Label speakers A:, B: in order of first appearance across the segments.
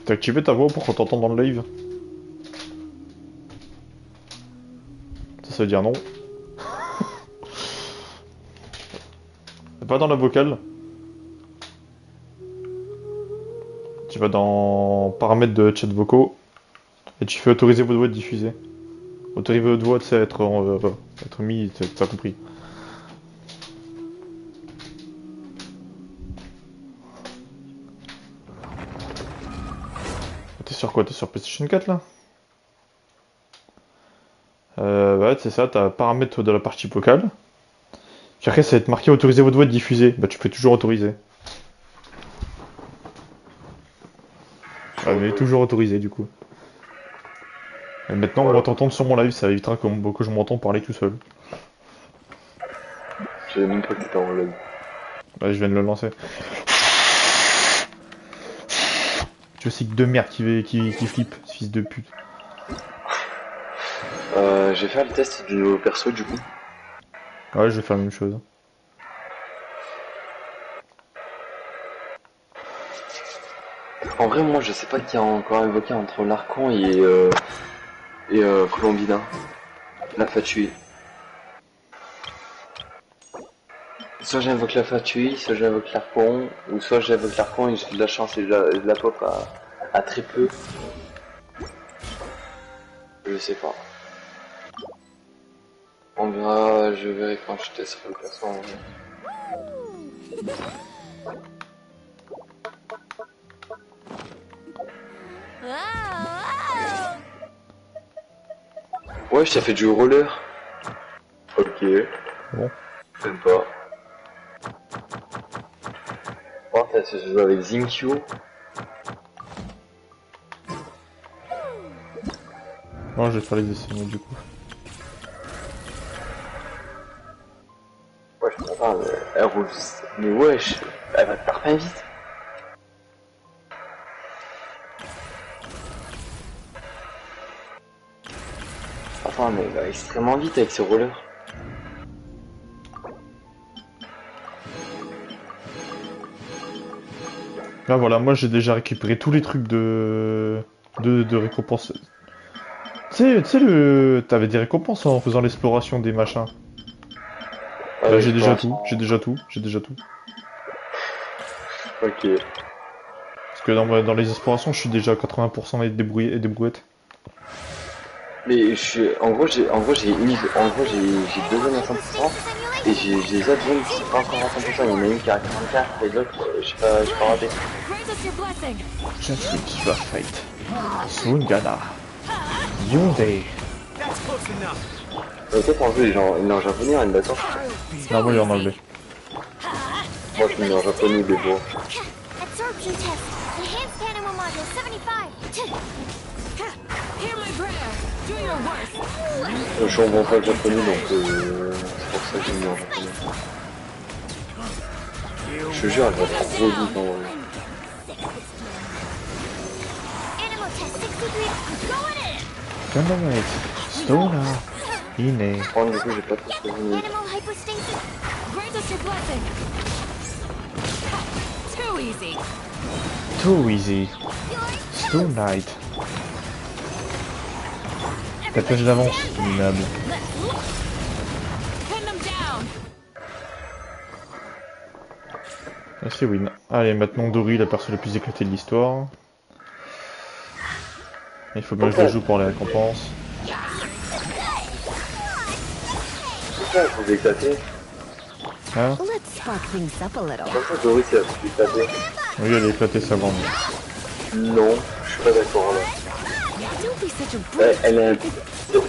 A: T'as activé ta voix pour qu'on t'entende dans le live? Ça veut dire non. Pas dans la vocale. Tu vas dans paramètres de chat vocaux et tu fais autoriser votre voix à être diffusée. Autoriser votre voix, c'est être mis, t'as compris. T'es sur quoi? T'es sur PlayStation 4 là? Ouais, c'est ça, t'as paramètres de la partie vocale. Puis après, ça va être marqué autoriser votre voix à être diffusée. Bah, tu peux toujours autoriser. Ouais, mais toujours autorisé du coup. Et maintenant, on va t'entendre sur mon live, ça évitera que je m'entende parler tout seul.
B: Je savais même pas que c'était en live.
A: Ouais, je viens de le lancer. Tu sais que de merde qui flippe, ce fils de pute.
B: Je vais faire le test du nouveau perso du coup.
A: Ouais, je vais faire la même chose.
B: En vrai, moi je sais pas qui a encore invoqué entre l'Archon et Colombina. La Fatui. Soit j'invoque la Fatui, soit j'invoque l'Archon, ou soit j'invoque l'Archon et j'ai de la chance et je la pop à très peu. Je sais pas. On verra, je verrai quand je testerai le perso en vrai. Ouais, je t'ai fait du roller. Ok.
A: Bon.
B: Sympa. Oh, t'as ce jeu avec Zinkyu.
A: Non, je vais faire les essais moi, du coup.
B: Ouais, je comprends, elle roule. Mais wesh, elle va te faire pas vite. Attends, mais elle va extrêmement vite avec ses rollers.
A: Là voilà, moi j'ai déjà récupéré tous les trucs de récompense. Tu sais t'avais des récompenses en faisant l'exploration des machins.
B: Ah,
A: Bah j'ai déjà tout,
B: l'exploration.
A: j'ai déjà tout, j'ai déjà tout.
B: Ok.
A: Parce que dans les explorations, je suis déjà à 80% et des brouettes.
B: Mais j'ai deux zones à 100% et j'ai les autres zones qui sont pas encore à 100%. Il y en a une qui est à 44 et l'autre, j'ai pas raté.
A: Just reach your fate. Soon gonna. Yonde.
B: Toi, ton jeu, il est en japonais, on est d'accord?
A: Non, moi il est en anglais.
B: Moi, je me mets en japonais, mais bon.
C: Absorption test. Enhanced animal module 75. Hear my prayer. Do your worst.
B: Je comprends pas le japonais, donc c'est pour ça que j'ai mis en japonais. Je te jure, elle va trop vite en vrai.
C: Animal test 63. Going in.
A: Gunnerate. Stona. Ine.
B: Oh, du coup, j'ai pas trop souvenir.
C: Animal hypostasis. Grant us your blessing. Too easy.
A: Too easy. Stone Knight. T'as plus d'avance, minable.
C: Pin them down.
A: Ah, c'est win. Allez, maintenant Dory, la personne la plus éclatée de l'histoire. Il faut bien que je le joue pour les récompenses.
B: C'est ça, je vous ai éclaté.
A: Hein?
C: Let's spark things up a little.
B: Comme ça, Doris, c'est la plus éclatée.
A: Oui, elle est éclatée sa bande.
B: Non, je suis pas d'accord là.
C: Don't be such a
B: Elle a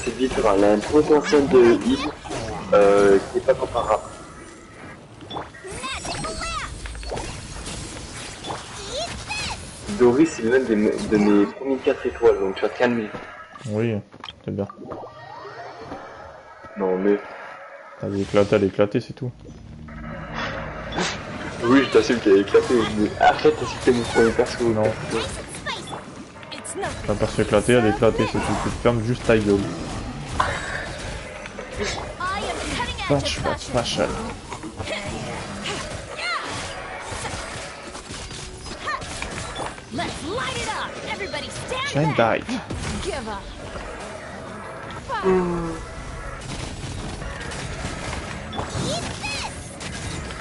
B: c'est différent, elle a un potentiel de heal qui est pas comparable. Doris, c'est l'un de mes premiers 4 étoiles, donc tu vas te calmer.
A: Oui, c'est bien.
B: Non mais...
A: Elle est éclatée, c'est tout.
B: Oui, je t'assure qu'elle est éclatée, mais arrête d'insulter mon premier perso.
A: Non. La personne éclatée, elle est éclatée, c'est tout. Tu te fermes juste ta gueule. Patch, patch, patch.
C: Let's light it up. Everybody stand
A: Shine
C: back.
A: dive.
C: Give up.
D: Eat this!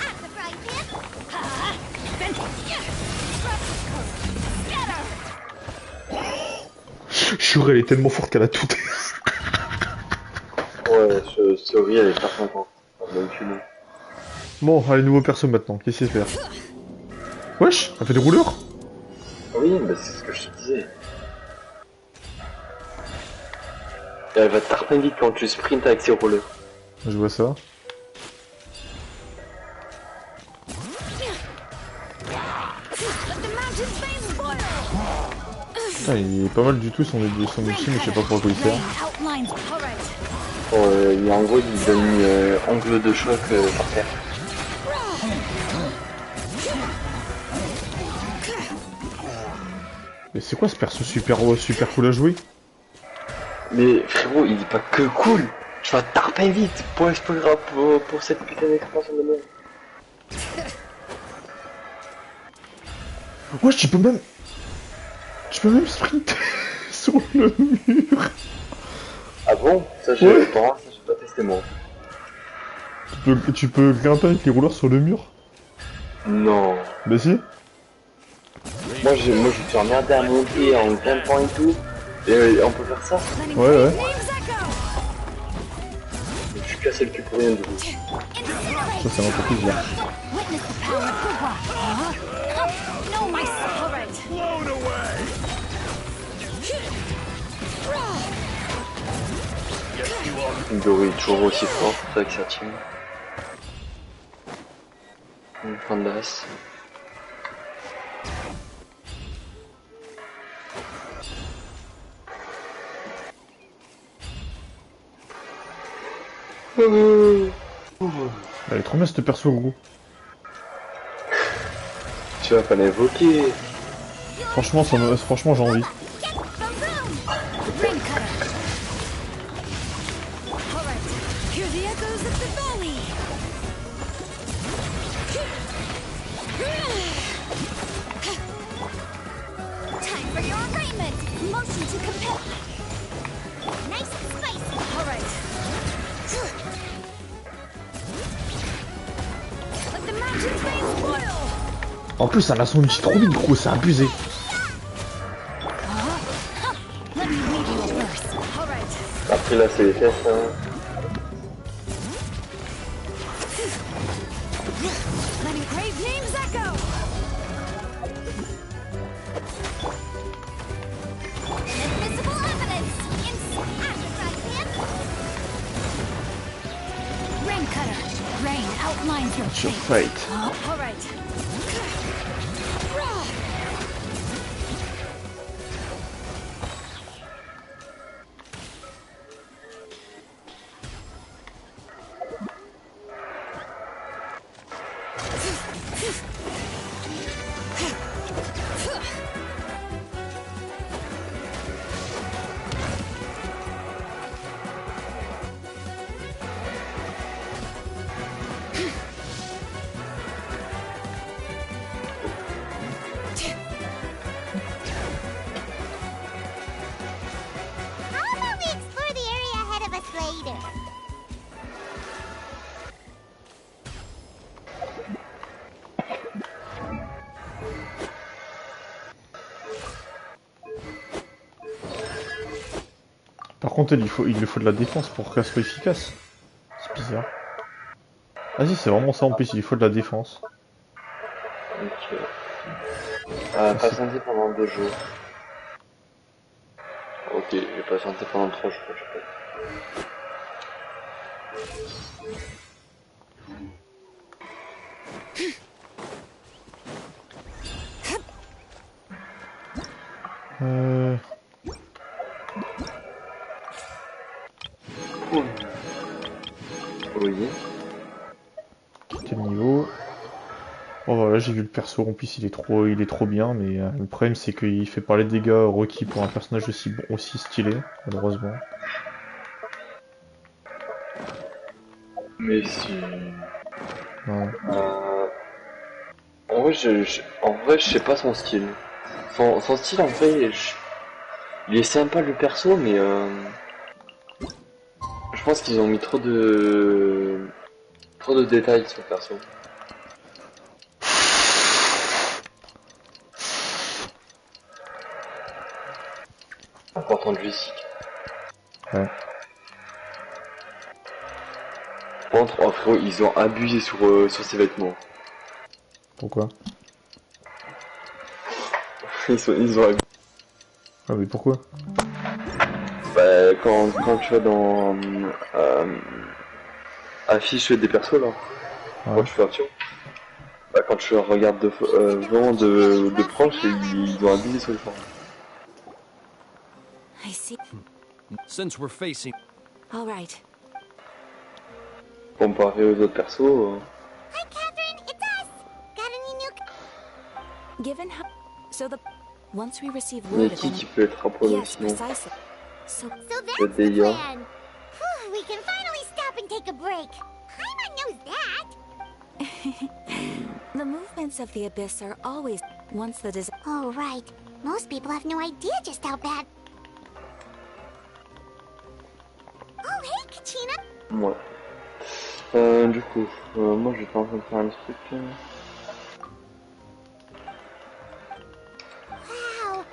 D: I'm the frying pan.
C: Ha! Bend. Yeah. Scatter.
A: Jure, elle est tellement forte qu'elle a tout.
B: Ouais, ce Sori, elle est pas contente. Même fini.
A: Bon, allez, nouveau perso maintenant. Qu'est-ce qu'il sait faire? Wesh, elle fait des rouleurs?
B: Oui, mais c'est ce que je te disais. Et elle va te tarpin vite quand tu sprints avec ses rollers.
A: Je vois ça.
C: Let the mountains face boil.
A: Putain, il est pas mal du tout son ulti, mais je sais pas pourquoi il sert.
C: Rain outlines. All right.
B: En gros, il donne angle de choc par terre.
A: Mais c'est quoi ce perso super cool à jouer?
B: Mais frérot, il dit pas que cool. Tu vas tarpin vite pour explorer pour cette putain d'expansion de merde.
A: Wesh, tu peux même sprinter sur le mur.
B: Ah bon? Ça,
A: Ouais.
B: ça, j'ai pas testé moi.
A: Tu peux grimper avec les rouleurs sur le mur.
B: Non.
A: Bah si.
B: Moi, je me suis emmerdé à monter en grimpant et tout. Et on peut faire ça?
C: Letting
A: Ouais, ouais.
C: names echo.
B: Je me suis cassé le cul pour rien du coup.
A: Ça, ça m'a fait plaisir.
C: Witness the power of Fuhua. No, my son. All right.
B: Dori est toujours aussi fort avec sa team. Une pandas.
A: Elle est trop bien cette perso gros.
B: Tu vas pas l'invoquer.
A: Franchement, franchement j'ai envie.
C: Rain cutter. All right. Hear the echoes of the valley.
D: Time for your arraignment. Motion to compel. Nice and spicy.
C: All right. Let the mountains face boil.
A: En plus, elle a son ulti trop vite gros, c'est abusé.
C: Let me lead you first. All right.
B: Après là, c'est les tests. Hein.
C: Letting grave names echo.
D: Invisible evidence. I'm the frying pan.
C: Rain cutter. Rain outlines your
A: It's your
C: fate.
A: fate.
C: All right.
D: How about we explore the area ahead of us later?
A: Par contre, il lui faut de la défense pour qu'elle soit efficace. C'est bizarre. Ah si, c'est vraiment ça en plus, il lui faut de la défense.
B: Ok. Patienter pendant 2 jours. Ok, je vais patienter pendant 3 jours. Je sais
A: Euh...
B: pas. Oui.
A: Quel niveau? Oh voilà, j'ai vu le perso, en plus il est trop bien, mais le problème c'est qu'il fait pas les dégâts requis pour un personnage aussi stylé, malheureusement.
B: Mais si.
A: Ouais.
B: En vrai, je sais pas son style. Son style en vrai, il est sympa le perso, mais je pense qu'ils ont mis trop de détails sur le perso. Important de lui.
A: Ouais.
B: Par contre, oh, frérot, ils ont abusé sur ses vêtements.
A: Pourquoi?
B: Ils ont abusé.
A: Ah mais pourquoi?
B: Bah, quand tu vas dans affiche des persos là, quand
A: Ouais.
B: tu fais action, bah, quand tu regardes vraiment de proche, ils ont abusé sur les formes.
C: I see.
E: Since we're facing...
C: All right.
B: Comparé aux autres persos,
D: Hi, Catherine. It's us. Got any new?
C: Given how... So the... Once we receive
B: mais
C: word of
B: qui
C: any...
B: peut être un problème
C: Yes,
B: sinon.
C: precisely. So...
D: So that's
B: Good
D: the
B: day, yeah.
D: plan. Whew, we can finally stop and take a break. Paimon knows that.
C: The movements of the abyss are always... Once the dis...
D: Oh, right. Most people have no idea just how bad. Oh, hey, Kachina.
B: Ouais. Du coup, moi j'étais en train de faire un truc.
D: Wow.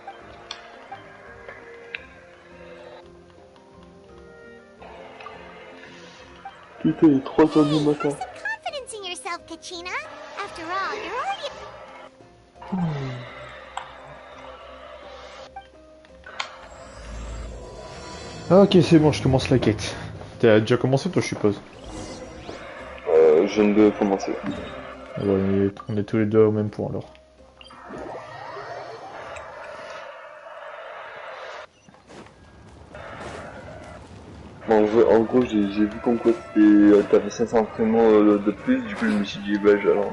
B: Putain, il est 3h du matin.
D: Have some confidence in yourself, Kachina. After all, you're already...
A: Ah, ok, c'est bon, je commence la quête. T'as déjà commencé toi, je suppose?
B: Je viens de commencer.
A: Ouais, on est tous les deux au même point alors.
B: Bon, en gros, j'ai vu qu'en quoi t'avais 500 entraînements de plus, du coup je me suis dit, bah alors.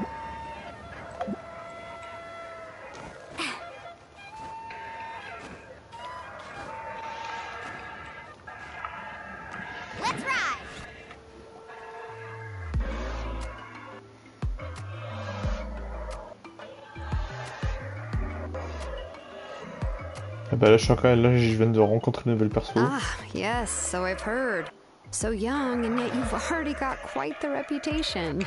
D: Let's ride.
A: Ah bah là, je suis encore là, je viens de rencontrer une nouvelle perso.
F: Ah, yes, so I've heard. So young, and yet you've already got quite the reputation.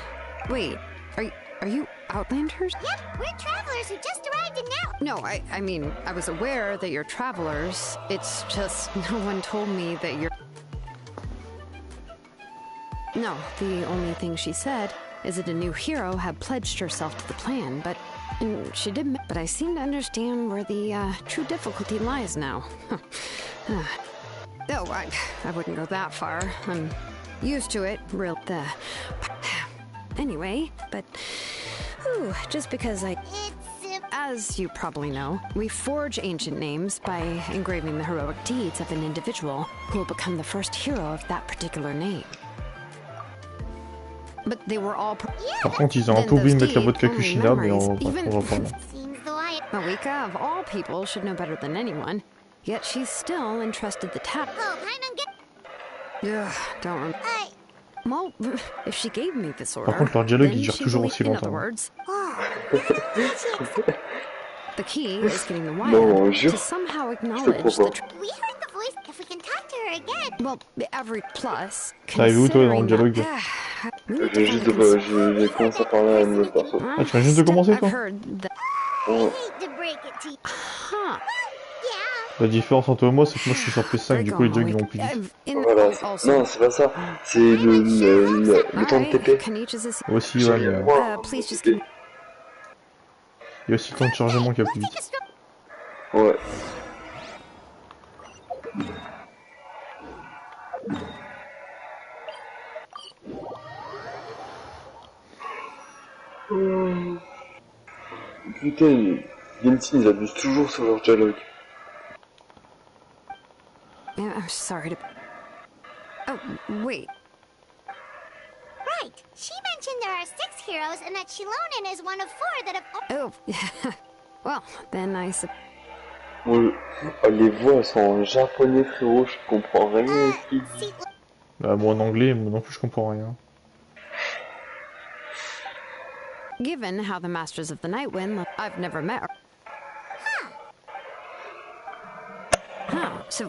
F: Wait, are you Outlanders?
D: Yep, we're travelers who just arrived in now.
F: No, I mean, I was aware that you're travelers. It's just no one told me that you're... No, the only thing she said is that a new hero had pledged herself to the plan, but she did. But I seem to understand where the true difficulty lies now. Oh, I wouldn't go that far. I'm used to it, real. Anyway, but just because as you probably know, we forge ancient names by engraving the heroic deeds of an individual who will become the first hero of that particular name. But they were all...
A: Par contre, ils ont un peu oublié de mettre la vodka Kushina, mais on va pas là.
D: Seems though I...
F: Marika, of all people, should know better than anyone. Yet she's still entrusted the task.
D: Oh, Paimon, get...
F: Ugh, don't remember. Well, if she gave me this order,
A: Par contre, leur dialogue, il
F: then
A: dure
F: she
A: toujours
F: believed-
A: aussi
F: in other
A: longtemps.
F: words,
D: Oh,
F: the key is getting the
B: Non,
F: wire
B: jure.
F: to somehow
B: Je te
F: acknowledge
B: crois
F: the...
B: pas.
D: we heard the voice. If we can talk to her again.
F: Well, every plus...
A: T'as vu où, toi, dans le
F: considering
A: dialogue?
F: that- we need to
B: J'ai
F: find
B: juste
F: a
B: j'ai commencé à parler à une nouvelle personne.
A: Ah, tu viens juste de commencer,
F: I've
A: toi?
F: heard that...
D: I
B: Ouais.
D: hate to break it to you.
F: Huh.
D: Yeah.
A: La différence entre toi et moi, c'est que moi je suis sur PS5, du coup les dialogues ils vont plus vite.
B: Voilà. Non, c'est pas ça. C'est le temps de TP.
A: Aussi, ouais, mais
F: Please just
B: TP.
A: il y a aussi le temps de chargement qui va plus vite.
B: Ouais. Putain, Genshin, ils abusent toujours sur leur dialogue.
F: Yeah, I'm sorry to... Oh, wait.
D: Right. She mentioned there are 6 heroes and that Shilonen is one of 4 that have...
F: Oh, well, then I suppose...
B: Ouais. Ah, les voix elles sont en japonais, frérot, je comprends rien à ce qu'ils disent.
D: See,
A: Bah, moi en anglais, moi non plus je comprends rien.
F: Given how the Masters of the Night win, I've never met her.
D: huh.
F: So,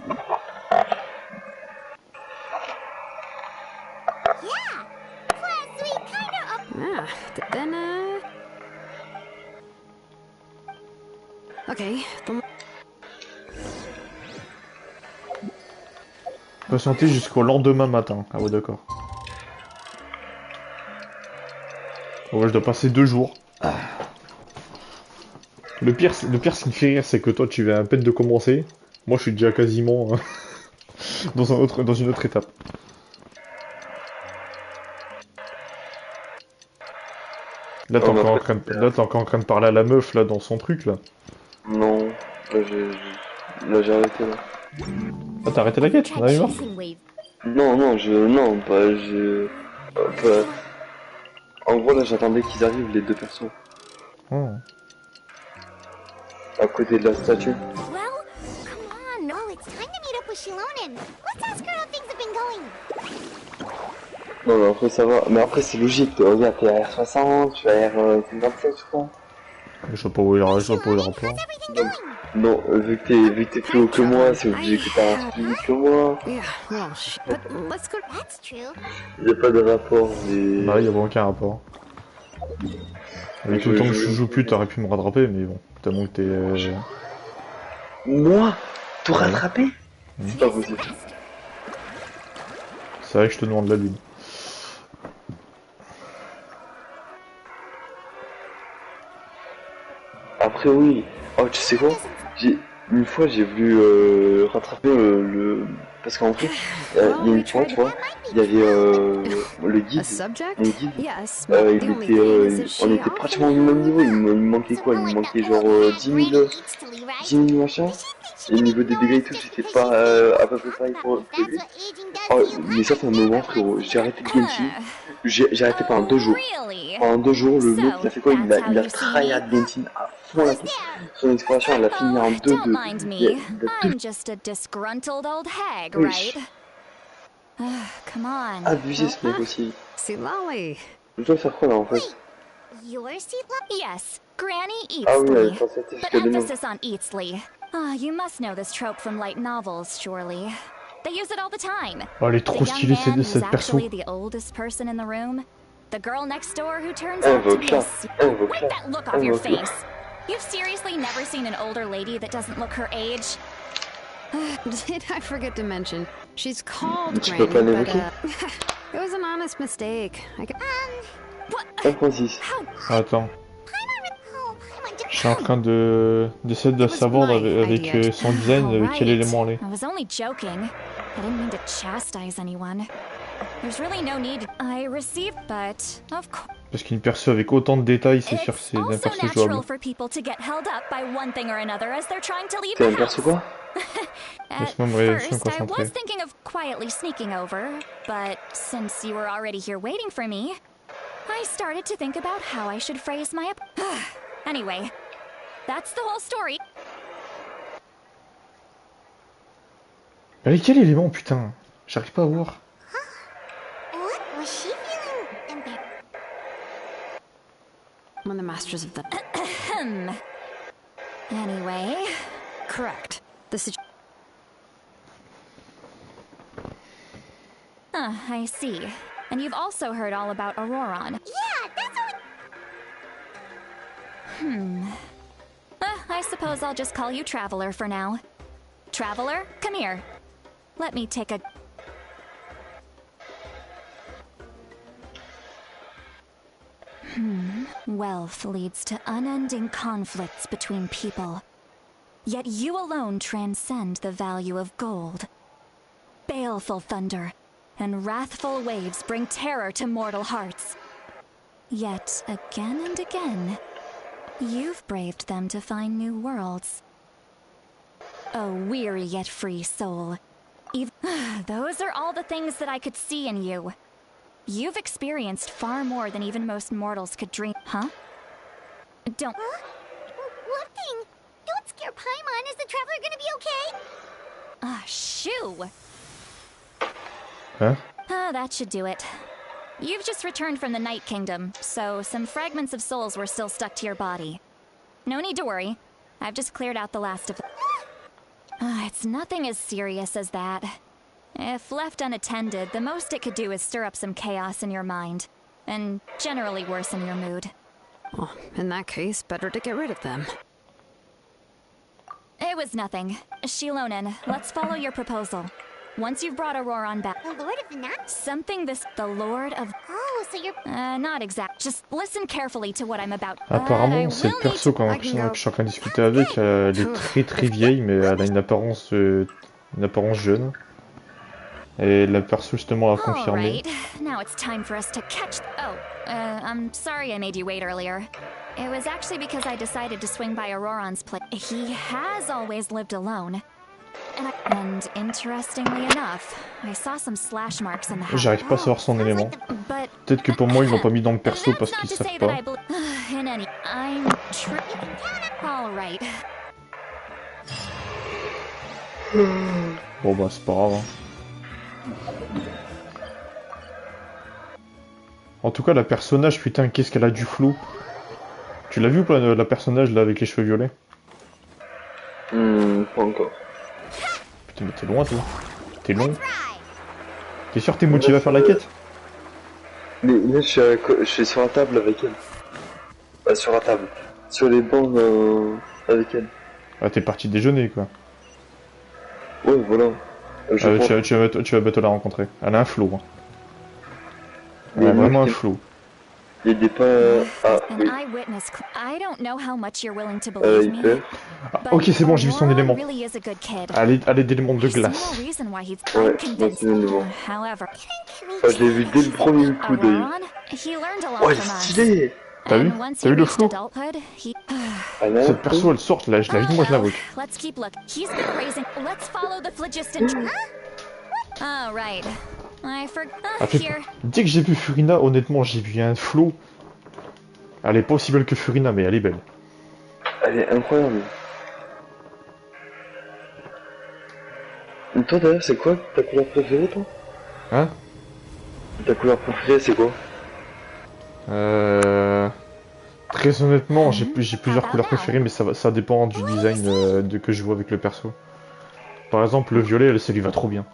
D: Yeah. Plus, we kinda
F: then, okay,
A: Patienter jusqu'au lendemain matin. Ah ouais, d'accord. Ouais, je dois passer 2 jours. Le pire, ce qui me fait rire, c'est que toi, tu viens à peine de commencer. Moi, je suis déjà quasiment dans une autre étape. Là,
B: Oh, mais après,
A: là, t'es encore en train de parler à la meuf, là, dans son truc, là.
B: non, là j'ai arrêté là.
A: Ah, t'as arrêté la quête? On
D: try
A: avait marre.
D: chasing waves.
B: Non, non, pas, pas- en gros là j'attendais qu'ils arrivent les deux persos,
A: Oh.
B: à côté de la statue.
D: Well, come on. No, it's time to meet up with Shilonen. Let's ask her how things have been going.
B: Non mais après ça va, mais après c'est logique, regarde t'es à R60, tu es à R57 je crois.
A: Je sais pas où est le, je sais pas où est le
D: Shilonen,
A: rapport.
D: how's everything going?
B: Non, vu que t'es plus haut que moi, c'est obligé que t'as un plus vite que moi.
F: yeah, well, but let's go.
D: That's true.
B: Y a pas de rapport, mais...
A: Bah, y a aucun rapport. Avec tout le temps que je joue plus, t'aurais pu me rattraper, mais bon, tellement que t'es.
B: Moi tout
A: Ouais.
B: rattrapé. C'est pas possible.
A: C'est vrai que je te demande la lune.
B: Après oui, oh tu sais quoi, une fois j'ai voulu rattraper parce qu'en fait, il y a une fois tu vois, il y avait le
F: A
B: guide,
F: subject?
B: mon guide,
F: Yes, but the only thing is that she
B: on était pratiquement au même niveau, il me manquait quoi, il me manquait genre 10 000 machin, et au niveau des dégâts et tout, j'étais pas à peu près pareil pour lui. Oh, mais ça fait un moment frérot, j'ai arrêté de Genshin, j'ai arrêté pendant 2 jours.
D: Really?
B: Pendant 2 jours, le mec il a fait quoi, il a tryhard Genshin à fond la tête. Son exploration elle a fini en 2
D: Don't mind me. I'm just a disgruntled old hag, right? Come on.
B: abusé ce mec aussi.
F: see Lolly.
B: Je dois faire quoi là en fait?
D: Your seat left?
C: Yes, Granny
B: Ah oui, elle est
C: Eatsley.
B: censée être
C: But
B: jusqu'à demain.
C: emphasis on Eatsley. Ah, you must know this trope from light novels, surely. They use it all the time.
A: Oh, elle est
C: The
A: trop
C: young
A: stylée
C: man who's
A: cette perso.
C: actually the oldest person in the room. The girl next door who turns out to
B: Invoque
C: be a...
B: là, invoque
C: Wipe
B: là,
C: that look off your
B: invoque là.
C: face. You've seriously never seen an older lady that doesn't look her age?
F: Did I forget to mention? She's called
B: Tu peux
F: Granny,
B: pas
F: but
B: l'évoquer?
F: it was an honest mistake.
C: What?
B: 1.6.
A: Attends,
D: Oh, Paimon,
A: je suis en train d'essayer de savoir avec son design quel
C: Alright.
A: élément elle est.
C: I was only joking. I didn't mean to chastise anyone. There's really no need. I received, but of course.
A: Parce qu'une perso avec autant de détails, c'est sûr que
C: It's
A: c'est un
C: also
A: perso
C: natural
A: jouable.
C: for people to get held up by one thing or another as they're trying to leave
B: T'es
C: the
B: un perso
C: house.
B: quoi?
C: At
A: Laisse-moi me
C: first, I
A: concentrer.
C: was thinking of quietly sneaking over, but since you were already here waiting for me, I started to think about how I should phrase my... Anyway, that's the whole story.
A: Mais quel élément, putain? J'arrive pas à voir.
D: What was she feeling?
F: When the masters of the
C: Anyway,
F: correct. The situ-
C: I see. And you've also heard all about Auroron.
D: Yeah, that's what...
C: I suppose I'll just call you Traveler for now. Traveler, come here. Let me take a... Wealth leads to unending conflicts between people. Yet you alone transcend the value of gold. Baleful thunder and wrathful waves bring terror to mortal hearts. Yet again and again, you've braved them to find new worlds. A weary yet free soul. Those are all the things that I could see in you. You've experienced far more than even most mortals could dream. Huh? Don't.
D: What thing? Don't scare Paimon. Is the traveler gonna be okay?
C: Shoo!
A: Hein?
C: That should do it. You've just returned from the Night Kingdom, so some fragments of souls were still stuck to your body. No need to worry. I've just cleared out the last of them.
D: It's nothing as serious as that. If left unattended, the most it could do is stir up some chaos in your mind, and generally worsen your mood.
F: Well, in that case, better to get rid of them.
D: It was nothing. Shilonen, let's follow your proposal. Once you've brought Auroron back...
C: The Lord of the Night?
D: Something this... The Lord of...
C: Oh, so you're...
D: not exact. Just listen carefully to what I'm about.
A: Apparemment, c'est le perso que je suis en train de discuter avec. Elle est très très vieille, mais elle a une apparence jeune. Et le perso justement a confirmé.
D: Alright, now it's time for us to catch... Oh, I'm sorry I made you wait earlier. It was actually because I decided to swing by Auroron's place. He has always lived alone. And interestingly enough, I saw some slash marks in the house.
A: J'arrive pas à savoir son élément. Peut-être que pour moi ils l'ont pas mis dans le perso parce qu'ils savent pas.
D: Alright.
A: Bon bah c'est pas grave. Hein. En tout cas la personnage, putain qu'est-ce qu'elle a du flow. Tu l'as vu ou pas la personnage là avec les cheveux violets?
B: Pas encore.
A: Putain mais t'es loin toi. T'es long. T'es sûr que t'es motivé à faire la quête?
B: Mais là je suis sur la table avec elle. Pas sur la table. Sur les bancs avec elle.
A: Ah t'es parti déjeuner quoi.
B: Ouais voilà.
A: Tu vas bientôt la rencontrer. Elle a un flow. Hein. Elle a vraiment un flow.
B: Il y a des pas... Ah oui.
A: Ok c'est bon j'ai vu son élément. Elle est d'élément de glace.
B: Ouais, c'est l'élément. Oh, je l'ai vu dès le premier coup d'œil. Oh elle est stylée.
A: T'as vu? T'as vu le flow? Cette perso elle sort, là, je la vis, moi je la vois. Dès que j'ai vu Furina, honnêtement j'ai vu un flow. Elle est pas aussi belle que Furina mais elle est belle.
B: Elle est incroyable. Et toi d'ailleurs c'est quoi ta couleur préférée toi?
A: Hein?
B: Ta couleur préférée c'est quoi?
A: Très honnêtement, j'ai plusieurs couleurs préférées, mais ça dépend du design que je vois avec le perso. Par exemple, le violet, ça lui va trop bien.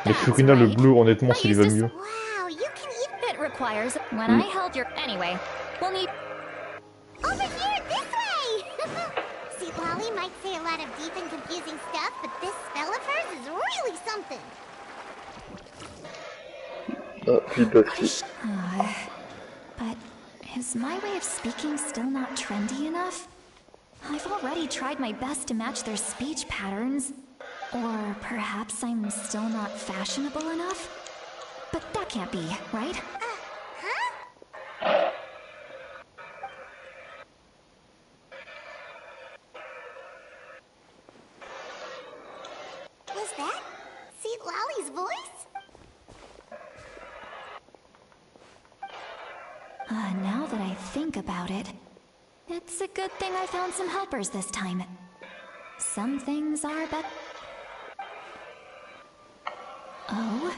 A: Mais Furina, le bleu, honnêtement, ça lui va mieux.
B: Ah, puis batterie.
D: But is my way of speaking still not trendy enough? I've already tried my best to match their speech patterns. Or perhaps I'm still not fashionable enough? But that can't be, right?
C: Was that Seat Lally's voice?
D: Now that I think about it, it's a good thing I found some helpers this time. Some things are better. Oh?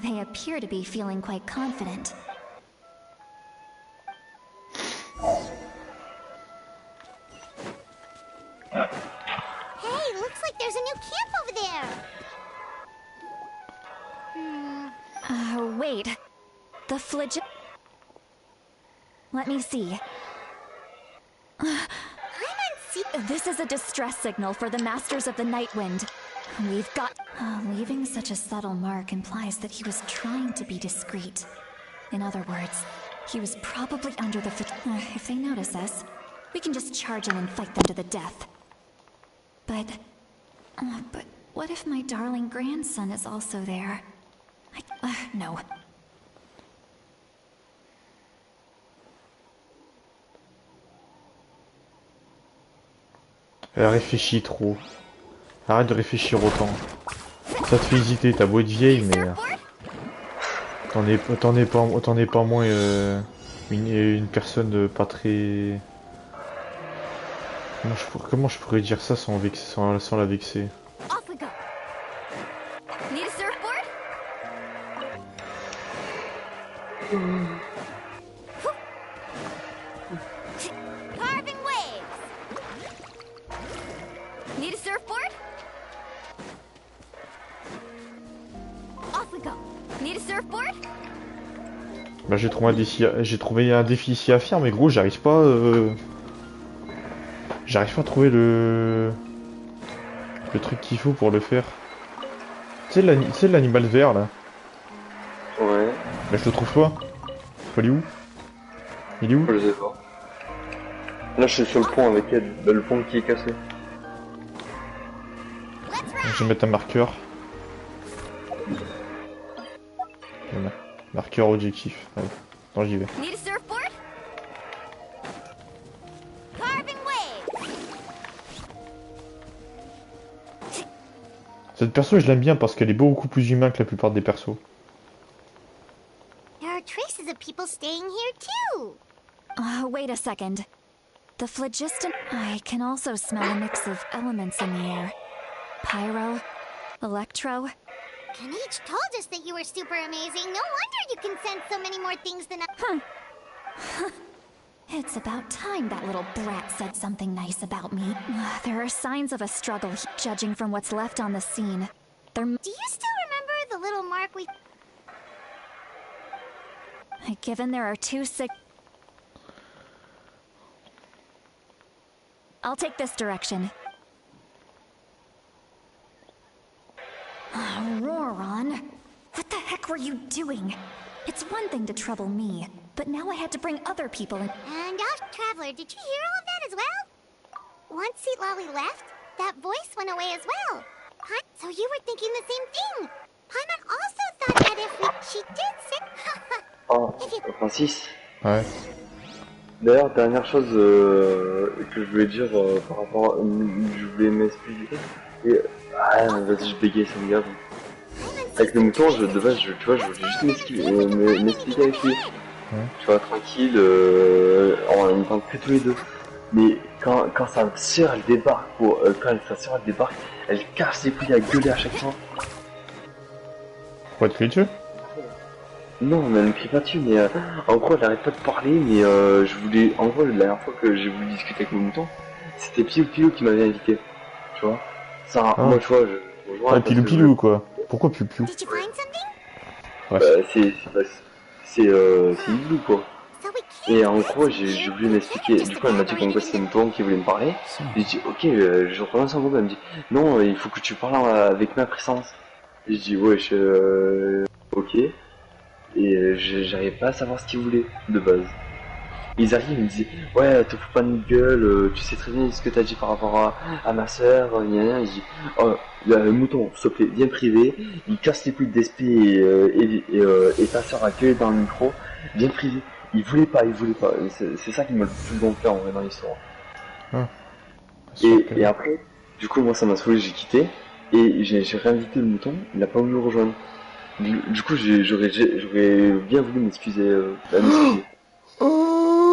D: They appear to be feeling quite confident.
C: Hey, looks like there's a new camp over there!
D: Wait. The Let me see. This is a distress signal for the Masters of the Night Wind. We've got... leaving such a subtle mark implies that he was trying to be discreet. In other words, he was probably under the... if they notice us, we can just charge in and fight them to the death. But what if my darling grandson is also there? No.
A: Elle réfléchit trop. Arrête de réfléchir autant. Ça te fait hésiter, t'as beau être vieille, mais... T'en es pas moins une personne pas très... Comment je pourrais dire ça sans la vexer? Bah j'ai trouvé un défi ici à faire, mais gros, j'arrive pas à trouver le truc qu'il faut pour le faire. Tu sais l'animal vert là.
B: Ouais,
A: Bah je le trouve pas. Faut aller où? Il est où?
B: je sais pas. Là, je suis sur le pont avec elle, bah, le pont qui est cassé.
A: Je vais mettre un marqueur. Marqueur objectif. Allez, attends, j'y vais.
D: Need a surfboard? Carving wave.
A: Cette perso, je l'aime bien parce qu'elle est beaucoup plus humaine que la plupart des persos.
D: There are traces of people staying here too. Wait a second. The phlogiston. I can also smell a mix of elements in the air. Pyro, electro. Kanich told us that you were super amazing. No wonder you can sense so many more things than I. It's about time that little brat said something nice about me. There are signs of a struggle, judging from what's left on the scene. Do you still remember the little mark we... Given there are two sick... I'll take this direction. Roron, what the heck were you doing? It's one thing to trouble me, but now I had to bring other people in. And Traveler, did you hear all of that as well? Once Lolly left, that voice went away as well. So you were thinking the same thing. Paimon also thought that if she did say...
B: Oh, Francis.
A: Ouais.
B: D'ailleurs, dernière chose que je voulais dire par rapport à... Je voulais m'expliquer. Et... Ah, vas-y, je bégaye, ça me gave. Avec le mouton, de base, tu vois, je voulais juste m'expliquer avec lui.
A: Ouais.
B: Tu vois, tranquille, en même temps que tous les deux. Mais quand sa sœur, elle débarque, elle casse les couilles à gueuler à chaque fois.
A: Pourquoi te crier dessus?
B: Non, mais elle me crie pas dessus, mais en gros, elle arrête pas de parler, mais je voulais... En gros, la dernière fois que j'ai voulu discuter avec mon mouton, c'était Pilou qui m'avait invité, tu vois. Ça,
A: Ah.
B: moi, tu vois, je rejoins...
A: Ouais, pilou quoi. Pourquoi piou?
D: Did you find something?
A: Ouais.
B: C'est Igloo, quoi. Et en gros, j'ai voulu m'expliquer. Du coup, elle m'a dit qu'en gros, c'était le mouton qui voulait me parler. J'ai dit, ok, je relance en groupe. Elle me dit, non, il faut que tu parles avec ma présence. Et je dis, ouais, ok. Et j'arrivais pas à savoir ce qu'ils voulaient, de base. Ils arrivent, ils me disent, ouais, te fous pas de gueule, tu sais très bien ce que t'as dit par rapport à ma soeur, gna. Je dis, oh, le mouton, s'il te plaît, viens privé. Il casse les couilles d'esprit et ta soeur a gueulé dans le micro, viens privé. Il voulait pas. C'est ça qui m'a le plus gonflé en vrai dans l'histoire.
A: Ah.
B: Et après, du coup, moi ça m'a saoulé, j'ai quitté. Et j'ai réinvité le mouton, il a pas voulu me rejoindre. Du coup, j'aurais bien voulu m'excuser.
E: I'm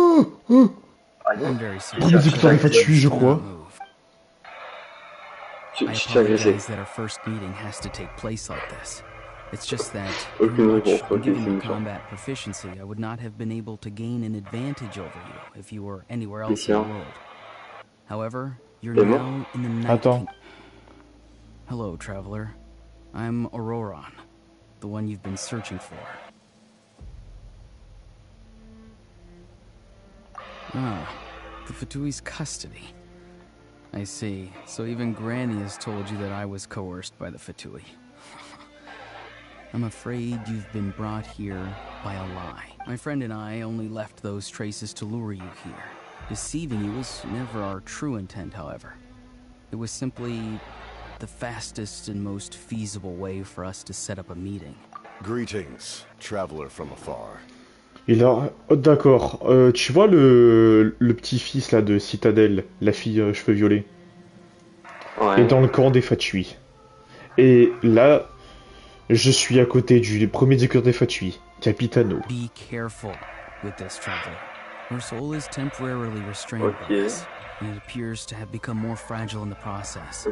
E: very sorry.
A: Premier écouteur est tué, je crois.
B: Tu
E: I
B: t'es agressé.
E: apologize that our first meeting has to take place like this. It's just that,
B: Okay,
E: pretty much,
B: okay,
E: given
B: c'est
E: your
B: méchant.
E: combat proficiency, I would not have been able to gain an advantage over you if you were anywhere else
B: C'est
E: in the
B: sûr.
E: world. However, you're
B: T'es mort?
E: now in the Night
A: Attends.
E: King- Hello, traveler. I'm Auroron, the one you've been searching for. Ah, the Fatui's custody. I see. So even Granny has told you that I was coerced by the Fatui. I'm afraid you've been brought here by a lie. My friend and I only left those traces to lure you here. Deceiving you was never our true intent, however. It was simply the fastest and most feasible way for us to set up a meeting.
G: Greetings, traveler from afar.
A: Et là, oh, d'accord. Tu vois le petit-fils là de Citadelle, la fille cheveux violets,
B: Ouais.
A: est dans le camp des Fatui. Et là, je suis à côté du premier des des Fatui, Capitano.
E: Be careful with this, traveler. Her soul is temporarily restrained by
B: Okay.
E: this, and it appears to have become more fragile in the process.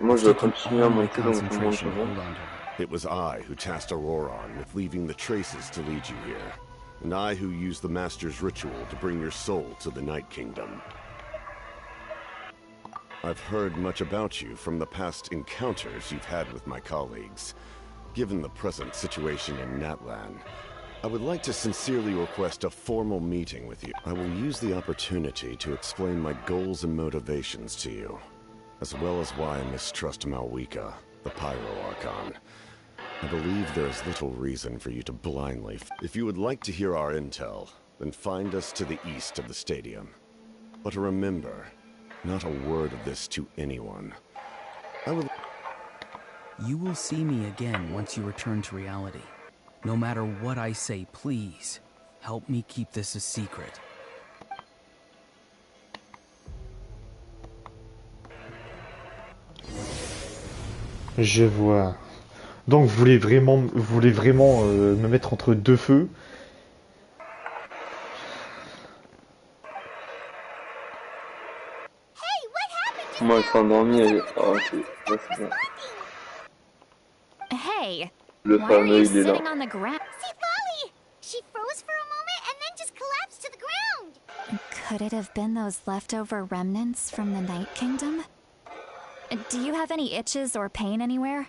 B: Moi, je dois
E: It's taken
B: continuer à
E: all my
B: monter dans le monde.
E: concentration to hold on to her.
G: It was I who tasked Auroron with leaving the traces to lead you here, and I who used the Master's ritual to bring your soul to the Night Kingdom. I've heard much about you from the past encounters you've had with my colleagues. Given the present situation in Natlan, I would like to sincerely request a formal meeting with you. I will use the opportunity to explain my goals and motivations to you, as well as why I mistrust Malwika, the Pyro Archon. I believe there is little reason for you to blindly... If you would like to hear our intel, then find us to the east of the stadium. But remember, not a word of this to anyone. I will...
E: You will see me again once you return to reality. No matter what I say, please, help me keep this a secret.
A: Je vois. Donc vous voulez vraiment me mettre entre deux feux?
B: Moi, elle s'est endormie, elle est... Oh, ok. Là, c'est bon.
D: Hey,
B: Le
D: why are
B: fameux,
D: you
B: il est là.
D: sitting on the ground? See, Lolly! She froze for a moment and then just collapsed to the ground.
C: Could it have been those leftover remnants from the Night Kingdom?
D: Do you have any itches or pain anywhere?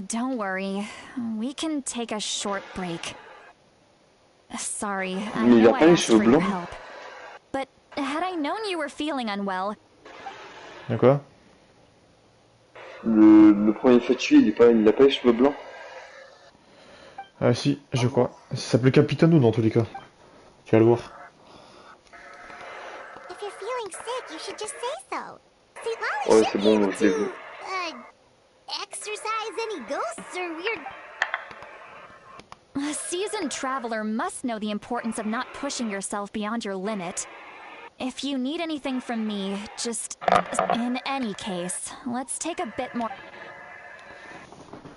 D: Don't worry. We can take a short break. Sorry, I
B: Mais il a
D: know
B: pas
D: I
B: les
D: asked
B: cheveux
D: for your
B: blancs.
D: help. But had I known you were feeling unwell,
A: De quoi?
B: Le premier fait tuer, il a pas les cheveux blancs.
A: Ah si, je crois. Ça s'appelle Capitano dans tous les cas. Tu vas le voir.
D: if you're feeling sick, you should just say so. See, Lolly
B: Ouais,
D: should
B: c'est
D: be
B: bon,
D: able
B: je l'ai vu.
D: to, exorcise any ghosts or weird... A seasoned traveler must know the importance of not pushing yourself beyond your limit. If you need anything from me, just... In any case, let's take a bit more...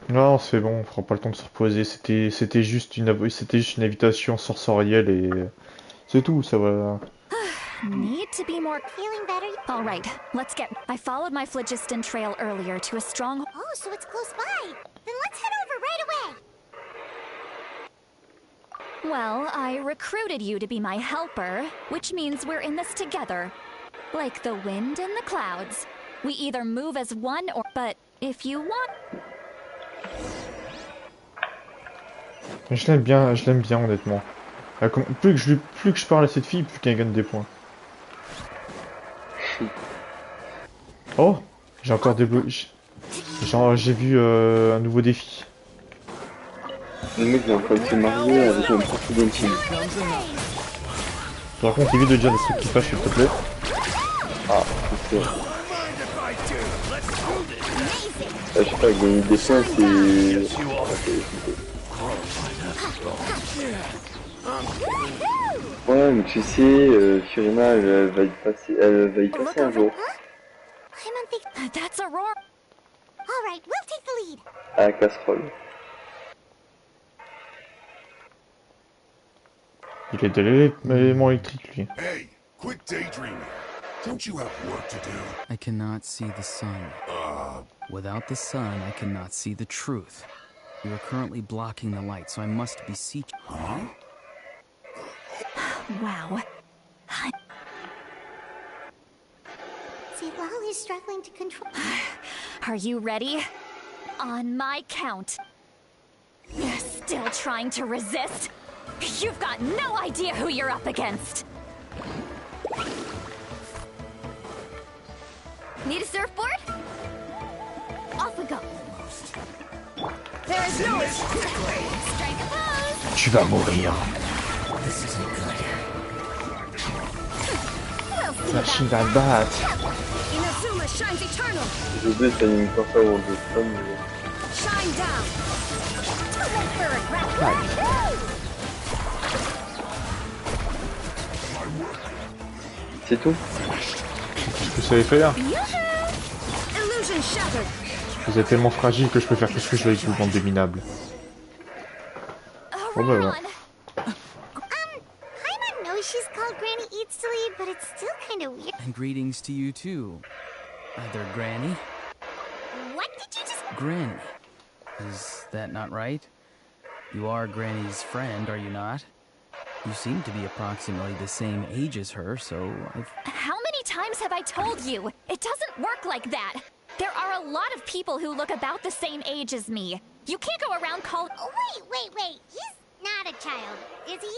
A: Non, c'est bon, on prend pas le temps de se reposer. C'était juste une invitation sensorielle et c'est tout, ça va.
D: Need to be more... Feeling better? All right, let's get... I followed my phlogiston trail earlier to a strong... Oh, so it's close by. Then let's head over right away. Well, I recruited you to be my helper, which means we're in this together. Like the wind and the clouds. We either move as one or... But if you want...
A: Je l'aime bien honnêtement. Plus que je parle à cette fille, plus qu'elle gagne des points. Oh, j'ai encore débloqué. Genre, j'ai vu un nouveau défi.
B: Le mec, il est en train de se marier avec un profil d'intime.
A: Par contre, évite de dire des trucs qui fâchent, s'il te plaît.
B: Ah, c'est sûr. Je sais pas, gagner des points, c'est... Ouais, mais tu sais, Furina, elle va y passer un jour.
D: That's Aurora. All right, we'll take the lead.
B: À la casserole.
A: Il est de l'élément électrique, lui.
H: Hey, quit daydreaming. Don't you have work to do?
E: I cannot see the sun. Without the sun, I cannot see the truth. You are currently blocking the light, so I must beseech...
H: Huh?
D: Wow. See, Lolly's struggling to control... Are you ready? On my count. Still trying to resist? You've got no idea who you're up against. Need a surfboard? Off we go. There is no... Strike a pose!
A: Tu vas mourir. Machine à battre.
D: Inazuma shines eternal!
B: J'ai oublié ça une fois ça au jeu.
D: Shine down! Too late for regret!
B: C'est tout?
A: Ce que ça savez faire.
D: Illusion shattered!
A: Vous êtes tellement fragile que je peux faire tout ce que je veux avec vous, bande de minables. Oh bah voilà.
D: Paimon knows she's called Granny Eats to Lead, but it's still kind of weird.
E: And greetings to you too. Either Granny?
D: What did you just...
E: Granny. Is that not right? You are Granny's friend, are you not? You seem to be approximately the same age as her, so I've...
D: How many times have I told you? It doesn't work like that. There are a lot of people who look about the same age as me. You can't go around calling... Oh, wait. He's not a child, is he?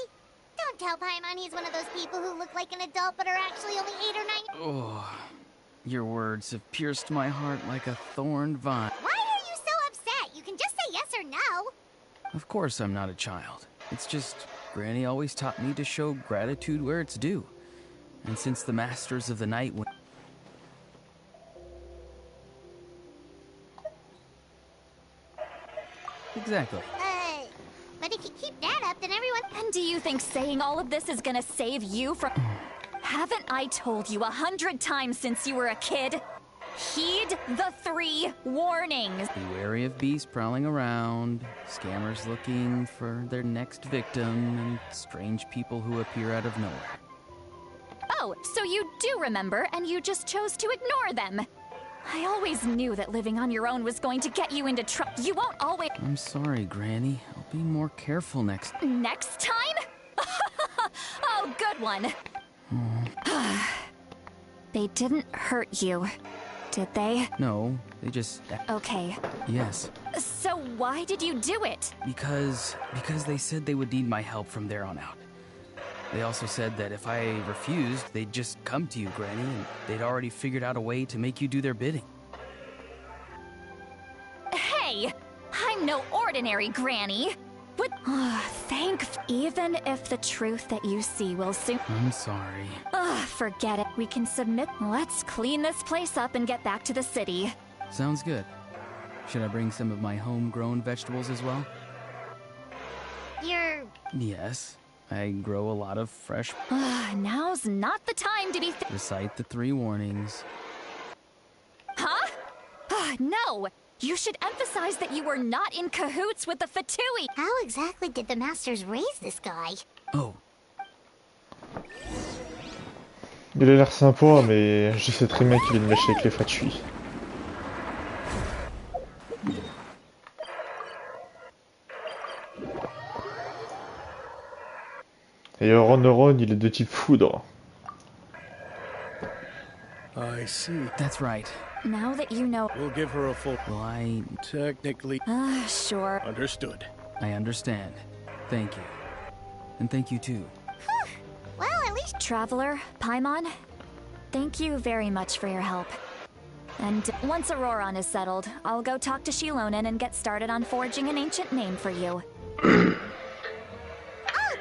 D: Don't tell Paimon he's one of those people who look like an adult but are actually only 8 or 9.
E: Oh, your words have pierced my heart like a thorned vine.
D: Why are you so upset? You can just say yes or no.
E: Of course I'm not a child. It's just, Granny always taught me to show gratitude where it's due. And since the Masters of the Night went... Exactly.
D: But if you keep that up, then everyone...
C: And do you think saying all of this is gonna save you from... Haven't I told you 100 times since you were a kid? Heed the 3 warnings.
E: Be wary of beasts prowling around, scammers looking for their next victim, and strange people who appear out of nowhere.
C: Oh, so you do remember, and you just chose to ignore them. I always knew that living on your own was going to get you into trouble. You won't always...
E: I'm sorry, Granny. I'll be more careful next...
C: Next time? Oh, good one. They didn't hurt you, did they?
E: No, they just...
C: Okay.
E: Yes.
C: So why did you do it?
E: Because they said they would need my help from there on out. They also said that if I refused, they'd just come to you, Granny, and they'd already figured out a way to make you do their bidding.
C: Hey! I'm no ordinary granny! What? Even if the truth that you see will soon...
E: I'm sorry.
C: Forget it. We can submit... Let's clean this place up and get back to the city.
E: Sounds good. Should I bring some of my homegrown vegetables as well?
D: You're...
E: Yes. I grow a lot of fresh...
C: Now's not the time to be...
E: Recite the 3 warnings.
C: Huh? No! You should emphasize that you were not in cahoots with the Fatui!
D: How exactly did the Masters raise this guy?
E: Oh.
A: Il a l'air sympa, mais je sais très bien qu'il est de mèche avec les Fatui. Et Ron, il est de type foudre.
I: I see.
E: That's right.
C: Now that you know...
I: We'll give her a full...
E: Well, I...
I: Technically...
C: Sure.
I: Understood.
E: I understand. Thank you. And thank you too.
D: Well, at least...
C: Traveler, Paimon, thank you very much for your help. And once Auroron is settled, I'll go talk to Shilonen and get started on forging an ancient name for you.
D: Oh,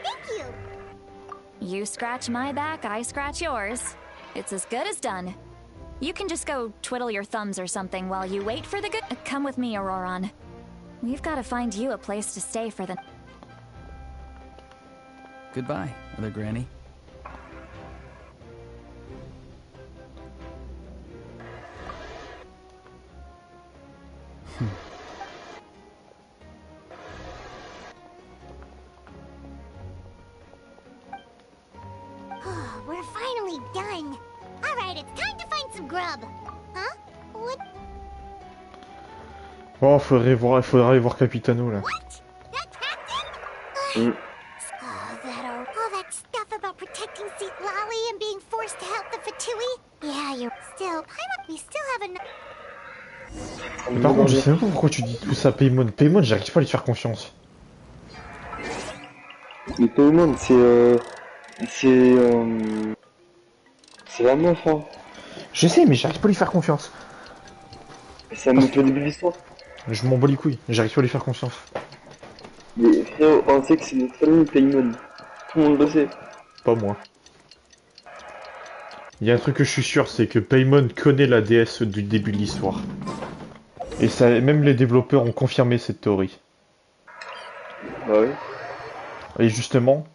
D: thank you!
C: You scratch my back, I scratch yours. It's as good as done. You can just go twiddle your thumbs or something while you wait for the good... Come with me, Auroron. We've got to find you a place to stay for the...
E: Goodbye, Mother Granny.
D: We're finally done. Alright, it's time to find some grub. Huh? What?
A: Oh, faudra aller voir Capitano là.
D: What? That captain?
B: Mm.
D: All that stuff about protecting Seat Lolly and being forced to help the Fatui? Yeah, you're... Still, we still have a...
A: Mais par contre, je sais même pas pourquoi tu dis tout ça, Paimon. Paimon, j'arrive pas à lui faire confiance.
B: Mais Paimon, c'est la meuf, hein.
A: Je sais, mais j'arrive pas à lui faire confiance.
B: Ça me fait début de l'histoire.
A: Je m'en bats les couilles, j'arrive pas à lui faire confiance.
B: Mais frérot, on sait que c'est notre famille, Paimon. Tout le monde le sait.
A: Pas moi. Il y a un truc que je suis sûr, c'est que Paimon connaît la déesse du début de l'histoire. Et ça, même les développeurs ont confirmé cette théorie.
B: Bah oui.
A: Et justement,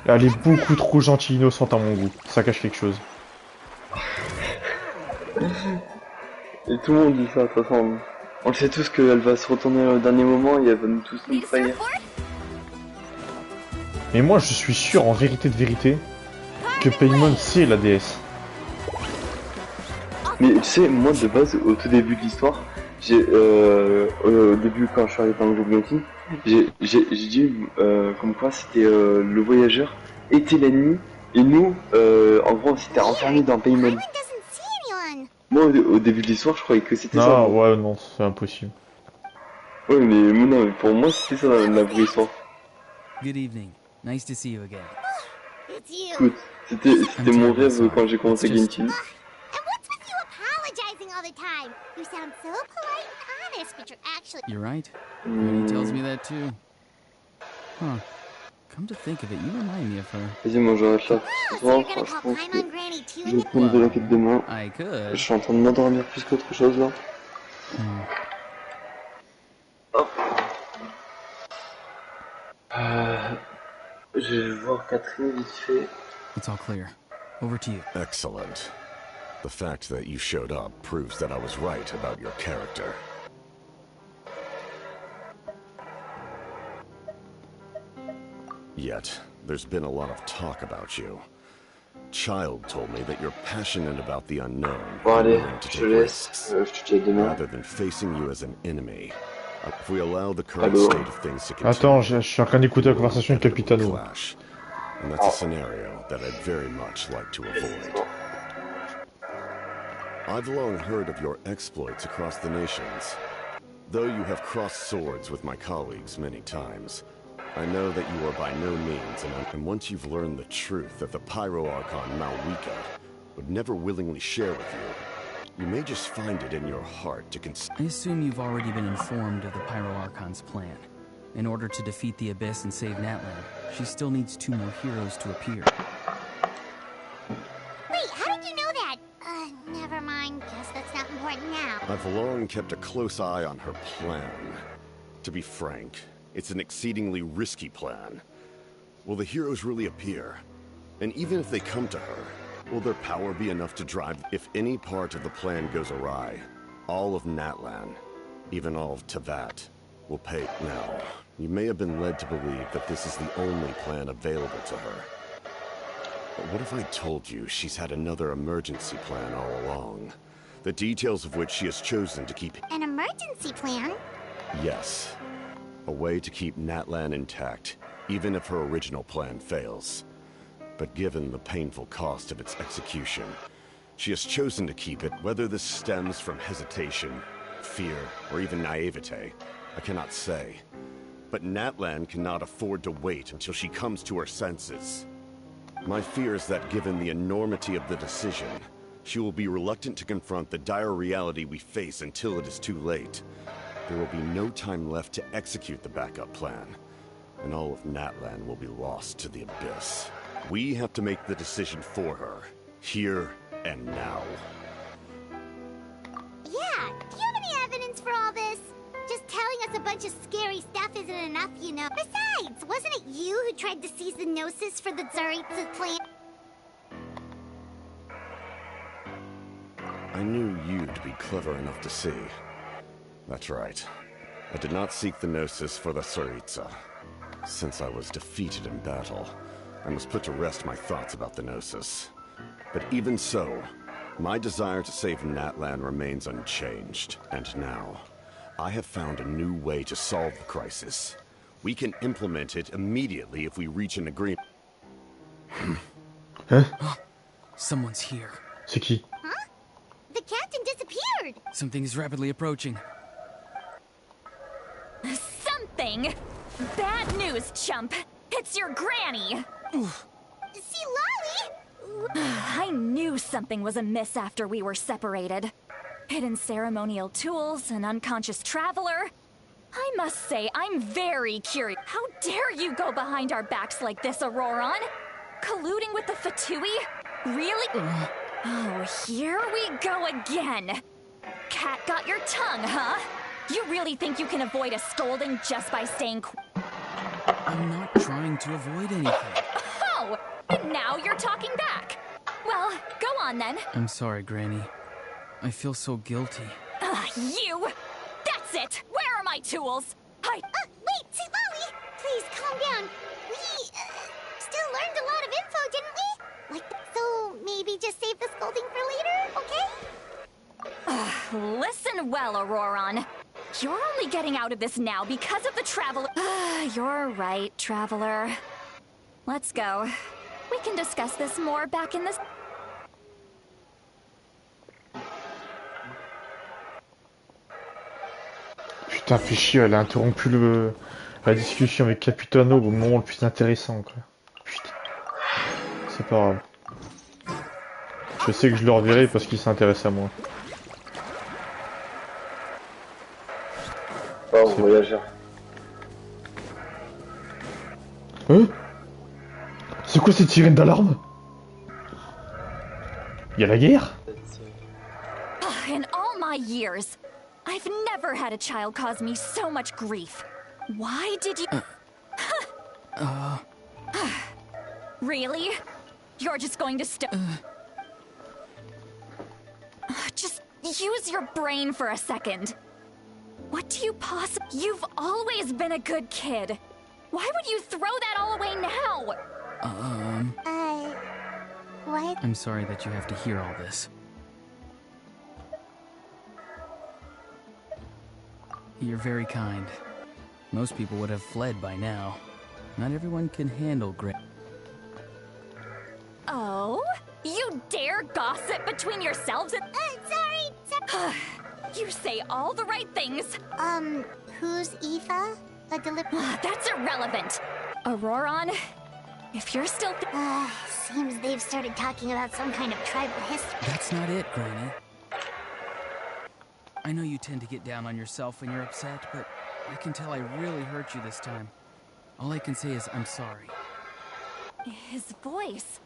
A: elle est beaucoup trop gentille et innocente à mon goût. Ça cache quelque chose.
B: Et tout le monde dit ça, de toute façon. On le sait tous qu'elle va se retourner au dernier moment et elle va nous tous nous trahir.
A: Mais moi, je suis sûr, en vérité de vérité, que Paimon, c'est la déesse.
B: Mais tu sais, moi de base, au tout début de l'histoire, au début quand je suis arrivé dans le groupe Genshin, j'ai dit comme quoi c'était le voyageur était l'ennemi et nous, en gros, on s'était enfermés dans Paimon. Moi, au début de l'histoire, je croyais que c'était ça.
A: Ah ouais, non, c'est impossible.
B: Ouais, mais non, mais pour moi, c'était ça la vraie histoire.
E: Good evening. Nice to see you again.
D: It's you.
B: Écoute, c'était mon rêve quand j'ai commencé Genshin.
D: And what's with you apologizing all the time? You sound so polite and honest, but you're actually...
E: You're right. Granny tells me that too. Huh. Come to think of it, you remind me of her.
B: Vas-y, moi j'arrête là ce soir. Enfin, je pense que je vais me prendre de l'enquête demain.
E: I could.
B: Je suis en train de m'endormir plus qu'autre chose là. Hop. Je vais voir Catherine vite fait.
E: It's all clear. Over to you.
G: Excellent. The fact that you showed up proves that I was right about your character. Yet, there's been a lot of talk about you. Child told me that you're passionate about the unknown
B: Bon
G: and
B: allez,
G: willing to
B: je te
G: take
B: laisse.
G: risks,
B: Je te dis à demain.
G: rather than facing you as an enemy. If we allow the current
B: Allô.
G: state of things to continue,
A: Attends, je suis en train d'écouter la conversation avec Capitano.
G: clash, and that's a scenario that I'd very much like to avoid. I've long heard of your exploits across the nations. Though you have crossed swords with my colleagues many times, I know that you are by no means, and once you've learned the truth that the Pyro Archon Malwika would never willingly share with you, you may just find it in your heart to
E: I assume you've already been informed of the Pyro Archon's plan. In order to defeat the Abyss and save Natlan, she still needs 2 more heroes to appear.
D: Wait, how did you know that? Never mind. Guess that's not important now.
G: I've long kept a close eye on her plan. To be frank, it's an exceedingly risky plan. Will the heroes really appear? And even if they come to her, will their power be enough to drive? If any part of the plan goes awry, all of Natlan, even all of Tevat, will pay. Now, you may have been led to believe that this is the only plan available to her. But what if I told you she's had another emergency plan all along? The details of which she has chosen to keep...
D: An emergency plan?
G: Yes. A way to keep Natlan intact, even if her original plan fails. But given the painful cost of its execution, she has chosen to keep it, whether this stems from hesitation, fear, or even naivete, I cannot say. But Natlan cannot afford to wait until she comes to her senses. My fear is that given the enormity of the decision, she will be reluctant to confront the dire reality we face until it is too late. There will be no time left to execute the backup plan, and all of Natlan will be lost to the Abyss. We have to make the decision for her, here and now.
D: Yeah, do you have any evidence for all this? Just telling us a bunch of scary stuff isn't enough, you know. Besides, wasn't it you who tried to seize the Gnosis for the Tsaritsa plan?
G: I knew you'd be clever enough to see. That's right. I did not seek the Gnosis for the Tsaritsa. Since I was defeated in battle, I must put to rest my thoughts about the Gnosis. But even so, my desire to save Natlan remains unchanged. And now, I have found a new way to solve the crisis. We can implement it immediately if we reach an agreement.
A: Hein?
E: Someone's here.
A: C'est qui?
D: Huh? The captain disappeared!
E: Something is rapidly approaching.
C: Something? Bad news, chump. It's your granny.
D: See, Lolly?
C: I knew something was amiss after we were separated. Hidden ceremonial tools, an unconscious traveler. I must say, I'm very curious. How dare you go behind our backs like this, Auroron? Colluding with the Fatui? Really? Oh, here we go again. Cat got your tongue, huh? You really think you can avoid a scolding just by staying
E: I'm not trying to avoid anything.
C: Oh! And now you're talking back. Well, go on then.
E: I'm sorry, Granny. I feel so guilty.
C: You! That's it! Where are my tools?
D: Wait, see, Lolly! Please, calm down. We, still learned a lot of info, didn't we? Like, so maybe just save the scolding for later, okay?
C: Listen well, Auroron. You're only getting out of this now because of the Traveler. You're right, Traveler. Let's go. We can discuss this more back in this...
A: Putain, fais chier, elle a interrompu le... La discussion avec Capitano au moment le plus intéressant, quoi. Putain. C'est pas grave. Je sais que je le reverrai parce qu'il s'intéresse à moi.
B: Oh, voyageur.
A: Hein? C'est quoi cette sirène d'alarme? Y'a la guerre?
D: In all my years, I've never had a child cause me so much grief. Why did you... Really? You're just going to just use your brain for a second. What do you possibly... You've always been a good kid. Why would you throw that all away now?
C: What?
E: I'm sorry that you have to hear all this. You're very kind. Most people would have fled by now. Not everyone can handle
D: Oh? You dare gossip between yourselves and... sorry. You say all the right things.
C: Who's Aoife?
D: That's irrelevant. Auroron, if you're still...
C: Seems they've started talking about some kind of tribal history.
E: That's not it, Granny. I know you tend to get down on yourself when you're upset, but I can tell I really hurt you this time. All I can say is I'm sorry.
D: His voice.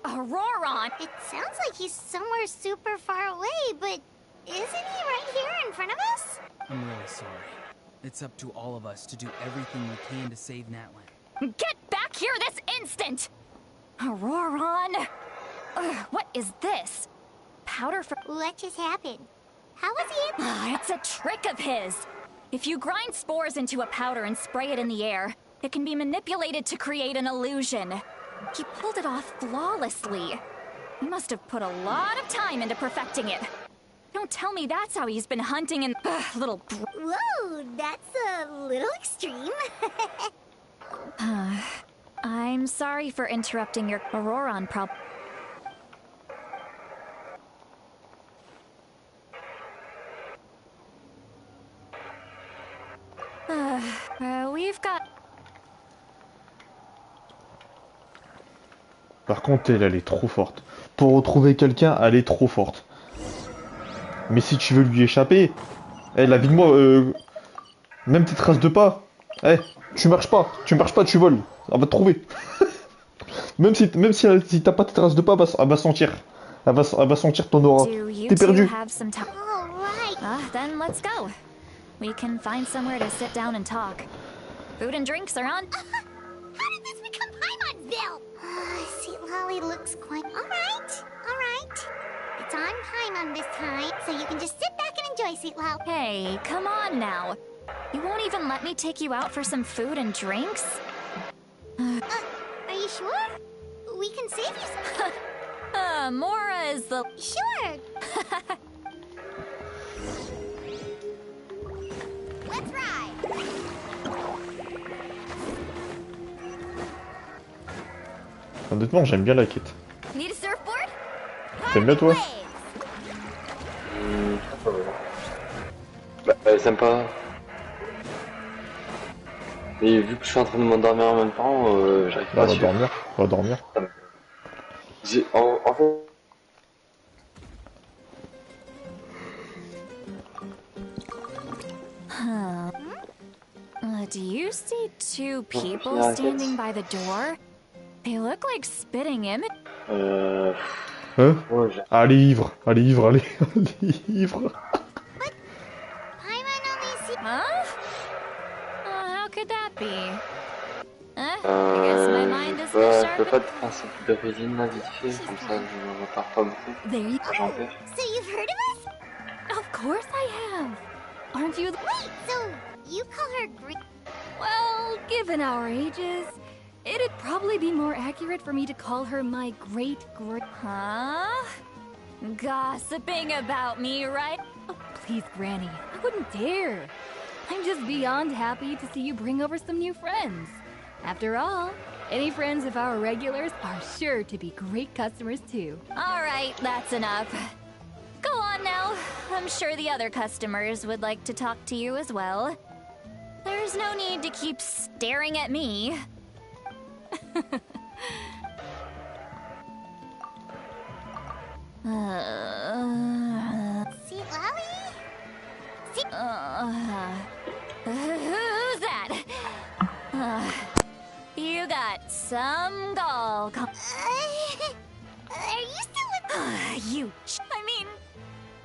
D: Auroron!
C: It sounds like he's somewhere super far away, but isn't he right here in front of us?
E: I'm really sorry. It's up to all of us to do everything we can to save Natlan.
D: Get back here this instant! Auroron! What is this? Powder for...
C: What just happened? How was he able...
D: It's a trick of his. If you grind spores into a powder and spray it in the air, it can be manipulated to create an illusion. He pulled it off flawlessly. He must have put a lot of time into perfecting it. Don't tell me that's how he's been hunting and... little...
C: Whoa, that's a little extreme.
D: I'm sorry for interrupting your Auroron problem. We've got...
A: Par contre, elle est trop forte. Pour retrouver quelqu'un, elle est trop forte. Mais si tu veux lui échapper, la vie de moi, même tes traces de pas, tu marches pas, tu voles, elle va te trouver. si t'as pas tes traces de pas, elle va sentir. Elle va sentir ton aura. T'es perdu.
D: Then let's go. We can find somewhere to sit down and talk. Food and drinks are on.
C: How did this become Paimonville? Sweet Lolly looks quite... Alright. It's on Paimon this time, so you can just sit back and enjoy, Sweet Lolly.
D: Hey, come on now. You won't even let me take you out for some food and drinks?
C: Are you sure? We can save you some...
D: Mora is the...
C: Sure. Let's ride.
A: Honnêtement, j'aime bien la quête.
C: Need a surfboard?
A: T'aimes bien toi?
B: Bah, elle est sympa. Mais vu que je suis en train de m'endormir en même temps, j'arrive pas à suivre.
A: On va dormir.
B: En fait...
D: Do you see two people standing by the door? They look like spitting image.
A: Hein? Allez, ivre, allez.
D: Huh? How could that be? I guess my mind isn't
B: Je
D: sharp.
B: peux pas te faire un truc de cuisine là vite fait, comme ça je ne repars pas beaucoup.
D: There you go.
B: J'en fais.
C: So you've heard of us?
D: Of course I have. Aren't you?
C: Wait, so you call her Greek?
J: Well, given our ages, it'd probably be more accurate for me to call her my great-great...
D: Huh? Gossiping about me, right?
J: Oh, please, Granny. I wouldn't dare. I'm just beyond happy to see you bring over some new friends. After all, any friends of our regulars are sure to be great customers too.
D: All right, that's enough. Go on now. I'm sure the other customers would like to talk to you as well.
C: There's no need to keep staring at me. See, Lolly? See? Who's that? You got some gall. Are you still with you? I mean,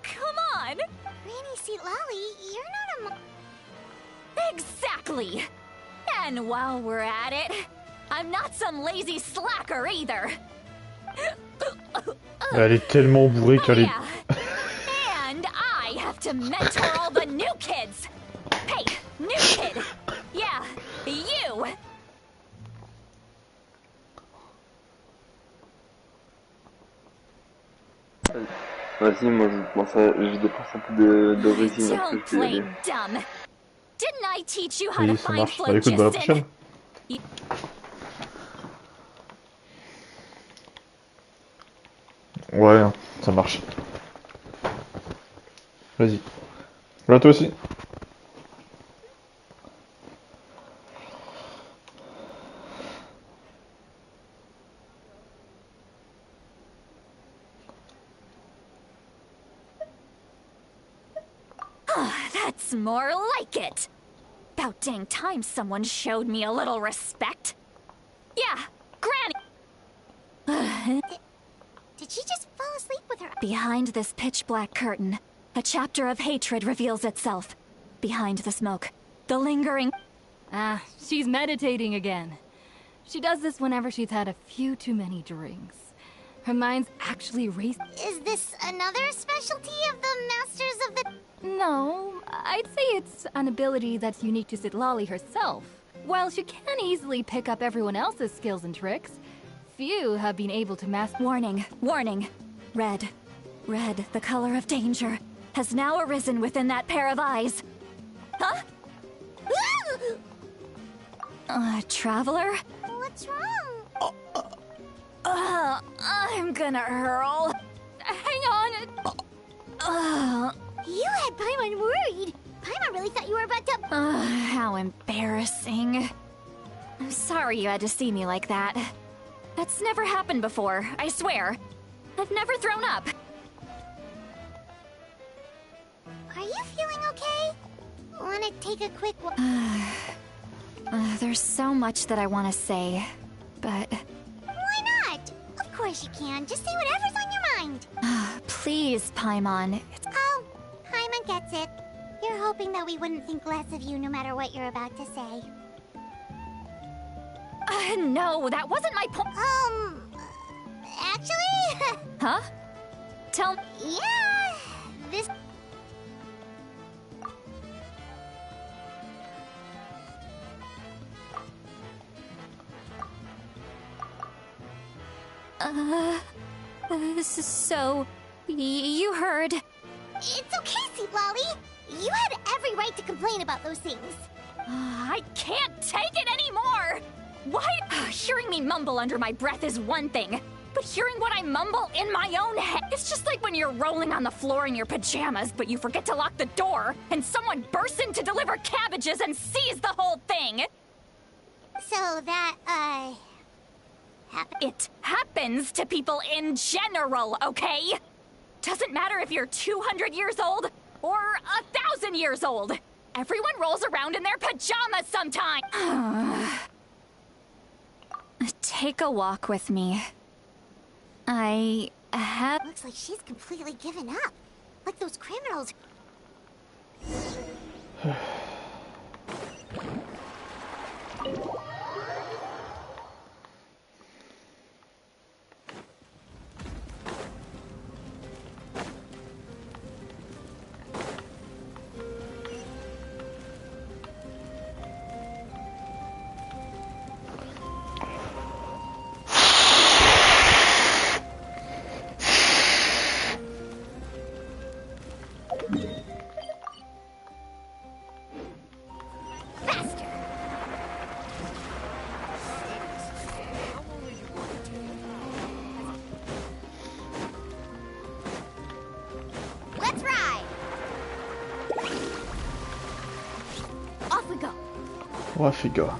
C: come on. Granny, see, Lolly, you're not a Exactly. And while we're at it, I'm not some lazy slacker either.
A: Elle est tellement bourrée qu'elle est...
C: And I have to mentor all the new kids. Hey, new kid. Yeah, you.
B: Vas-y, moi je dépense un peu de résine après je vais y aller.
C: Dumb. Didn't I teach you how
A: Oui,
C: to
A: ça
C: find
A: marche. Bah écoute, bah à la prochaine. Ouais, ça marche. Vas-y. Voilà, toi aussi.
C: That's more like it. About dang time someone showed me a little respect. Yeah, Granny. Did she just fall asleep with her? Behind this pitch-black curtain, a chapter of hatred reveals itself. Behind the smoke, the lingering...
J: Ah, she's meditating again. She does this whenever she's had a few too many drinks. Her mind's actually racing.
C: Is this another specialty of the Masters of the...
J: No, I'd say it's an ability that's unique to Citlali herself. While she can easily pick up everyone else's skills and tricks, few have been able to master...
C: Warning, warning. Red. Red, the color of danger, has now arisen within that pair of eyes. Huh? Traveler? What's wrong? I'm gonna hurl.
J: Hang on!
C: You had Paimon worried. Paimon really thought you were about to... how embarrassing. I'm sorry you had to see me like that. That's never happened before, I swear. I've never thrown up. Are you feeling okay? Wanna take a quick walk? There's so much that I want to say, but... Why not? Of course you can. Just say whatever's on your mind. Please, Paimon. Oh, Paimon gets it. You're hoping that we wouldn't think less of you no matter what you're about to say. No, that wasn't my point. Actually... Huh? Tell me... Yeah, this... So... you heard... It's okay, Citlali. You had every right to complain about those things. I can't take it anymore! Why? Hearing me mumble under my breath is one thing, but hearing what I mumble in my own head... It's just like when you're rolling on the floor in your pajamas, but you forget to lock the door, and someone bursts in to deliver cabbages and sees the whole thing! So that, It happens to people in general, okay? Doesn't matter if you're 200 years old or 1,000 years old. Everyone rolls around in their pajamas sometime. Take a walk with me. I have... Looks like she's completely given up. Like those criminals.
A: Oh, fais gars.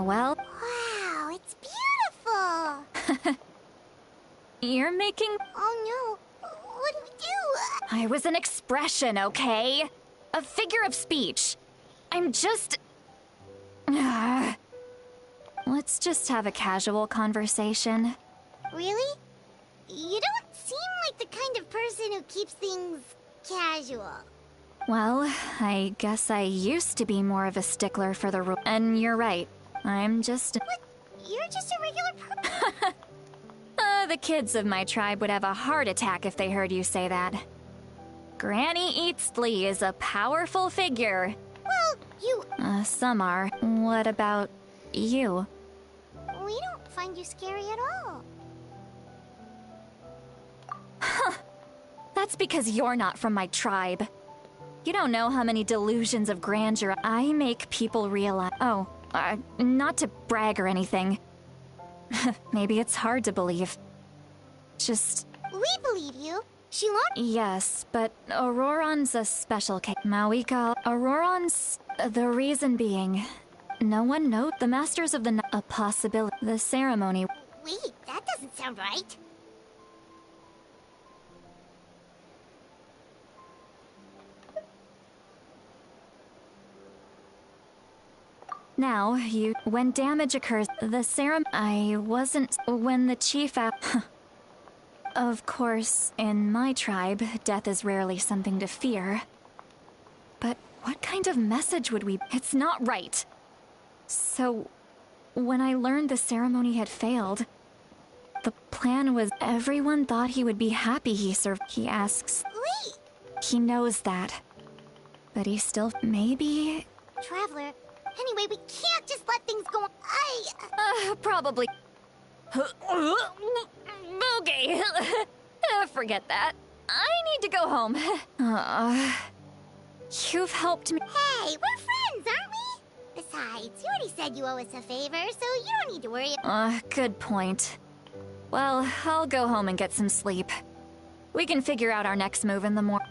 C: Well,
D: Wow, it's beautiful!
C: you're making...
D: Oh no, what do we do?
C: I was an expression, okay? A figure of speech. I'm just... Let's just have a casual conversation.
D: Really? You don't seem like the kind of person who keeps things casual.
C: Well, I guess I used to be more of a stickler for the rule. And you're right. I'm just...
D: What? You're just a regular person?
C: The kids of my tribe would have a heart attack if they heard you say that. Granny Eatsley is a powerful figure.
D: Well, you...
C: Some are. What about you?
D: We don't find you scary at all.
C: That's because you're not from my tribe. You don't know how many delusions of grandeur I make people realize. Oh, not to brag or anything. Maybe it's hard to believe. Just...
D: We believe you. Shilon?
C: Yes, but Auroron's a special case. Mawika, Auroron's... The reason being... No one knows the Masters of the Night... A possibility. The ceremony...
D: Wait, that doesn't sound right.
C: Now, when damage occurs, the serum... I wasn't... When the chief Of course, in my tribe, death is rarely something to fear. But what kind of message would we... It's not right. So, when I learned the ceremony had failed, the plan was everyone thought he would be happy he served. He asks...
D: Wait!
C: He knows that. But he still... Maybe...
D: Traveler... Anyway, we can't just let things go on.
C: Probably. Okay. Forget that. I need to go home. You've helped me.
D: Hey, we're friends, aren't we? Besides, you already said you owe us a favor, so you don't need to worry.
C: Good point. Well, I'll go home and get some sleep. We can figure out our next move in the morning.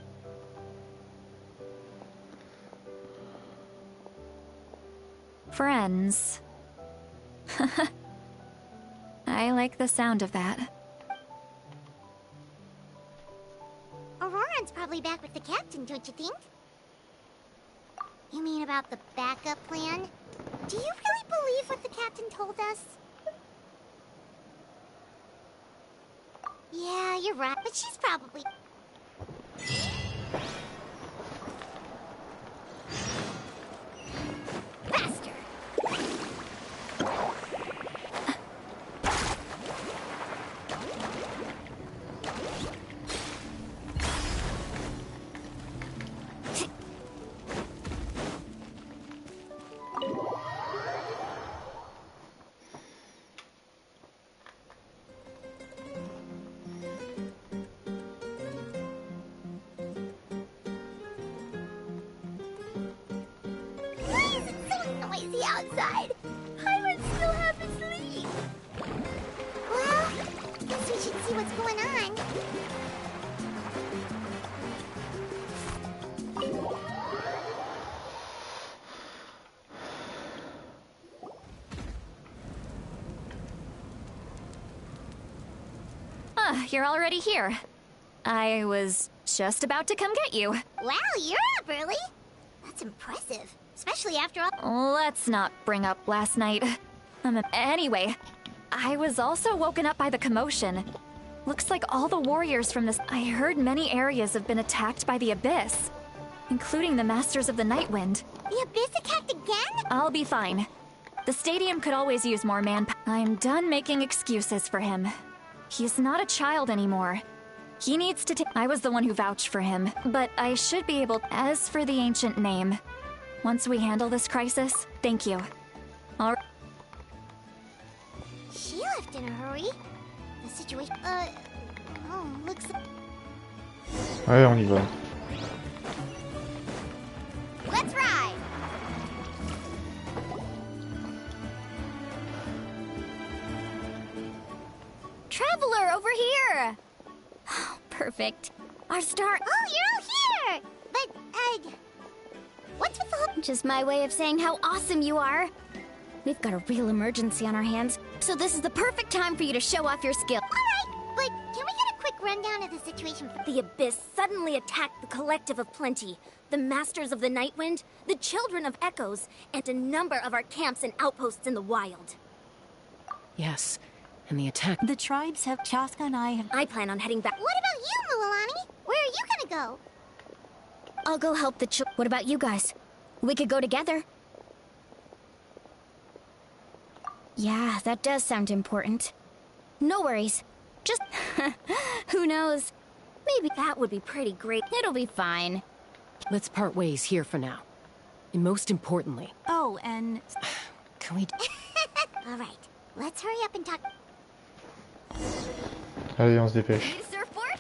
C: Friends. I like the sound of that.
D: Auroran's probably back with the captain, don't you think? You mean about the backup plan? Do you really believe what the captain told us? Yeah, you're right, but she's probably... Faster! Outside. I would still have to sleep. Well, I guess we should see what's going on.
C: You're already here. I was just about to come get you.
D: Wow, you're up early. That's impressive. Especially after all...
C: Let's not bring up last night. Anyway, I was also woken up by the commotion. Looks like all the warriors from this... I heard many areas have been attacked by the Abyss, including the Masters of the Nightwind.
D: The Abyss attacked again?
C: I'll be fine. The stadium could always use more manpower. I'm done making excuses for him. He's not a child anymore. He needs to take... I was the one who vouched for him, but I should be able... As for the ancient name... Once we handle this crisis, thank you. All right.
D: She left in a hurry. The situation... Oh, looks...
A: Ouais, on y va.
D: Let's ride!
J: Traveler, over here! Perfect.
D: Our star.
K: Oh, you're all here! But, what's with the whole.
D: Just my way of saying how awesome you are. We've got a real emergency on our hands, so this is the perfect time for you to show off your skill.
K: Alright, but can we get a quick rundown of the situation?
D: The Abyss suddenly attacked the Collective of Plenty, the Masters of the Nightwind, the Children of Echoes, and a number of our camps and outposts in the wild.
F: Yes, and the attack.
D: The tribes have. Chaska and I have. I plan on heading back.
K: What about you, Mualani? Where are you gonna go?
D: I'll go help the What about you guys? We could go together. Yeah, that does sound important. No worries. Just... who knows? Maybe that would be pretty great. It'll be fine.
F: Let's part ways here for now. And most importantly...
D: Oh, and...
F: Can we...
K: Alright, let's hurry up and talk...
A: Allez, on se dépêche.
D: Surfboard?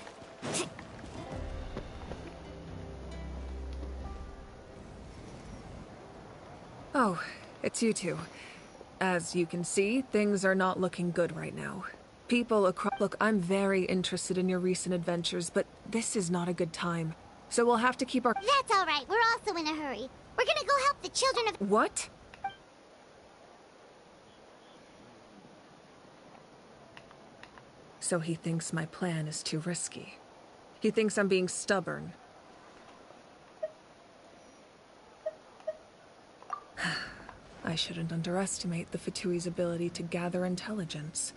L: Oh, it's you two. As you can see, things are not looking good right now. People across... Look, I'm very interested in your recent adventures, but this is not a good time. So we'll have to keep our...
K: That's alright, we're also in a hurry. We're gonna go help the children of...
L: What? So he thinks my plan is too risky. He thinks I'm being stubborn. I shouldn't underestimate the Fatui's ability to gather intelligence.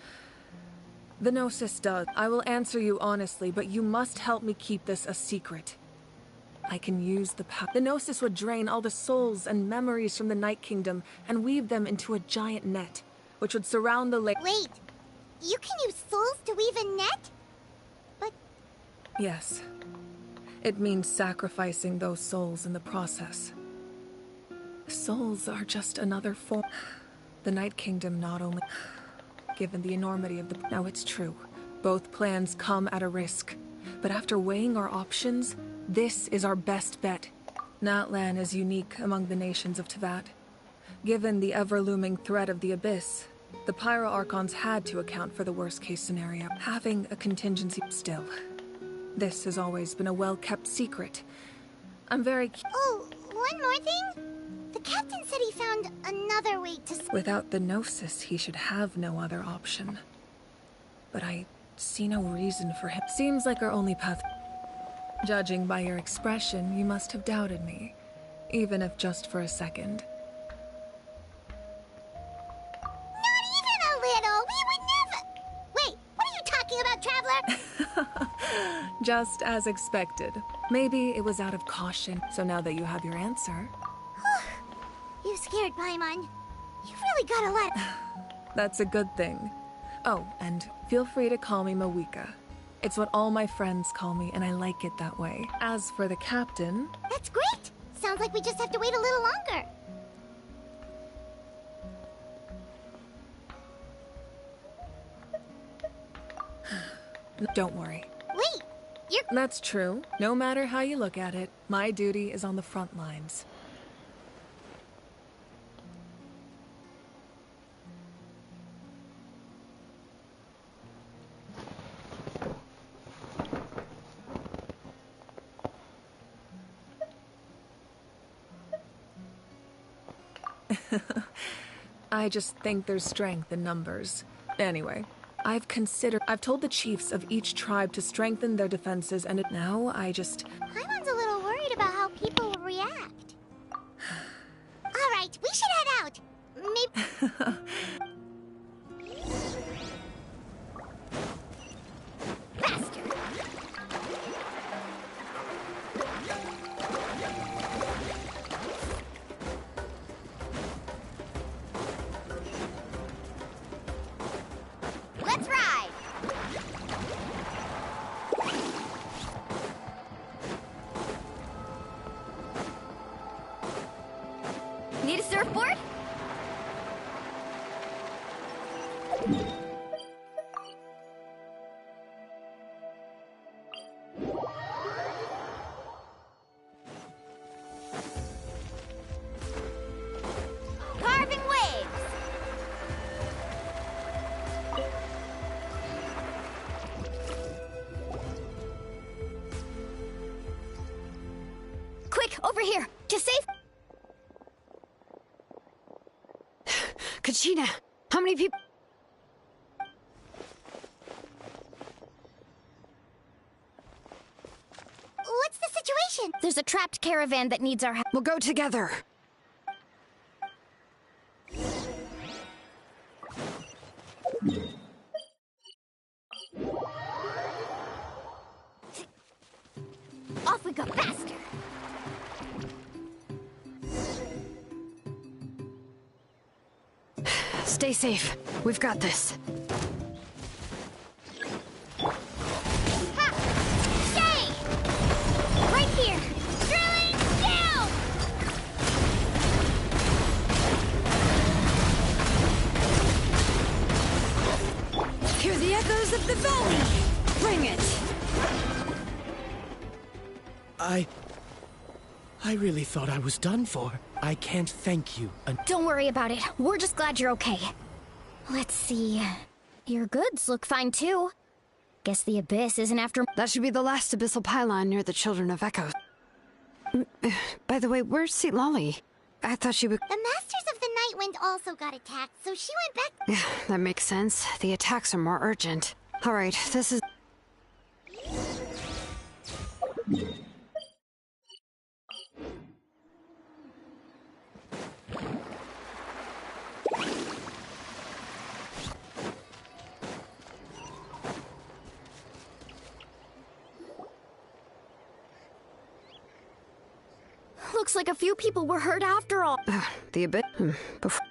L: The Gnosis does. I will answer you honestly, but you must help me keep this a secret. I can use the power. The Gnosis would drain all the souls and memories from the Night Kingdom and weave them into a giant net, which would surround the lake.
K: Wait, you can use souls to weave a net? But...
L: Yes. It means sacrificing those souls in the process. Souls are just another form. The Night Kingdom not only... Given the enormity of the... Now it's true. Both plans come at a risk. But after weighing our options, this is our best bet. Natlan is unique among the nations of Teyvat. Given the ever-looming threat of the Abyss, the Pyro Archons had to account for the worst-case scenario. Having a contingency still. This has always been a well-kept secret. I'm very...
K: Oh, one more thing? The captain said he found another way to...
L: Without the Gnosis, he should have no other option. But I see no reason for him. Seems like our only path... Judging by your expression, you must have doubted me. Even if just for a second.
K: Not even a little! We would never... Wait, what are you talking about, Traveler?
L: Just as expected. Maybe it was out of caution. So now that you have your answer...
K: You scared Paimon. You've really got a lot...
L: That's a good thing. Oh, and feel free to call me Mawika. It's what all my friends call me, and I like it that way. As for the captain...
K: That's great! Sounds like we just have to wait a little longer.
L: Don't worry.
K: Wait, you're...
L: That's true. No matter how you look at it, my duty is on the front lines. I just think there's strength in numbers. Anyway, I've told the chiefs of each tribe to strengthen their defenses, and now I just...
K: Paimon's a little worried about how people will react. Alright, we should head out. Maybe... Faster! Let's ride!
D: Need a surfboard?
K: Carving waves!
F: Kachina, how many people?
K: What's the situation?
D: There's a trapped caravan that needs our help.
F: We'll go together.
D: Off we go faster.
F: Stay safe. We've got this.
K: Ha! Stay! Right here! Drilling down!
F: Hear the echoes of the valley! Bring it!
I: I really thought I was done for. I can't thank you.
D: Don't worry about it. We're just glad you're okay. Let's see. Your goods look fine too. Guess the abyss isn't after.
F: That should be the last abyssal pylon near the Children of Echoes. By the way, where's St. Lolly? I thought she would.
K: The Masters of the Nightwind also got attacked, so she went back.
F: Yeah, that makes sense. The attacks are more urgent. Alright, this is.
D: Looks like a few people were hurt after all.
F: The abyss. Before.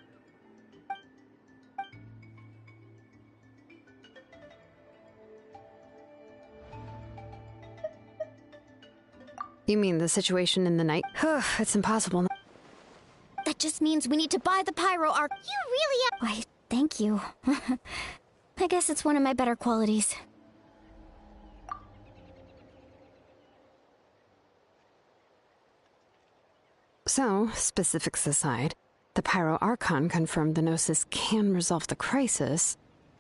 F: You mean the situation in the night? It's impossible.
D: That just means we need to buy the pyro arc.
K: You really are.
D: Why, thank you. I guess it's one of my better qualities.
F: So, specifics aside, the Pyro Archon confirmed the Gnosis can resolve the crisis,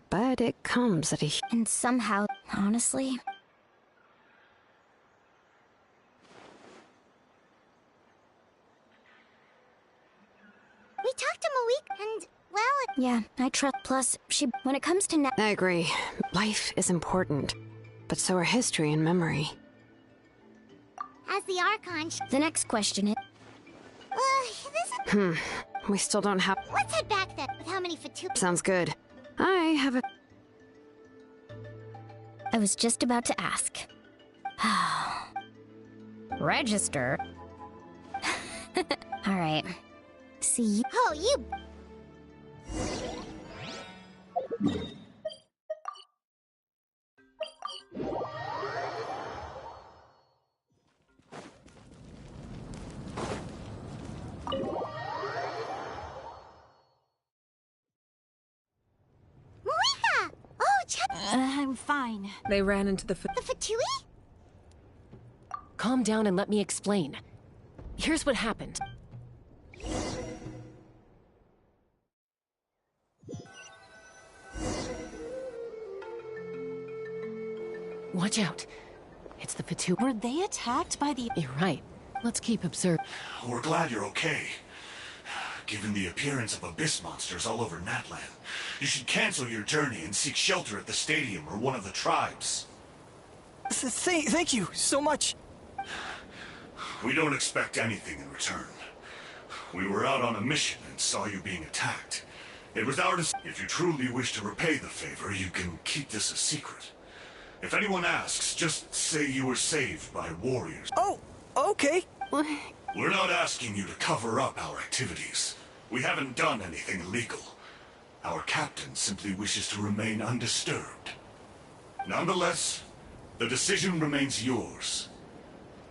F: but it comes at a...
D: And somehow, honestly...
K: We talked to Malik, and, well...
D: Yeah, I trust. Plus, when it comes to...
F: I agree. Life is important, but so are history and memory.
K: As the Archon...
D: The next question is...
F: We still don't have...
K: Let's head back then, with how many Fatu...
F: Sounds good. I have a...
D: I was just about to ask. Register? Alright. See you...
K: Oh, you... Marika! Oh,
J: I'm fine.
L: They ran into the
K: Fatui?
M: Calm down and let me explain. Here's what happened. Watch out. It's the Fatui.
J: Were they attacked by the...
M: You're right. Let's keep observing.
H: We're glad you're okay. Given the appearance of abyss monsters all over Natlan, you should cancel your journey and seek shelter at the stadium or one of the tribes.
N: Thank you so much.
H: We don't expect anything in return. We were out on a mission and saw you being attacked. It was our decision. If you truly wish to repay the favor, you can keep this a secret. If anyone asks, just say you were saved by warriors.
N: Oh, okay.
H: We're not asking you to cover up our activities. We haven't done anything illegal. Our captain simply wishes to remain undisturbed. Nonetheless, the decision remains yours.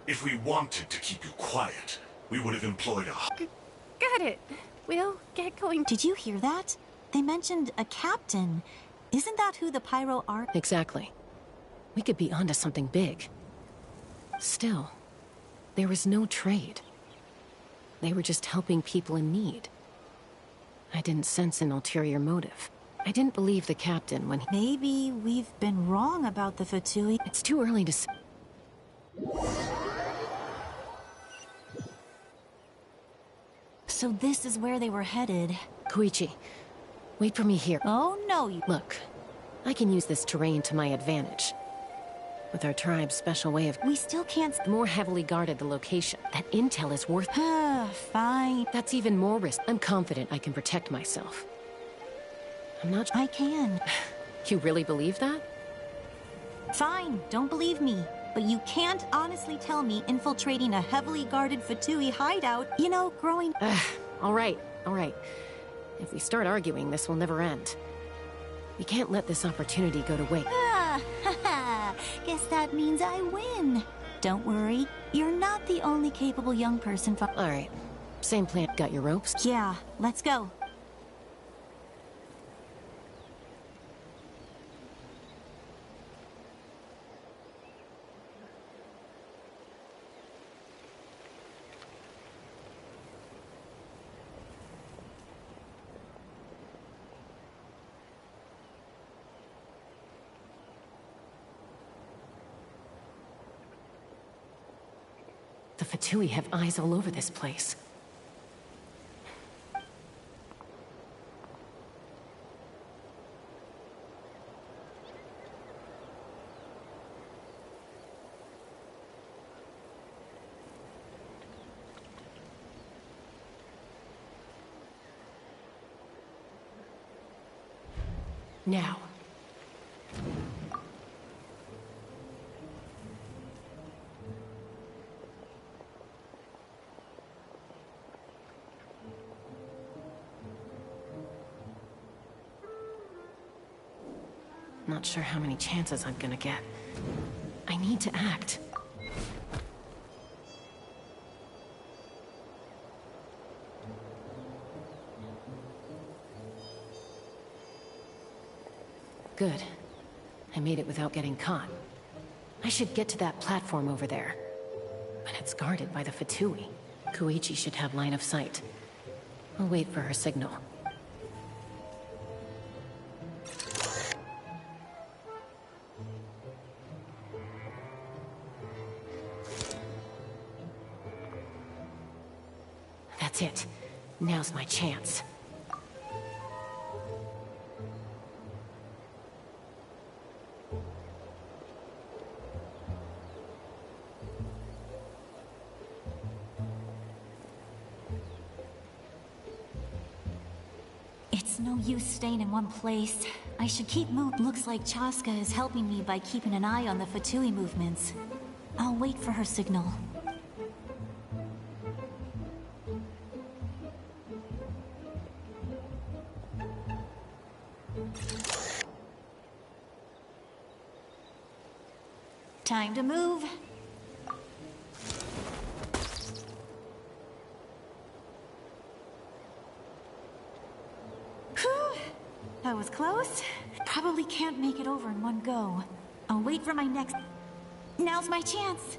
H: If we wanted to keep you quiet, we would have employed a...
J: Got it. We'll get going. Did you hear that? They mentioned a captain. Isn't that who the pyro are?
M: Exactly. We could be onto something big. Still, there was no trade. They were just helping people in need. I didn't sense an ulterior motive. I didn't believe the captain when he...
J: Maybe we've been wrong about the Fatui.
M: It's too early to say.
J: So this is where they were headed.
M: Koichi, Wait for me here.
D: Oh, no, you...
M: Look, I can use this terrain to my advantage. With our tribe's special way of...
D: We still can't...
M: More heavily guarded the location. That intel is worth...
D: Fine.
M: That's even more risk. I'm confident I can protect myself. I'm not...
D: I can.
M: You really believe that?
D: Fine, don't believe me. But you can't honestly tell me infiltrating a heavily guarded Fatui hideout, you know, growing...
M: All right. If we start arguing, this will never end. We can't let this opportunity go to waste.
D: Guess that means I win. Don't worry, you're not the only capable young person.
M: All right, same plan. Got your ropes?
D: Yeah, let's go.
M: The Fatui have eyes all over this place. Now. Not sure how many chances I'm gonna get. I need to act. Good. I made it without getting caught. I should get to that platform over there. But it's guarded by the Fatui. Koichi should have line of sight. I'll wait for her signal. That's it. Now's my chance.
D: It's no use staying in one place. I should keep moving. Looks like Chaska is helping me by keeping an eye on the Fatui movements. I'll wait for her signal. Time to move. Whew. That was close. Probably can't make it over in one go. I'll wait for my next... Now's my chance.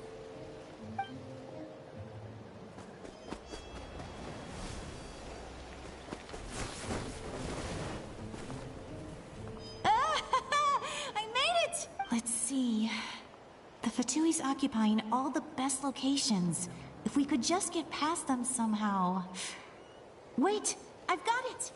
D: I made it! Let's see... The Fatui's occupying all the best locations. If we could just get past them somehow... Wait! I've got it!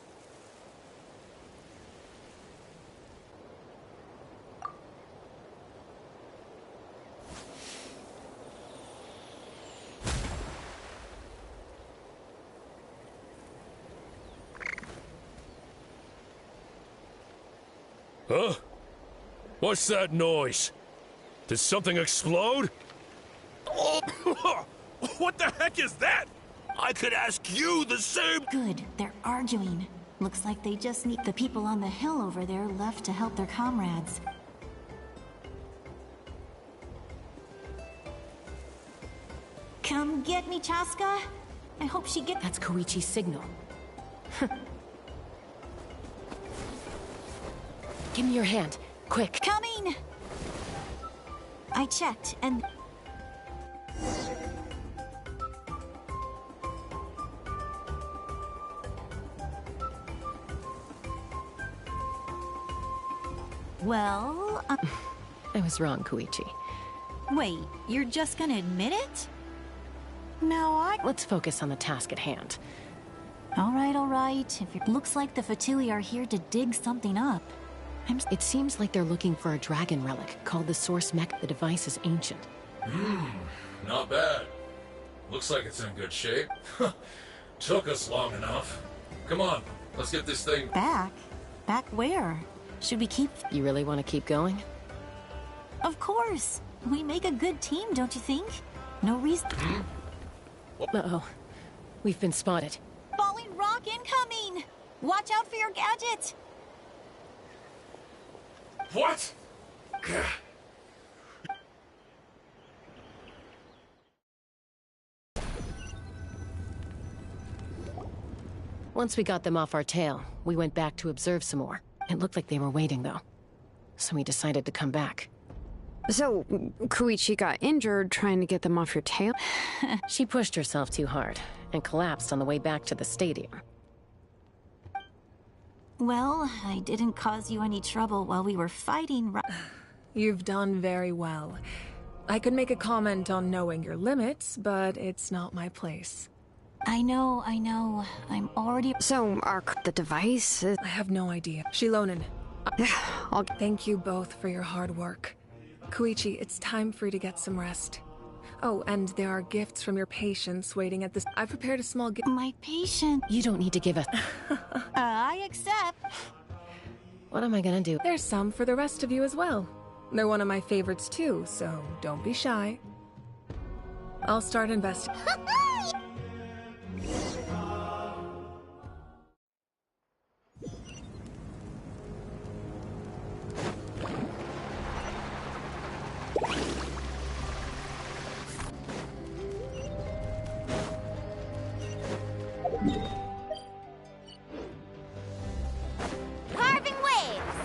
O: Huh? What's that noise? Did something explode? Oh, what the heck is that? I could ask you the same...
D: Good, they're arguing. Looks like they just need the people on the hill over there left to help their comrades. Come get me, Chaska. I hope she gets...
M: That's Koichi's signal. Give me your hand, quick.
D: Coming! I checked, and... Well,
M: I was wrong, Koichi.
D: Wait, you're just gonna admit it? No,
M: Let's focus on the task at hand.
D: All right. If it looks like the Fatui are here to dig something up.
M: It seems like they're looking for a dragon relic called the Source Mech. The device is ancient.
P: Not bad. Looks like it's in good shape. Took us long enough. Come on, let's get this thing
D: Back? Back where? Should we keep...
M: You really want to keep going?
D: Of course. We make a good team, don't you think? No reason...
M: Uh-oh. We've been spotted.
D: Falling rock incoming! Watch out for your gadget!
P: What?
M: Once we got them off our tail, we went back to observe some more. It looked like they were waiting, though. So we decided to come back.
F: So, Koichi got injured trying to get them off your tail?
M: She pushed herself too hard and collapsed on the way back to the stadium.
D: Well, I didn't cause you any trouble while we were fighting.
L: You've done very well. I could make a comment on knowing your limits, but it's not my place.
D: I know. I'm already...
F: So, the device is...
L: I have no idea. Shilonen. Thank you both for your hard work. Koichi, it's time for you to get some rest. Oh, and there are gifts from your patients waiting at this... I prepared a small gift...
D: My patient...
M: You don't need to give us...
D: I accept.
M: What am I gonna do?
L: There's some for the rest of you as well. They're one of my favorites too, so don't be shy. I'll start investing.
K: Carving waves!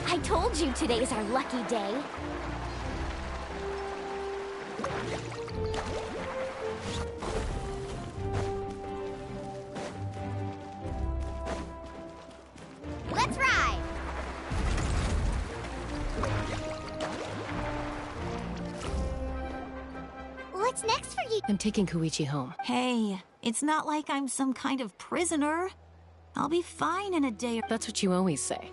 K: I told you today's our lucky day. Let's ride! What's next for you?
M: I'm taking Koichi home.
D: Hey, it's not like I'm some kind of prisoner. I'll be fine in a day.
M: That's what you always say.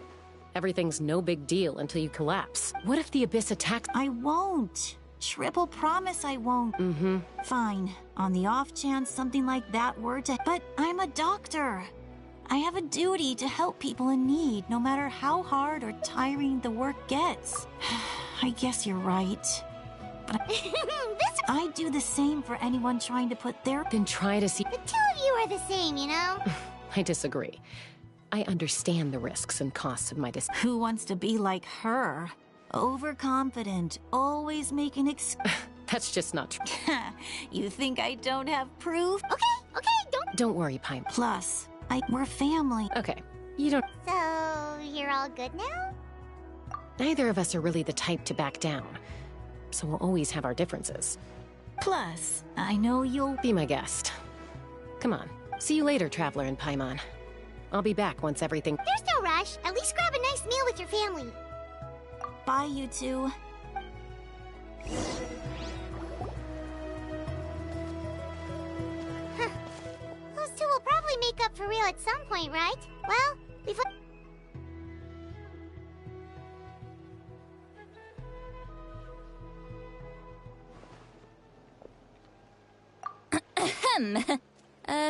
M: Everything's no big deal until you collapse. What if the Abyss attacks?
D: I won't. Triple promise I won't. Fine. On the off chance something like that were to... But I'm a doctor. I have a duty to help people in need, no matter how hard or tiring the work gets. I guess you're right. But I'd do the same for anyone trying to put their...
M: Then try to see...
K: The two of you are the same, you know?
M: I disagree. I understand the risks and costs of my decision.
D: Who wants to be like her? Overconfident, always making
M: That's just not true.
D: You think I don't have proof?
K: Okay,
M: Don't worry, Paimon.
D: Plus, we're family.
M: Okay, you don't...
K: So, you're all good now?
M: Neither of us are really the type to back down. So we'll always have our differences.
D: Plus, I know you'll...
M: Be my guest. Come on. See you later, Traveler and Paimon. I'll be back once everything...
K: There's no rush. At least grab a nice meal with your family.
D: Bye, you two.
K: Those two will probably make up for real at some point, right? Well, before...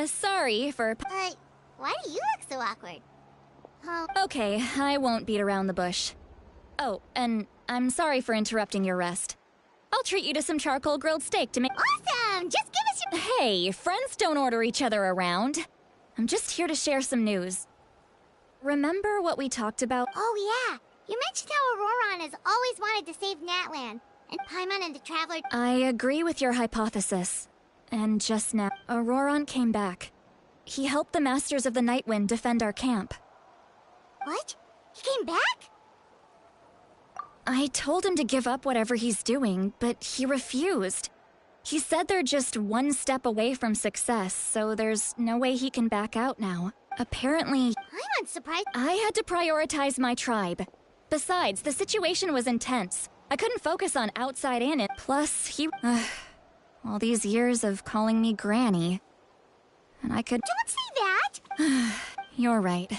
J: Sorry for...
K: why do you look so awkward? Oh.
J: Okay, I won't beat around the bush. Oh, and I'm sorry for interrupting your rest. I'll treat you to some charcoal grilled steak to make...
K: Awesome! Just give us your...
J: Hey, friends don't order each other around. I'm just here to share some news. Remember what we talked about?
K: Oh, yeah. You mentioned how Auroron has always wanted to save Natlan, and Paimon and the Traveler...
J: I agree with your hypothesis. And just now, Auroron came back. He helped the Masters of the Nightwind defend our camp.
K: What? He came back?
J: I told him to give up whatever he's doing, but he refused. He said they're just one step away from success, so there's no way he can back out now. Apparently...
K: I'm unsurprised.
J: I had to prioritize my tribe. Besides, the situation was intense. I couldn't focus on outside in it. Plus, he...
C: All these years of calling me Granny. And I could—
K: Don't say that!
C: You're right.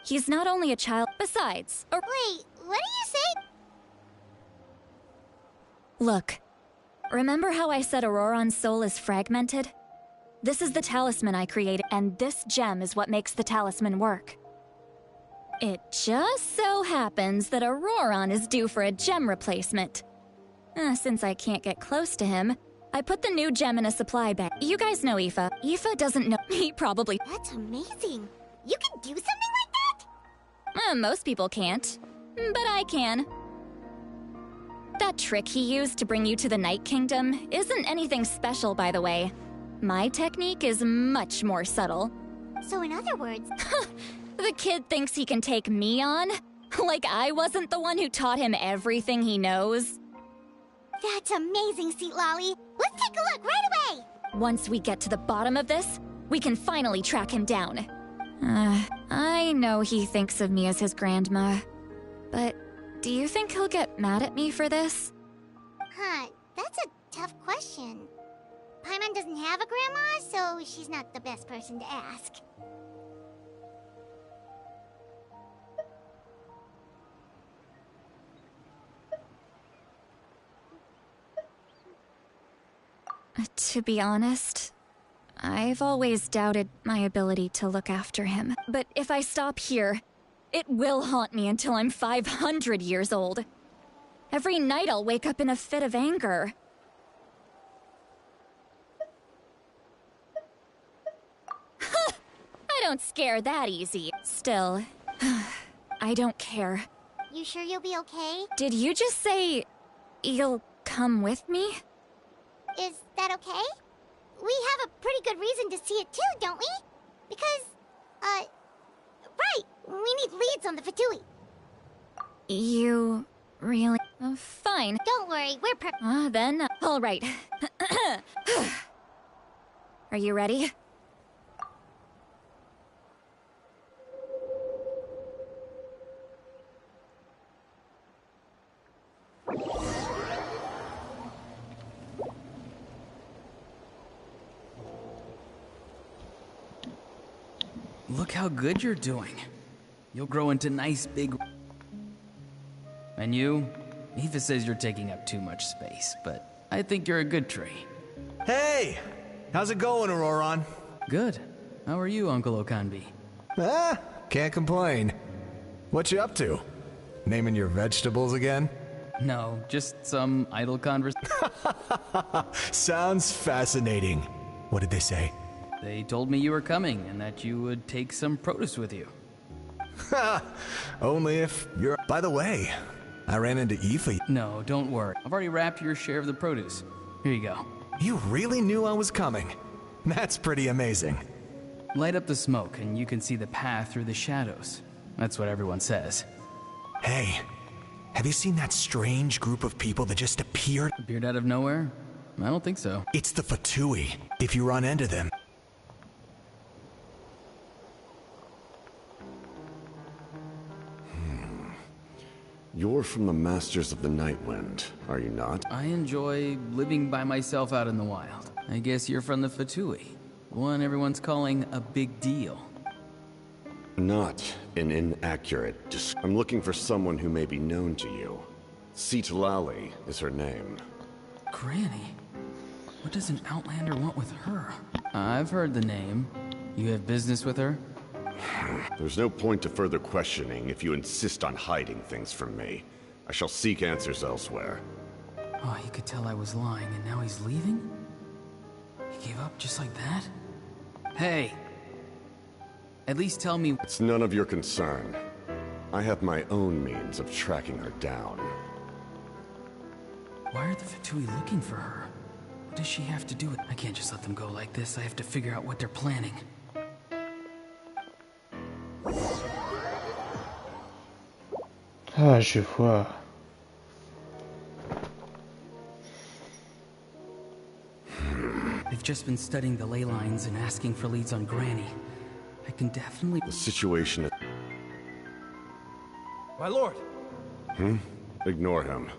C: He's not only a child— Besides—
K: Wait, what do you say?
C: Look. Remember how I said Auroron's soul is fragmented? This is the talisman I created, and this gem is what makes the talisman work. It just so happens that Auroron is due for a gem replacement. Since I can't get close to him, I put the new gem in a supply bag. You guys know Aoife. Aoife doesn't know— He probably—
K: That's amazing. You can do something like that?
C: Most people can't. But I can. That trick he used to bring you to the Night Kingdom isn't anything special, by the way. My technique is much more subtle.
K: So in other words...
C: The kid thinks he can take me on? Like I wasn't the one who taught him everything he knows?
K: That's amazing, Seat Lolly. Let's take a look right away!
C: Once we get to the bottom of this, we can finally track him down. I know he thinks of me as his grandma. But do you think he'll get mad at me for this?
K: Huh, that's a tough question. Paimon doesn't have a grandma, so she's not the best person to ask.
C: To be honest, I've always doubted my ability to look after him. But if I stop here, it will haunt me until I'm 500 years old. Every night I'll wake up in a fit of anger. I don't scare that easy. Still, I don't care.
K: You sure you'll be okay?
C: Did you just say you'll come with me?
K: Is that okay? We have a pretty good reason to see it too, don't we? Because, right, we need leads on the Fatui.
C: You really? Fine.
K: Don't worry, we're
C: Then, all right. Are you ready?
E: Look how good you're doing. You'll grow into nice big... And you? Aoife says you're taking up too much space, but I think you're a good tree.
Q: Hey! How's it going, Auroron?
E: Good. How are you, Uncle Okanbi?
Q: Can't complain. What you up to? Naming your vegetables again?
E: No, just some idle conversation.
Q: Sounds fascinating. What did they say?
E: They told me you were coming and that you would take some produce with you.
Q: Ha! Only if you're... By the way, I ran into Aoife.
E: No, don't worry. I've already wrapped your share of the produce. Here you go.
Q: You really knew I was coming. That's pretty amazing.
E: Light up the smoke and you can see the path through the shadows. That's what everyone says.
Q: Hey, have you seen that strange group of people that just appeared?
E: Appeared out of nowhere? I don't think so.
Q: It's the Fatui. If you run into them...
G: You're from the Masters of the Nightwind, are you not?
E: I enjoy living by myself out in the wild. I guess you're from the Fatui. One everyone's calling a big deal.
G: Not an inaccurate I'm looking for someone who may be known to you. Citlali is her name.
E: Granny? What does an Outlander want with her? I've heard the name. You have business with her?
G: There's no point to further questioning if you insist on hiding things from me. I shall seek answers elsewhere.
E: Oh, he could tell I was lying and now he's leaving? He gave up just like that? Hey! At least tell me—
G: It's none of your concern. I have my own means of tracking her down.
E: Why are the Fatui looking for her? What does she have to do with— I can't just let them go like this. I have to figure out what they're planning.
A: Ah, je vois.
E: They've just been studying the ley lines and asking for leads on Granny. I can definitely—
G: The situation is...
N: My lord!
G: Ignore him.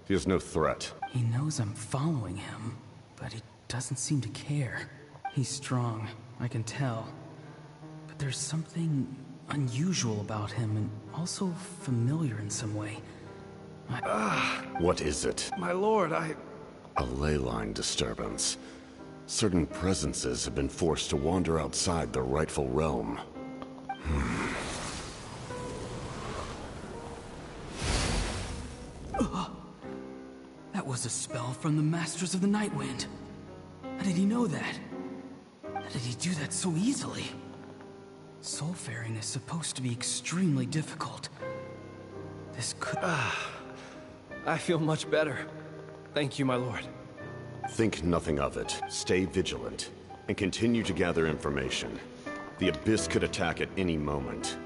G: He is no threat.
E: He knows I'm following him. but he doesn't seem to care. He's strong, I can tell. But there's something unusual about him and also familiar in some way.
G: What is it?
I: My lord,
G: A ley line disturbance. Certain presences have been forced to wander outside their rightful realm.
E: That was a spell from the Masters of the Nightwind. How did he know that? How did he do that so easily? Soulfaring is supposed to be extremely difficult. This could...
I: I feel much better. Thank you, my lord.
G: Think nothing of it. Stay vigilant, and continue to gather information. The Abyss could attack at any moment.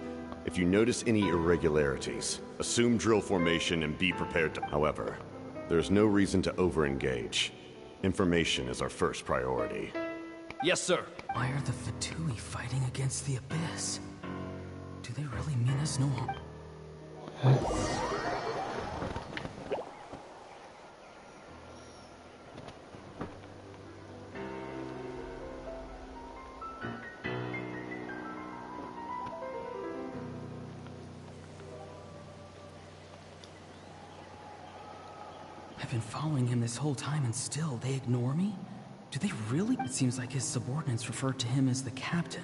G: If you notice any irregularities, assume drill formation and be prepared to... However, there's no reason to over-engage. Information is our first priority.
I: Yes, sir.
E: Why are the Fatui fighting against the Abyss? Do they really mean us no harm? I've been following him this whole time and still they ignore me? Do they really? It seems like his subordinates referred to him as the captain.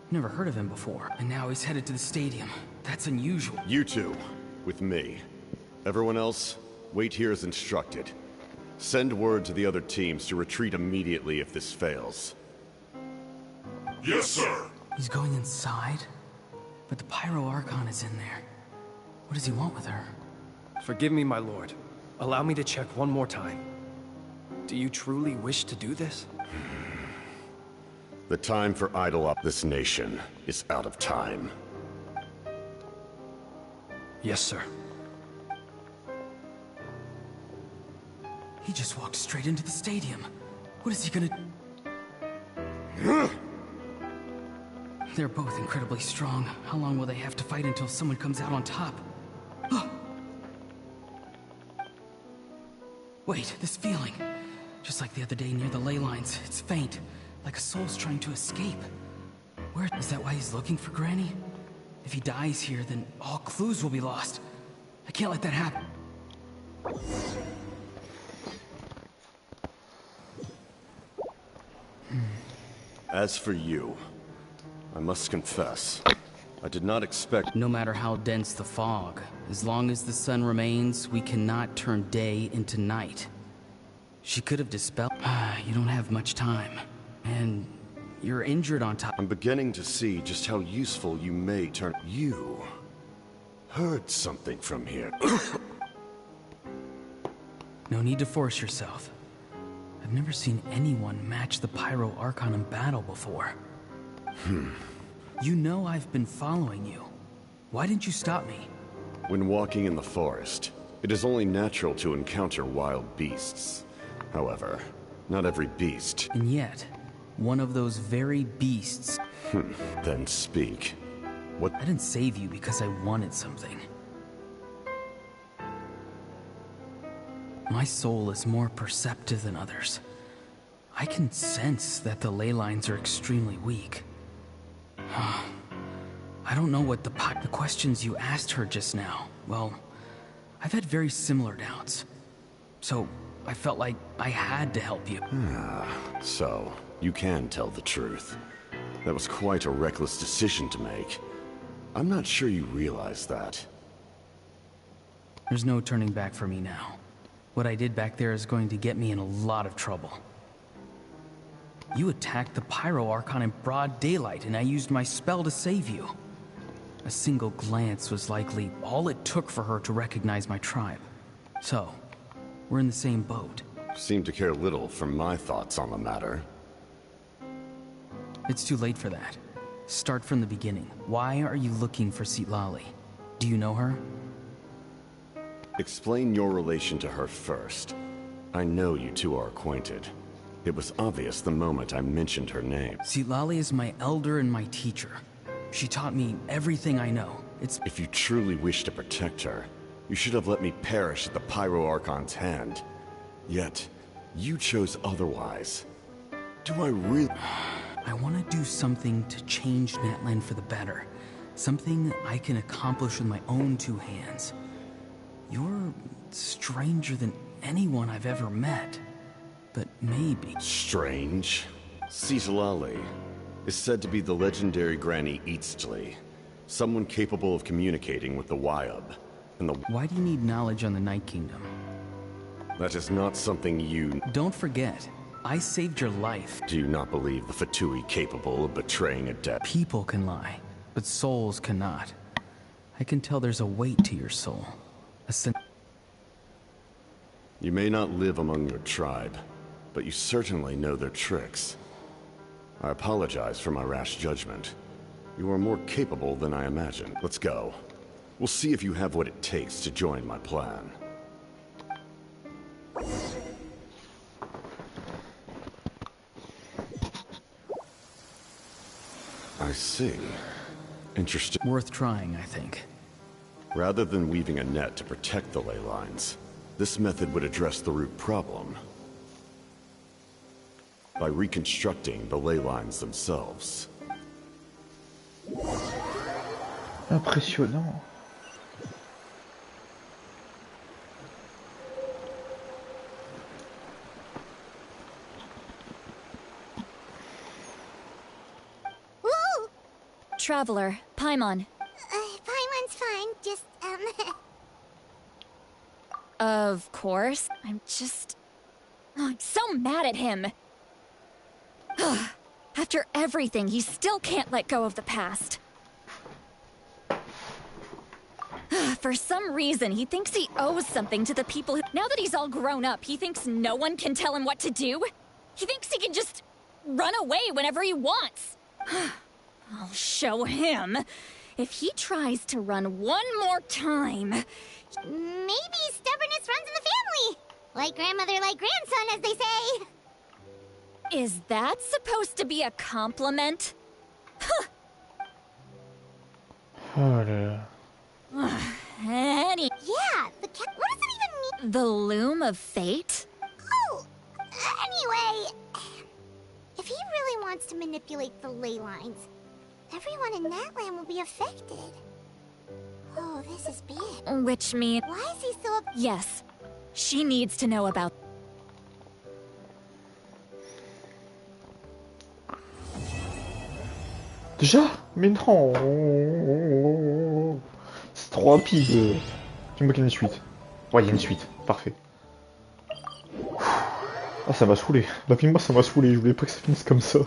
E: Never heard of him before. And now he's headed to the stadium. That's unusual.
G: You two, with me. Everyone else, wait here as instructed. Send word to the other teams to retreat immediately if this fails.
H: Yes, sir.
E: He's going inside? But the Pyro Archon is in there. What does he want with her?
I: Forgive me, my lord. Allow me to check one more time. Do you truly wish to do this?
G: The time for idle up this nation is out of time.
I: Yes, sir.
E: He just walked straight into the stadium. What is he gonna... They're both incredibly strong. How long will they have to fight until someone comes out on top? Wait, this feeling. Just like the other day near the ley lines, it's faint. Like a soul's trying to escape. Where... Is that why he's looking for Granny? If he dies here, then all clues will be lost. I can't let that happen.
G: As for you, I must confess, I did not expect...
E: No matter how dense the fog, as long as the sun remains, we cannot turn day into night. She could have dispelled... You don't have much time. And you're injured on top...
G: I'm beginning to see just how useful you may turn... You... heard something from here.
E: No need to force yourself. I've never seen anyone match the Pyro Archon in battle before. You know I've been following you. Why didn't you stop me?
G: When walking in the forest, it is only natural to encounter wild beasts. However, not every beast...
E: And yet, one of those very beasts...
G: Then speak. What...
E: I didn't save you because I wanted something. My soul is more perceptive than others. I can sense that the ley lines are extremely weak. I don't know what the questions you asked her just now. Well, I've had very similar doubts. So, I felt like I had to help you.
G: So, you can tell the truth. That was quite a reckless decision to make. I'm not sure you realize that.
E: There's no turning back for me now. What I did back there is going to get me in a lot of trouble. You attacked the Pyro Archon in broad daylight, and I used my spell to save you. A single glance was likely all it took for her to recognize my tribe. So, we're in the same boat.
G: Seem to care little for my thoughts on the matter.
E: It's too late for that. Start from the beginning. Why are you looking for Citlali? Do you know her?
G: Explain your relation to her first. I know you two are acquainted. It was obvious the moment I mentioned her name.
E: Citlali is my elder and my teacher. She taught me everything I know.
G: If you truly wish to protect her, you should have let me perish at the Pyro Archon's hand. Yet, You chose otherwise. Do I really...
E: I want to do something to change Natlan for the better. Something I can accomplish with my own two hands. You're stranger than anyone I've ever met. But maybe...
G: Strange? Citlali is said to be the legendary Granny Eastli. Someone capable of communicating with the Wyub. And the...
E: Why do you need knowledge on the Night Kingdom?
G: That is not something you...
E: Don't forget, I saved your life.
G: Do you not believe the Fatui capable of betraying a debt?
E: People can lie, but souls cannot. I can tell there's a weight to your soul.
G: You may not live among your tribe, but you certainly know their tricks. I apologize for my rash judgment. You are more capable than I imagined. Let's go. We'll see if you have what it takes to join my plan. I see. Interesting.
E: Worth trying, I think.
G: Rather than weaving a net to protect the ley lines, this method would address the root problem by reconstructing the ley lines themselves.
A: Impressionnant.
K: Whoa!
D: Traveler, Paimon.
K: Paimon's fine, just,
D: Of course. I'm so mad at him. After everything, he still can't let go of the past. For some reason, he thinks he owes something to the people who... Now that he's all grown up, he thinks no one can tell him what to do? He thinks he can just run away whenever he wants. I'll show him. If he tries to run one more time...
K: Maybe stubbornness runs in the family. Like grandmother, like grandson, as they say.
D: Is that supposed to be a compliment?
A: Oh là là.
K: Yeah, what does it even mean?
D: The loom of fate?
K: Oh, anyway, if he really wants to manipulate the ley lines, everyone in Natlan will be affected. Oh, this is big.
D: Which means...
K: Why is he so...
D: Yes, she needs to know about...
A: Déjà? Mais non! C'est trop rapide! Dis-moi qu'il y a une suite. Ouais, il y a une suite. Parfait. Ah, ça m'a saoulé. Bah, puis moi, ça m'a saoulé. Je voulais pas que ça finisse comme ça.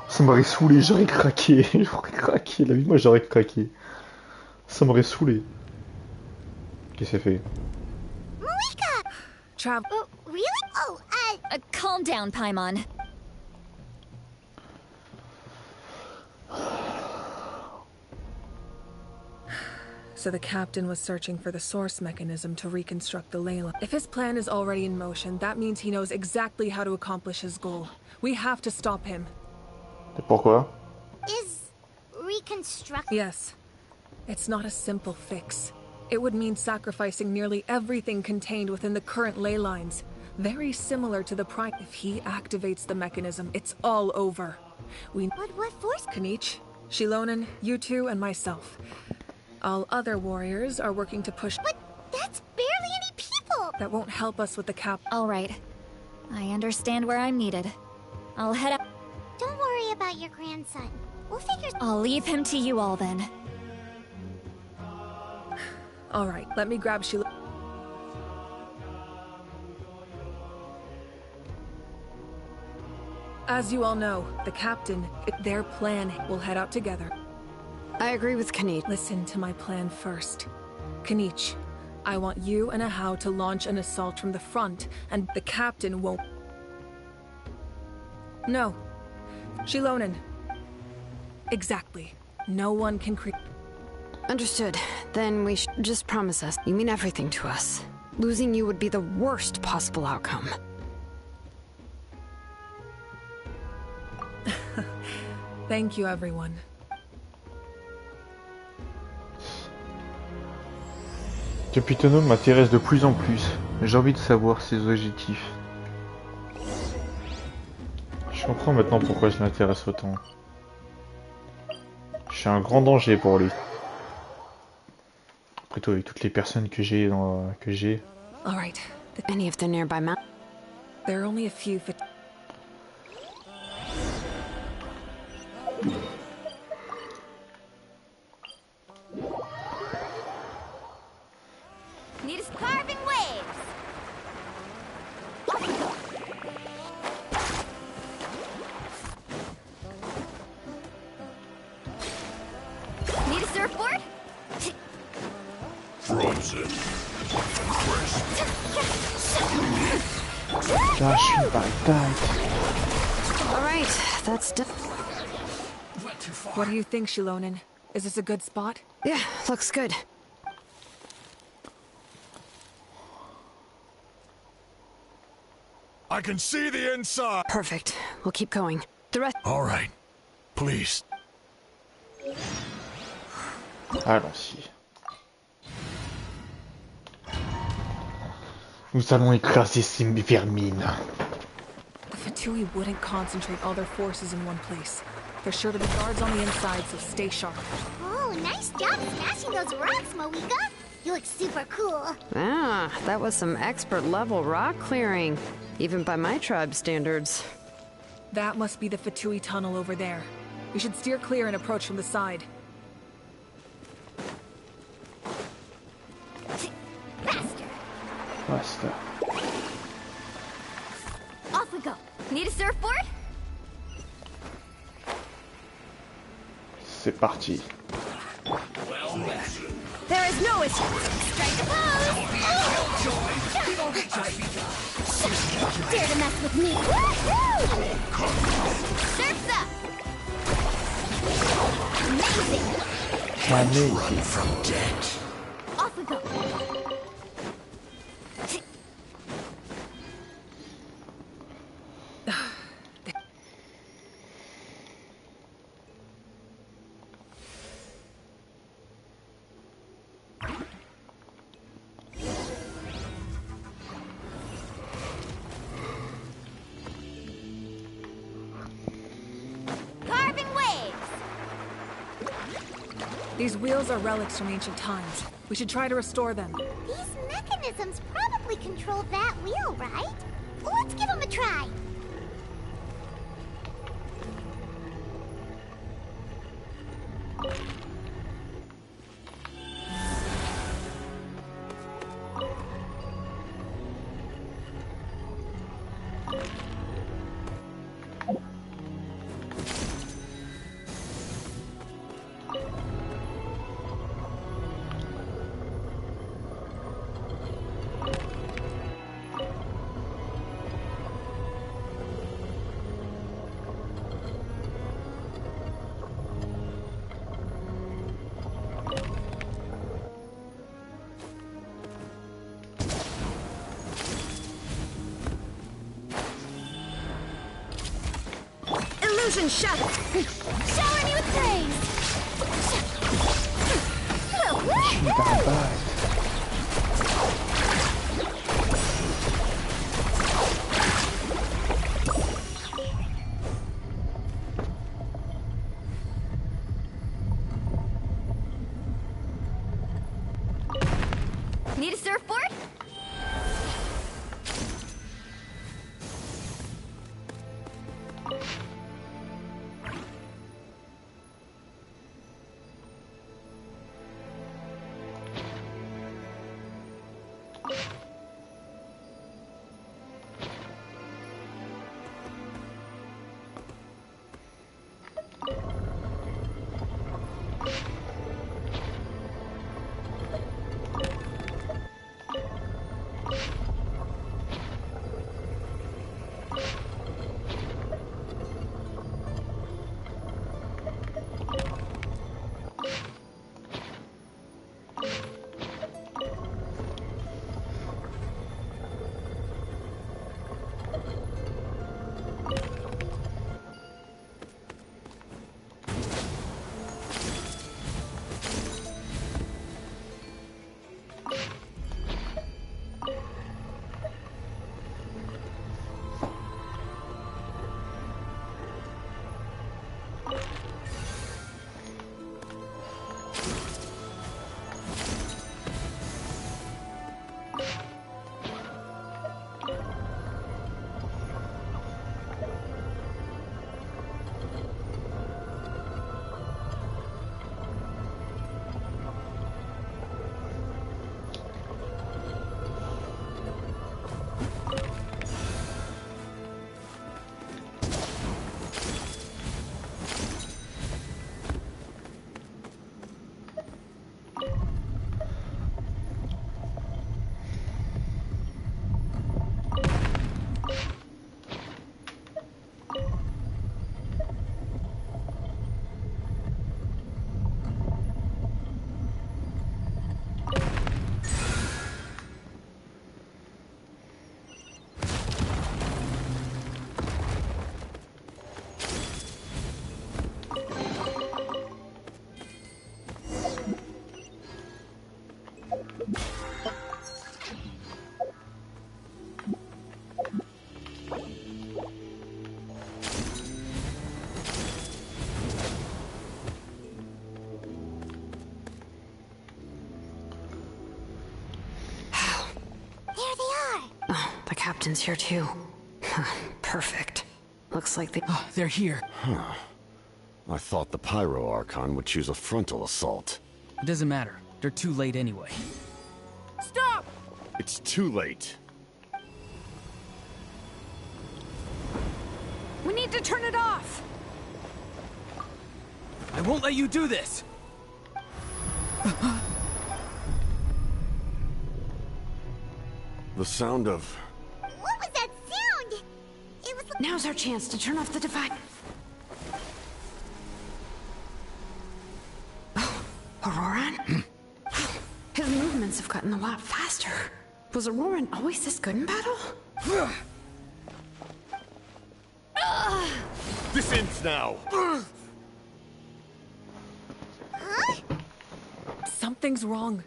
A: Ça m'aurait saoulé. J'aurais craqué. J'aurais craqué. La vie, moi, j'aurais craqué. Ça m'aurait saoulé. Qu'est-ce que c'est fait?
K: Travel. Oh, really? Oh,
D: calm down, Paimon.
L: So the captain was searching for the source mechanism to reconstruct the ley line. If his plan is already in motion, that means he knows exactly how to accomplish his goal. We have to stop him.
A: Et pourquoi?
K: Is reconstruct...
L: Yes. It's not a simple fix. It would mean sacrificing nearly everything contained within the current ley lines. Very similar to the prime. If he activates the mechanism, it's all over.
K: What force?
L: Kanich, Shilonen, you two, and myself. All other warriors are working to push...
K: But that's barely any people!
L: That won't help us with the cap...
D: All right. I understand where I'm needed. I'll head out...
K: Don't worry about your grandson. We'll figure...
D: I'll leave him to you all then.
L: All right, let me grab Sheila. As you all know, the captain, their plan, will head out together.
F: I agree with Kanich.
L: Listen to my plan first. Kanich, I want you and Ahau to launch an assault from the front, and the captain won't... No. Shilonen. Exactly. No one can creep...
F: Understood. Then we just promise us. You mean everything to us. Losing you would be the worst possible outcome.
L: Thank you, everyone.
A: Capitaine m'intéresse de plus en plus. J'ai envie de savoir ses objectifs. Je comprends maintenant pourquoi je m'intéresse autant. Je suis un grand danger pour lui. Après tout, avec toutes les personnes que j'ai
F: All right. Any of the nearby mountains?
L: There are only a few for...
K: Need us carving waves. Need a surfboard?
O: Frozen.
A: Lâche une bataille.
F: All right, that's done.
L: What do you think, Shilonen? Is this a good spot?
F: Yeah, looks good.
O: I can see the inside.
F: Perfect. We'll keep going. The rest...
O: All right. Please.
A: Allons-y. Nous allons écraser ces vermines.
L: The Fatui wouldn't concentrate all their forces in one place. There's sure to be guards on the inside, so stay sharp.
K: Oh, nice job smashing those rocks, Moika. You look super cool.
F: Ah, that was some expert-level rock clearing. Even by my tribe standards.
L: That must be the Fatui tunnel over there. We should steer clear and approach from the side.
A: Faster.
K: Off we go. Need a surfboard?
A: C'est parti.
K: There is no escape. Strike a pose. Dare to mess with me. Woohoo! Surf's up. Amazing.
O: Run from debt.
K: Off we go.
L: These wheels are relics from ancient times. We should try to restore them.
K: These mechanisms probably control that wheel, right? Let's give them a try.
F: Illusion shattered!
K: Shower me with praise! Need a surfboard?
F: captain's here too. Perfect. Looks like they...
E: Oh, they're here.
G: Huh. I thought the Pyro Archon would choose a frontal assault.
E: It doesn't matter. They're too late anyway.
N: Stop!
G: It's too late.
F: We need to turn it off!
E: I won't let you do this!
G: The sound of...
K: What was that sound? It was...
F: Now's our chance to turn off the device. Oh, Auroran? His movements have gotten a lot faster. Was Auroran always this good in battle?
G: This ends now!
L: Something's wrong.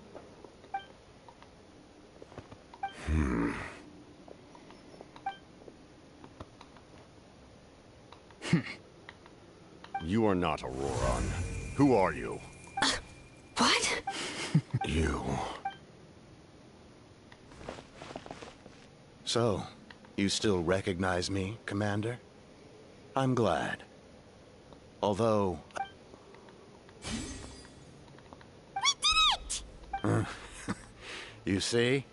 G: You are not Auroran. Who are you?
F: What?
G: You.
R: So, you still recognize me, Commander? I'm glad. Although...
K: We did it!
R: You see?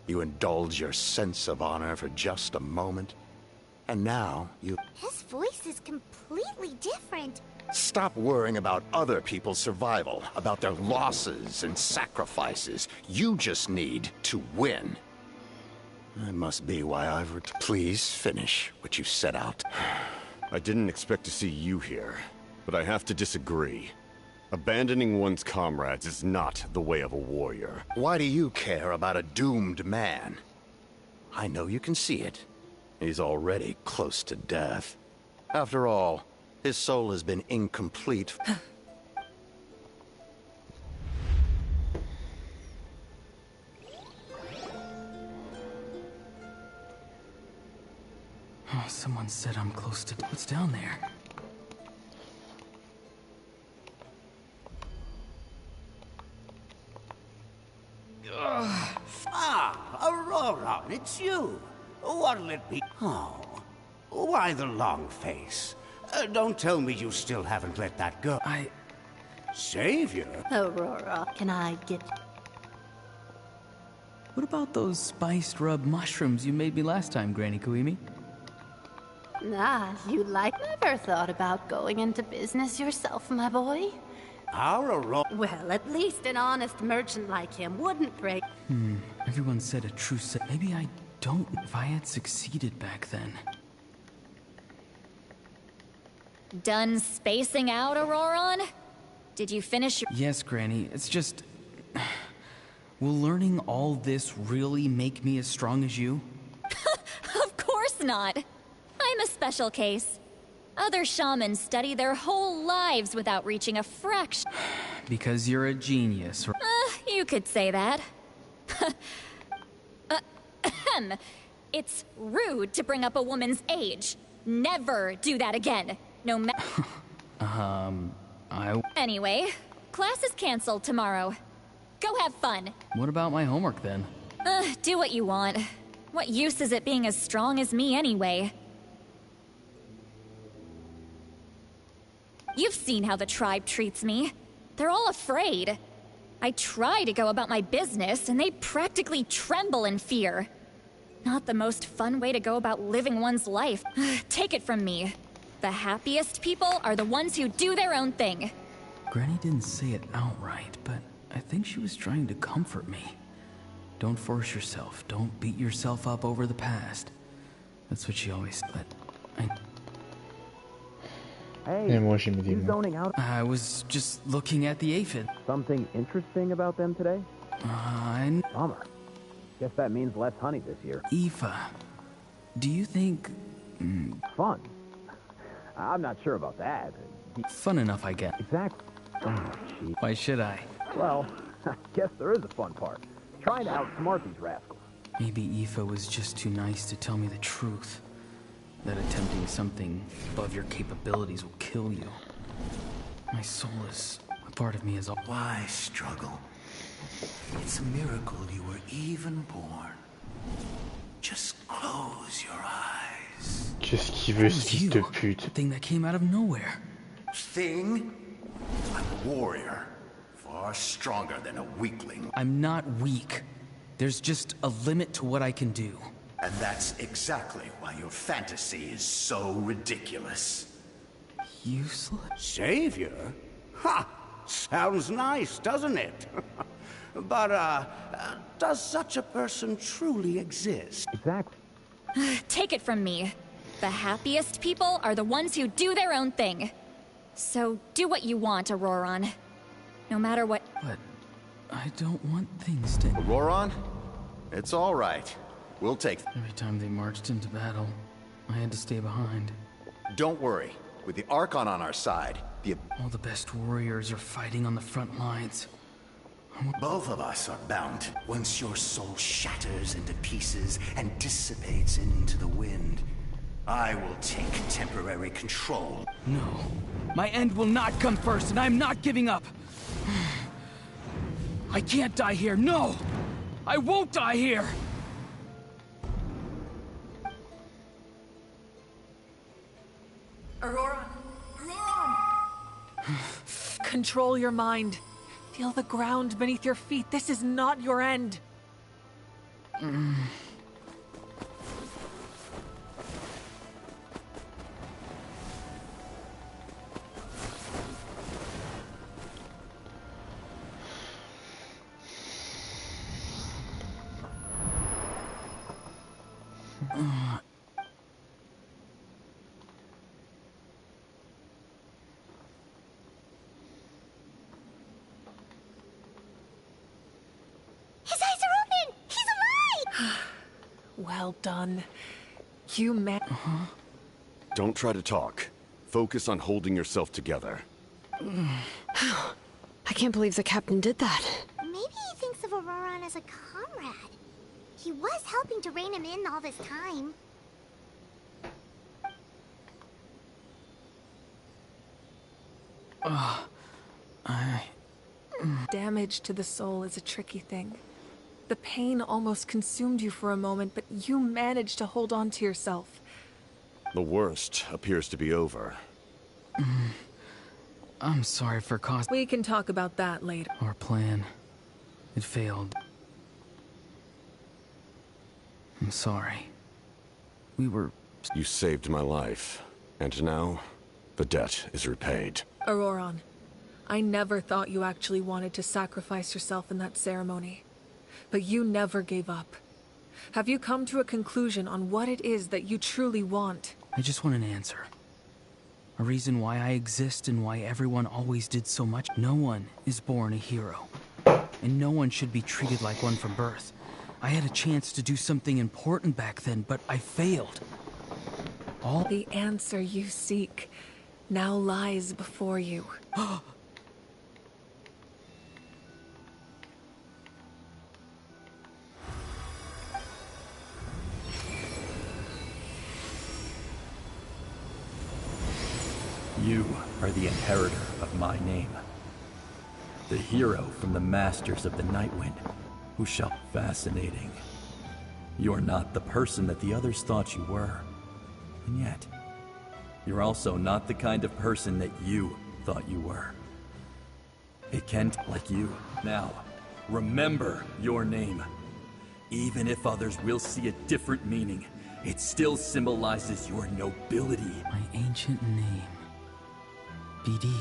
R: You indulge your sense of honor for just a moment, and now you...
K: His voice is completely different.
R: Stop worrying about other people's survival, about their losses and sacrifices. You just need to win. That must be why I've... Please finish what you set out.
G: I didn't expect to see you here, but I have to disagree. Abandoning one's comrades is not the way of a warrior.
R: Why do you care about a doomed man? I know you can see it. He's already close to death. After all, his soul has been incomplete.
E: Oh, someone said I'm close to... What's down there?
S: Aurora, it's you. What'll it be? Oh, why the long face? Don't tell me you still haven't let that go. Savior?
T: Aurora, can I get...
E: What about those spiced rub mushrooms you made me last time, Granny Kuimi?
T: Ah, you like... Never thought about going into business yourself, my boy?
S: Our Aurora...
T: Well, at least an honest merchant like him wouldn't break...
E: Everyone said a true set. Maybe I don't... If I had succeeded back then...
D: Done spacing out, Auroran? Did you finish your...
E: Yes, Granny. It's just... Will learning all this really make me as strong as you?
D: Of course not. I'm a special case. Other shamans study their whole lives without reaching a fraction.
E: Because you're a genius.
D: You could say that. It's rude to bring up a woman's age. Never do that again. No matter... Anyway, class is canceled tomorrow. Go have fun.
E: What about my homework then?
D: Do what you want. What use is it being as strong as me anyway? You've seen how the tribe treats me. They're all afraid. I try to go about my business, and they practically tremble in fear. Not the most fun way to go about living one's life. Take it from me. The happiest people are the ones who do their own thing.
E: Granny didn't say it outright, but I think she was trying to comfort me. Don't force yourself. Don't beat yourself up over the past. That's what she always said.
A: Et moi j'ai mis des mots.
E: Zoning out. I was just looking at the aphid.
U: Something interesting about them today?
E: Bummer.
U: Guess that means less honey this year.
E: Aoife, do you think...
U: Fun? I'm not sure about that.
E: Fun enough, I guess.
U: Exactly. Oh, gee.
E: Why should I?
U: Well, I guess there is a fun part. Trying to outsmart these rascals.
E: Maybe Aoife was just too nice to tell me the truth. That attempting something above your capabilities will kill you. My soul is... A part of me is all...
S: Why struggle? It's a miracle you were even born. Just close your eyes.
A: Qu'est-ce qu'il veut, ce fils de pute?
E: Thing that came out of nowhere.
R: Thing? I'm a warrior. Far stronger than a weakling.
E: I'm not weak. There's just a limit to what I can do.
R: And that's exactly why your fantasy is so ridiculous.
E: Useless?
S: Savior? Ha! Sounds nice, doesn't it? But, does such a person truly exist?
U: Exactly.
D: Take it from me. The happiest people are the ones who do their own thing. So do what you want, Auroron. No matter what—
E: But I don't want things to—
R: Auroron? It's all right. We'll take—
E: Every time they marched into battle, I had to stay behind.
R: Don't worry. With the Archon on our side,
E: all the best warriors are fighting on the front lines.
R: Both of us are bound. Once your soul shatters into pieces and dissipates into the wind, I will take temporary control.
E: No. My end will not come first, and I'm not giving up. I can't die here. No! I won't die here!
L: Auroron! Auroron! Control your mind. Feel the ground beneath your feet. This is not your end. Well done. You
G: Don't try to talk. Focus on holding yourself together.
F: I can't believe the captain did that.
K: Maybe he thinks of Auroron as a comrade. He was helping to rein him in all this time.
L: Damage to the soul is a tricky thing. The pain almost consumed you for a moment, but you managed to hold on to yourself.
G: The worst appears to be over.
E: I'm sorry for causing—
L: We can talk about that later.
E: Our plan. It failed. I'm sorry. We were—
G: You saved my life, and now the debt is repaid.
L: Auroron, I never thought you actually wanted to sacrifice yourself in that ceremony. But you never gave up. Have you come to a conclusion on what it is that you truly want?
E: I just want an answer. A reason why I exist and why everyone always did so much. No one is born a hero. And no one should be treated like one from birth. I had a chance to do something important back then, but I failed. All—
L: The answer you seek now lies before you.
B: You are the inheritor of my name. The hero from the Masters of the Nightwind, who shall— Fascinating. You're not the person that the others thought you were. And yet, you're also not the kind of person that you thought you were. It can't like you. Now, remember your name. Even if others will see a different meaning, it still symbolizes your nobility.
E: My ancient name. BD.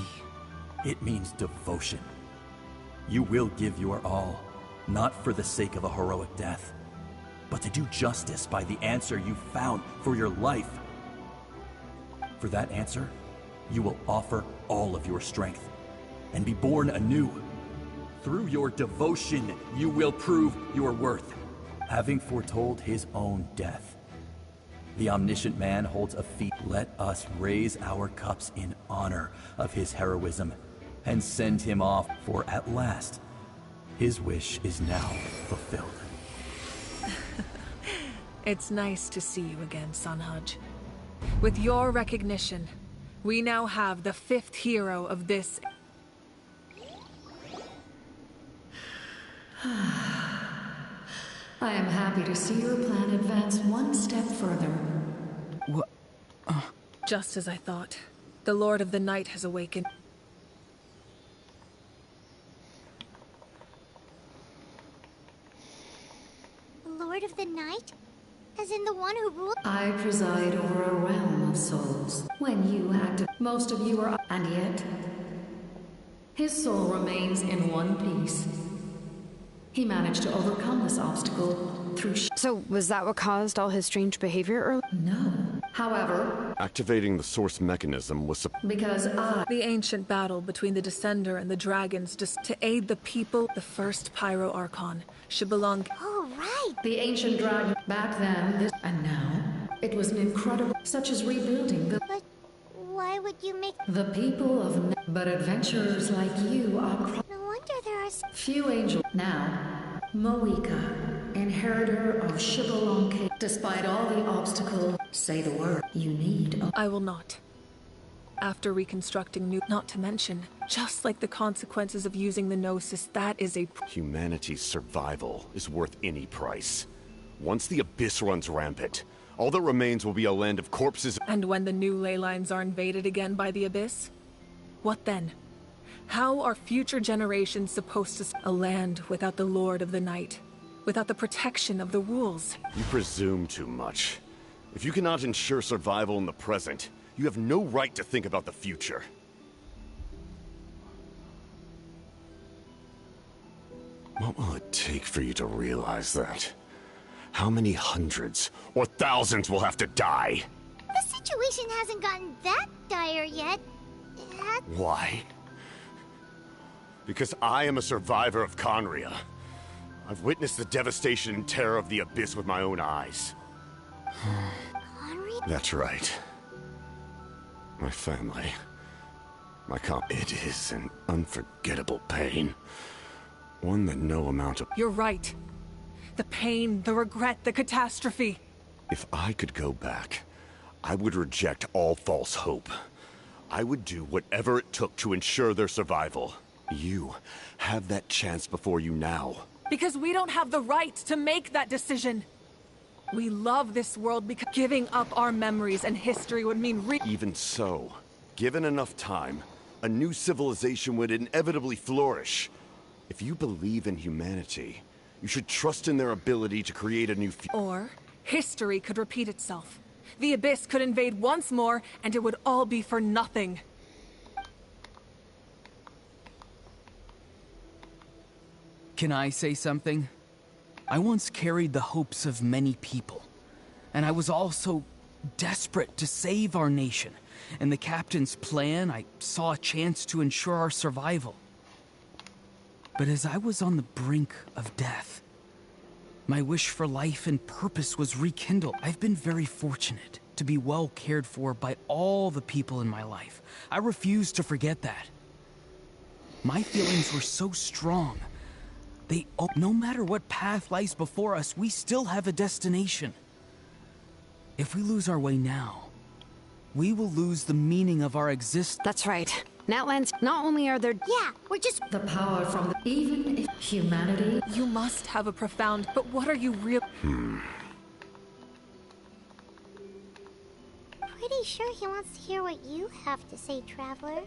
B: It means devotion. You will give your all, not for the sake of a heroic death, but to do justice by the answer you found for your life. For that answer, you will offer all of your strength and be born anew. Through your devotion, you will prove your worth, having foretold his own death. The omniscient man holds a feast. Let us raise our cups in honor of his heroism and send him off, for at last, his wish is now fulfilled.
L: It's nice to see you again, Sanhaj. With your recognition, we now have the 5th hero of this.
P: I am happy to see your plan advance one step further.
E: What?
L: Just as I thought. The Lord of the Night has awakened.
K: Lord of the Night? As in the one who ruled?
P: I preside over a realm of souls. When you acted, most of you are, and yet, his soul remains in one piece. He managed to overcome this obstacle through.
F: So, was that what caused all his strange behavior earlier?
P: No. However,
G: activating the source mechanism was
P: because
L: the ancient battle between the Descender and the dragons just to aid the people, the first Pyro Archon should belong.
K: Oh, right.
P: The ancient dragon back then, and now, it was an incredible, such as rebuilding the.
K: But why would you make
P: the people of? But adventurers like you are.
K: No wonder there are
P: few angels now. Moika, inheritor of Shibalonke, despite all the obstacles, say the word you need.
L: I will not. After reconstructing new, not to mention, just like the consequences of using the Gnosis, that is a.
G: Humanity's survival is worth any price. Once the Abyss runs rampant, all that remains will be a land of corpses.
L: And when the new ley lines are invaded again by the Abyss? What then? How are future generations supposed to a land without the Lord of the Night? Without the protection of the rules?
G: You presume too much. If you cannot ensure survival in the present, you have no right to think about the future. What will it take for you to realize that? How many hundreds or thousands will have to die?
K: The situation hasn't gotten that dire yet.
G: Why? Because I am a survivor of Conria. I've witnessed the devastation and terror of the Abyss with my own eyes.
K: Conria?
G: That's right. My family. My It is an unforgettable pain. One that no amount of...
L: You're right. The pain, the regret, the catastrophe.
G: If I could go back, I would reject all false hope. I would do whatever it took to ensure their survival. You have that chance before you now.
L: Because we don't have the right to make that decision. We love this world because giving up our memories and history would mean
G: Even so, given enough time, a new civilization would inevitably flourish. If you believe in humanity, you should trust in their ability to create a new future.
L: Or history could repeat itself. The Abyss could invade once more, and it would all be for nothing.
E: Can I say something? I once carried the hopes of many people, and I was also desperate to save our nation. In the captain's plan, I saw a chance to ensure our survival. But as I was on the brink of death, my wish for life and purpose was rekindled. I've been very fortunate to be well cared for by all the people in my life. I refuse to forget that. My feelings were so strong. No matter what path lies before us, we still have a destination. If we lose our way now, we will lose the meaning of our existence.
F: That's right. Natlands, not only are there...
K: Yeah, we're just...
P: The power from the... Even if humanity...
L: You must have a profound... But what are you real...
K: Pretty sure he wants to hear what you have to say, Traveler.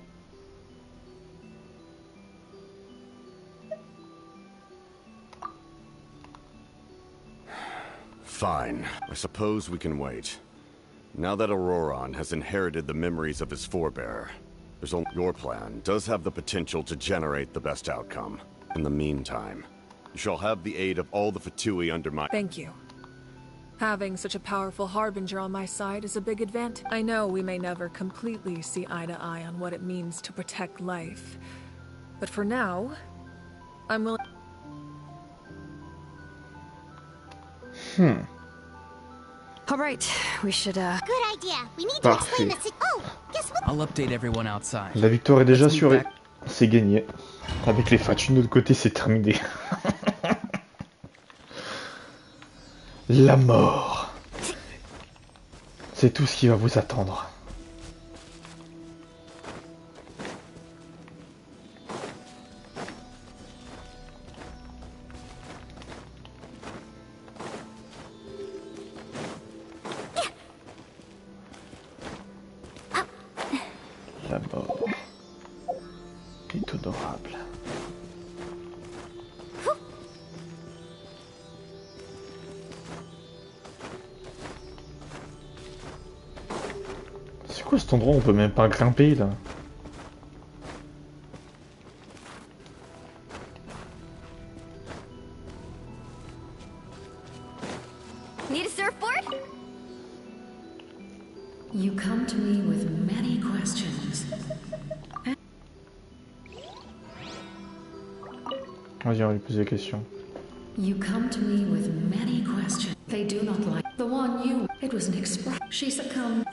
G: Fine. I suppose we can wait. Now that Auroron has inherited the memories of his forebearer, your plan does have the potential to generate the best outcome. In the meantime, you shall have the aid of all the Fatui under my...
L: Thank you. Having such a powerful harbinger on my side is a big advantage. I know we may never completely see eye to eye on what it means to protect life. But for now, I'm willing...
F: All right, we should,
K: Good idea. We need to explain the Oh, guess what?
E: I'll update everyone outside.
A: La victoire est déjà assurée. C'est gagné. Avec les Fatus de notre côté, c'est terminé. La mort. C'est tout ce qui va vous attendre. admirable. C'est quoi cet endroit où on peut même pas grimper là?
D: Need a surfboard?
P: You come to me with many questions.
A: Vas-y, on va lui poser la question.
P: You come to me with many questions. They do not like the one you. It was an express. She succumbed.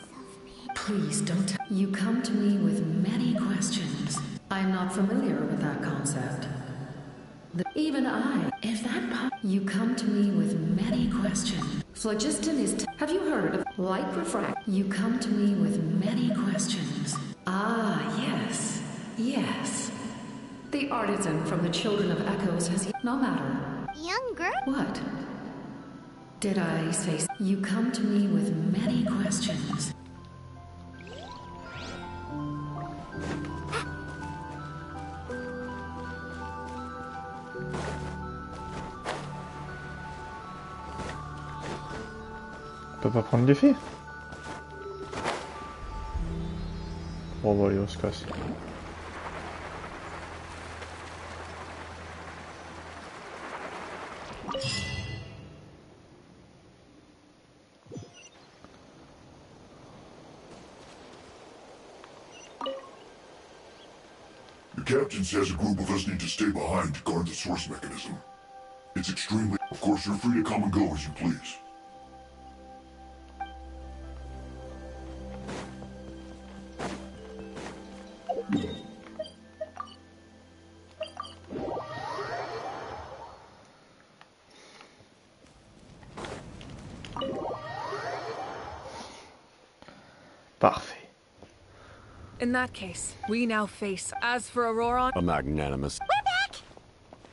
P: Please don't. You come to me with many questions. I'm not familiar with that concept. Even I. If that pop. You come to me with many questions. Phlogiston is. Have you heard of light refract? You come to me with many questions. Ah, yes. Yes. The artisan from the Children of Echoes has. No matter.
K: Young girl?
P: What? Did I say? You come to me with many questions.
A: On peut pas prendre l'effet. Bon, bon, allez, on se casse.
H: Your captain says a group of us need to stay behind to guard the source mechanism. It's extremely... Of course, you're free to come and go as you please.
A: Parfait.
L: In that case, we now face. As for Aurora...
G: A magnanimous...
K: We're back!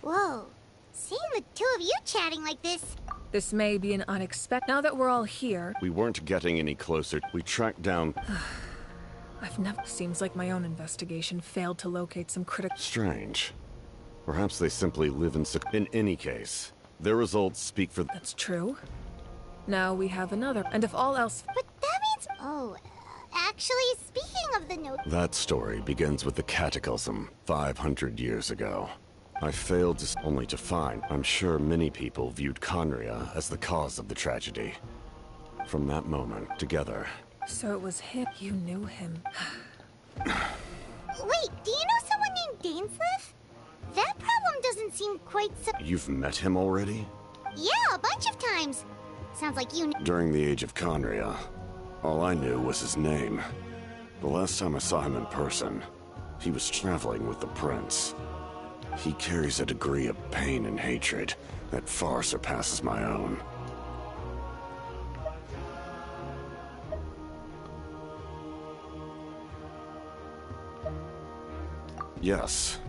K: Whoa. Seeing the two of you chatting like this...
L: This may be an unexpected... Now that we're all here...
G: We weren't getting any closer. We tracked down...
L: I've never... Seems like my own investigation failed to locate some critical...
G: Strange. Perhaps they simply live in... In any case, their results speak for...
L: That's true. Now we have another. And if all else...
K: But that means... Oh... Actually, speaking of the note...
G: That story begins with the Cataclysm, 500 years ago. I failed to... only to find... I'm sure many people viewed Conria as the cause of the tragedy. From that moment, together...
L: So it was him. You knew him.
K: Wait, do you know someone named Dainsleif? That problem doesn't seem quite so...
G: You've met him already?
K: Yeah, a bunch of times. Sounds like you...
G: During the age of Conria, all I knew was his name. The last time I saw him in person, he was traveling with the prince. He carries a degree of pain and hatred that far surpasses my own. Yes,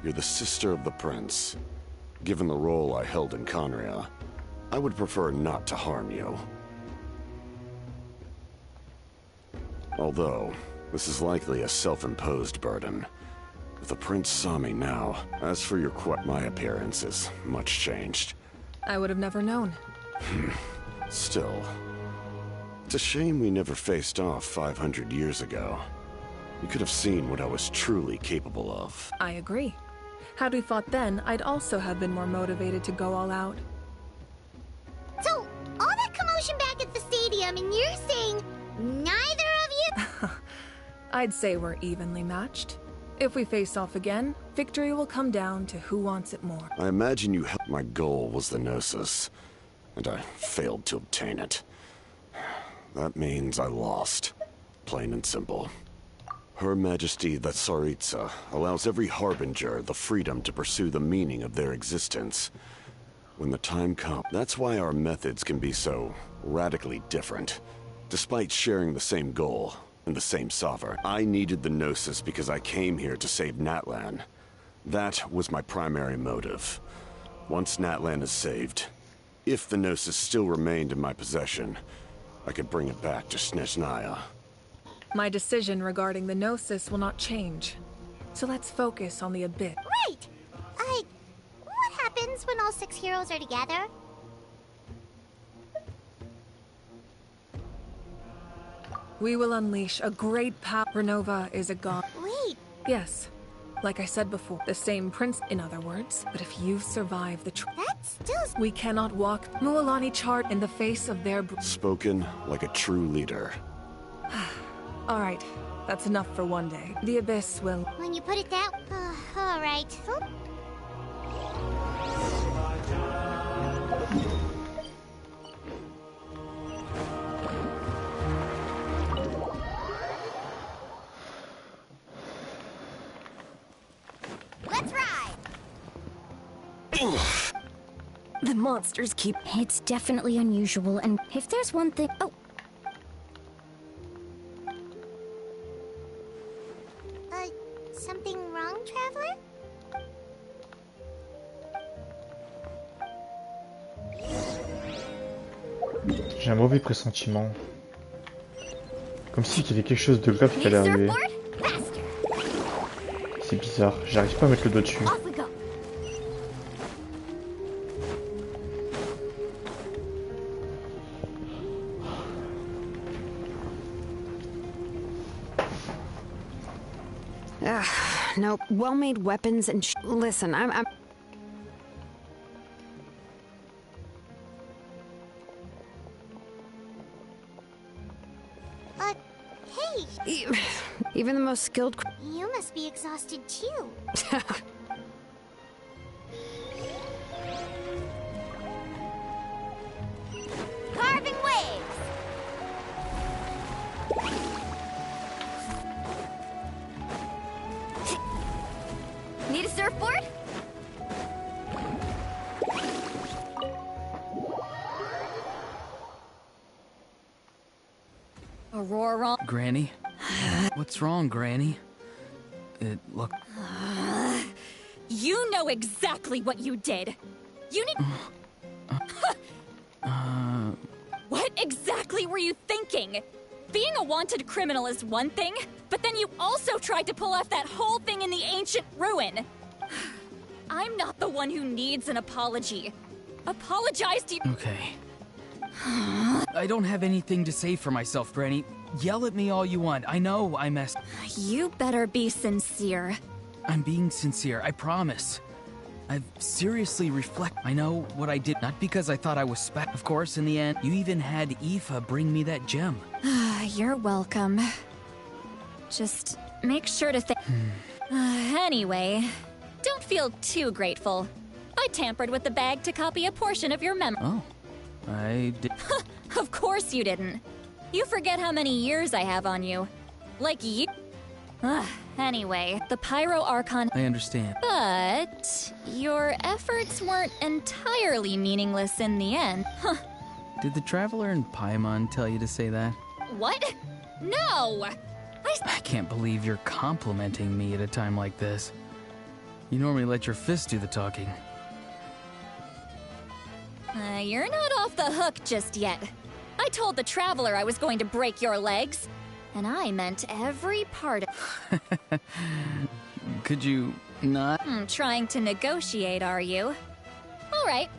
G: you're the sister of the prince. Given the role I held in Conria, I would prefer not to harm you. Although, this is likely a self-imposed burden. If the prince saw me now, as for your my appearance is much changed.
L: I would have never known.
G: Still, it's a shame we never faced off 500 years ago. We could have seen what I was truly capable of.
L: I agree. Had we fought then, I'd also have been more motivated to go all out.
K: So, all that commotion back at the stadium, and you're saying neither of you...
L: I'd say we're evenly matched. If we face off again, victory will come down to who wants it more.
G: I imagine you helped. My goal was the Gnosis, and I failed to obtain it. That means I lost. Plain and simple. Her Majesty the Tsaritsa allows every Harbinger the freedom to pursue the meaning of their existence. When the time comes, that's why our methods can be so radically different. Despite sharing the same goal and the same sovereign, I needed the Gnosis because I came here to save Natlan. That was my primary motive. Once Natlan is saved, if the Gnosis still remained in my possession, I could bring it back to Snezhnaya.
L: My decision regarding the Gnosis will not change. So let's focus on the abyss.
K: Right! What happens when all 6 heroes are together?
L: We will unleash a great power. Renova is a god.
K: Wait.
L: Yes. Like I said before, the same prince, in other words. But if you survive the
K: That's still...
L: We cannot walk Mualani chart in the face of their...
G: Spoken like a true leader.
L: Alright, that's enough for one day. The Abyss will...
K: When you put it that... alright. Let's ride!
C: The monsters keep... It's definitely unusual, and if there's one thing... Oh!
K: Something wrong, Traveler?
A: J'ai un mauvais pressentiment. Comme si il y avait quelque chose de grave qui allait arriver. C'est bizarre, j'arrive pas à mettre le doigt dessus.
F: Nope. Well-made weapons and listen, I'm...
K: Hey!
F: Even the most skilled...
K: You must be exhausted too. Carving waves!
J: Need a surfboard? Aurora.
E: Granny? What's wrong, Granny? It look...
D: You know exactly what you did. You need... What exactly were you thinking? Being a wanted criminal is one thing, but then you also tried to pull off that whole thing in the ancient ruin. I'm not the one who needs an apology. Apologize to...
E: Okay. I don't have anything to say for myself, Granny. Yell at me all you want. I know I messed...
D: You better be sincere.
E: I'm being sincere, I promise. I've seriously I know what I did, not because I thought I was Of course, in the end, you even had Aoife bring me that gem.
D: You're welcome. Just make sure to think... Anyway, don't feel too grateful. I tampered with the bag to copy a portion of your memory.
E: Oh, I did...
D: Of course you didn't. You forget how many years I have on you. Like you... Anyway, the Pyro Archon...
E: I understand.
D: But... your efforts weren't entirely meaningless in the end. Huh.
E: Did the Traveler and Paimon tell you to say that?
D: What? No!
E: I can't believe you're complimenting me at a time like this. You normally let your fists do the talking.
D: You're not off the hook just yet. I told the Traveler I was going to break your legs. And I meant every part of...
E: Could you not?
D: Trying to negotiate, are you? Alright.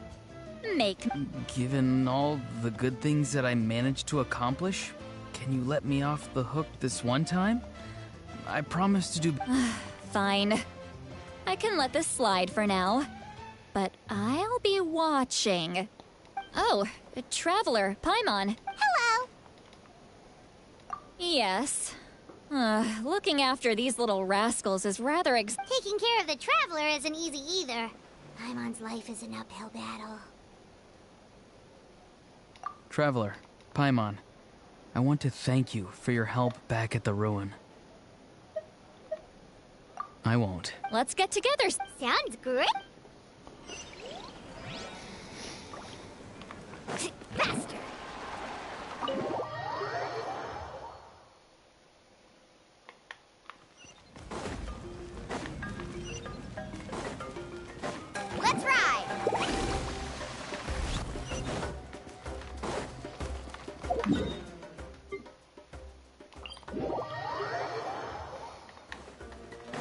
D: Make...
E: Given all the good things that I managed to accomplish, can you let me off the hook this one time? I promise to do...
D: Fine. I can let this slide for now. But I'll be watching. Oh, Traveler, Paimon.
K: Hello!
D: Yes. Looking after these little rascals is rather
K: Taking care of the Traveler isn't easy either. Paimon's life is an uphill battle.
E: Traveler, Paimon, I want to thank you for your help back at the ruin. I won't.
D: Let's get together.
K: Sounds great. Faster. Let's ride.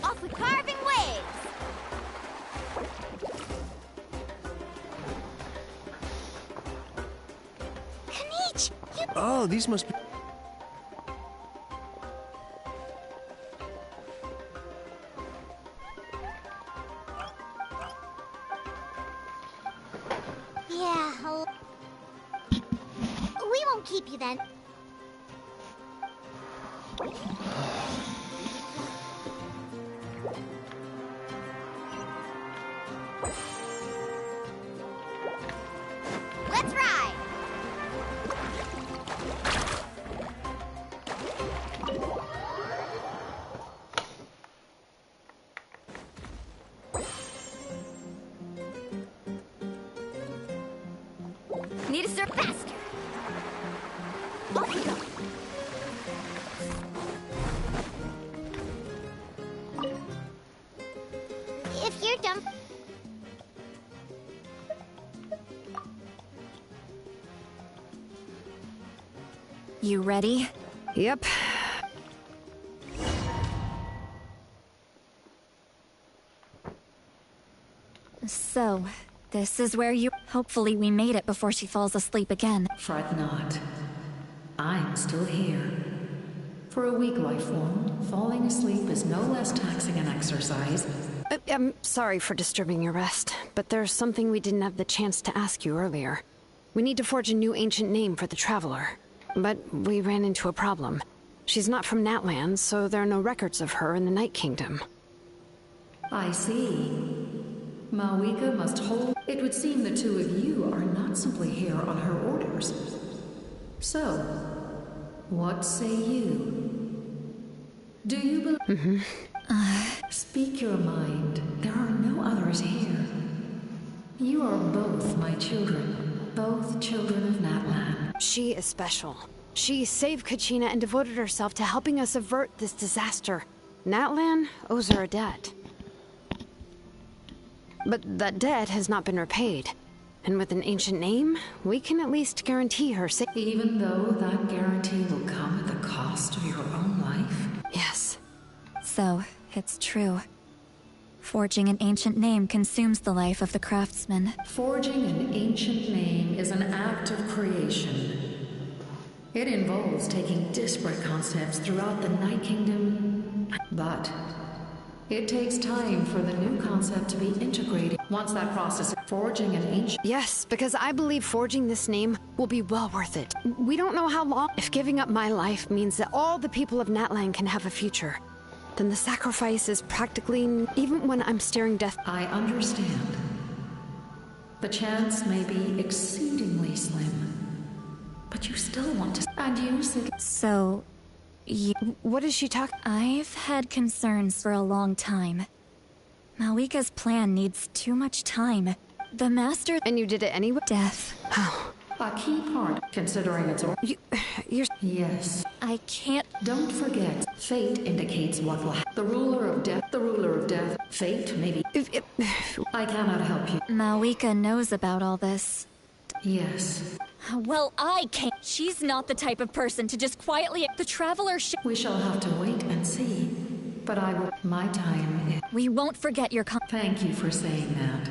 K: Off we carve.
I: Oh, these must be...
K: Yeah, we won't keep you then. Let's ride!
D: Need to serve faster. Off we go.
K: If you're done...
C: You ready?
F: Yep.
C: So, this is where you... Hopefully we made it before she falls asleep again.
P: Fret not. I'm still here. For a weak life form, falling asleep is no less taxing an exercise.
F: I'm sorry for disturbing your rest, but there's something we didn't have the chance to ask you earlier. We need to forge a new ancient name for the Traveler. But we ran into a problem. She's not from Natland, so there are no records of her in the Night Kingdom.
P: I see. Malwika must hold... It would seem the two of you are not simply here on her orders. So, what say you? Do you believe... Speak your mind. There are no others here. You are both my children. Both children of Natlan.
F: She is special. She saved Kachina and devoted herself to helping us avert this disaster. Natlan owes her a debt. But that debt has not been repaid. And with an ancient name, we can at least guarantee her safety.
P: Even though that guarantee will come at the cost of your own life?
F: Yes.
C: So, it's true. Forging an ancient name consumes the life of the craftsman.
P: Forging an ancient name is an act of creation. It involves taking disparate concepts throughout the Night Kingdom, but it takes time for the new concept to be integrated. Once that process of forging an ancient...
F: Yes, because I believe forging this name will be well worth it. We don't know how long. If giving up my life means that all the people of Natlan can have a future, then the sacrifice is practically... Even when I'm staring death...
P: I understand. The chance may be exceedingly slim, but you still want to... And you said...
C: So...
F: What is she talking...
C: I've had concerns for a long time. Malwika's plan needs too much time. The Master...
F: And you did it anyway?
C: Death.
F: Oh.
P: A key part, considering its...
F: You're...
P: Yes.
C: I can't...
P: Don't forget, fate indicates what will happen. The ruler of death, fate, maybe... I cannot help you.
C: Malwika knows about all this.
P: Yes.
C: Well, I can't. She's not the type of person to just quietly... The Traveler
P: We shall have to wait and see. But I will... My time is...
C: We won't forget your
P: Thank you for saying that.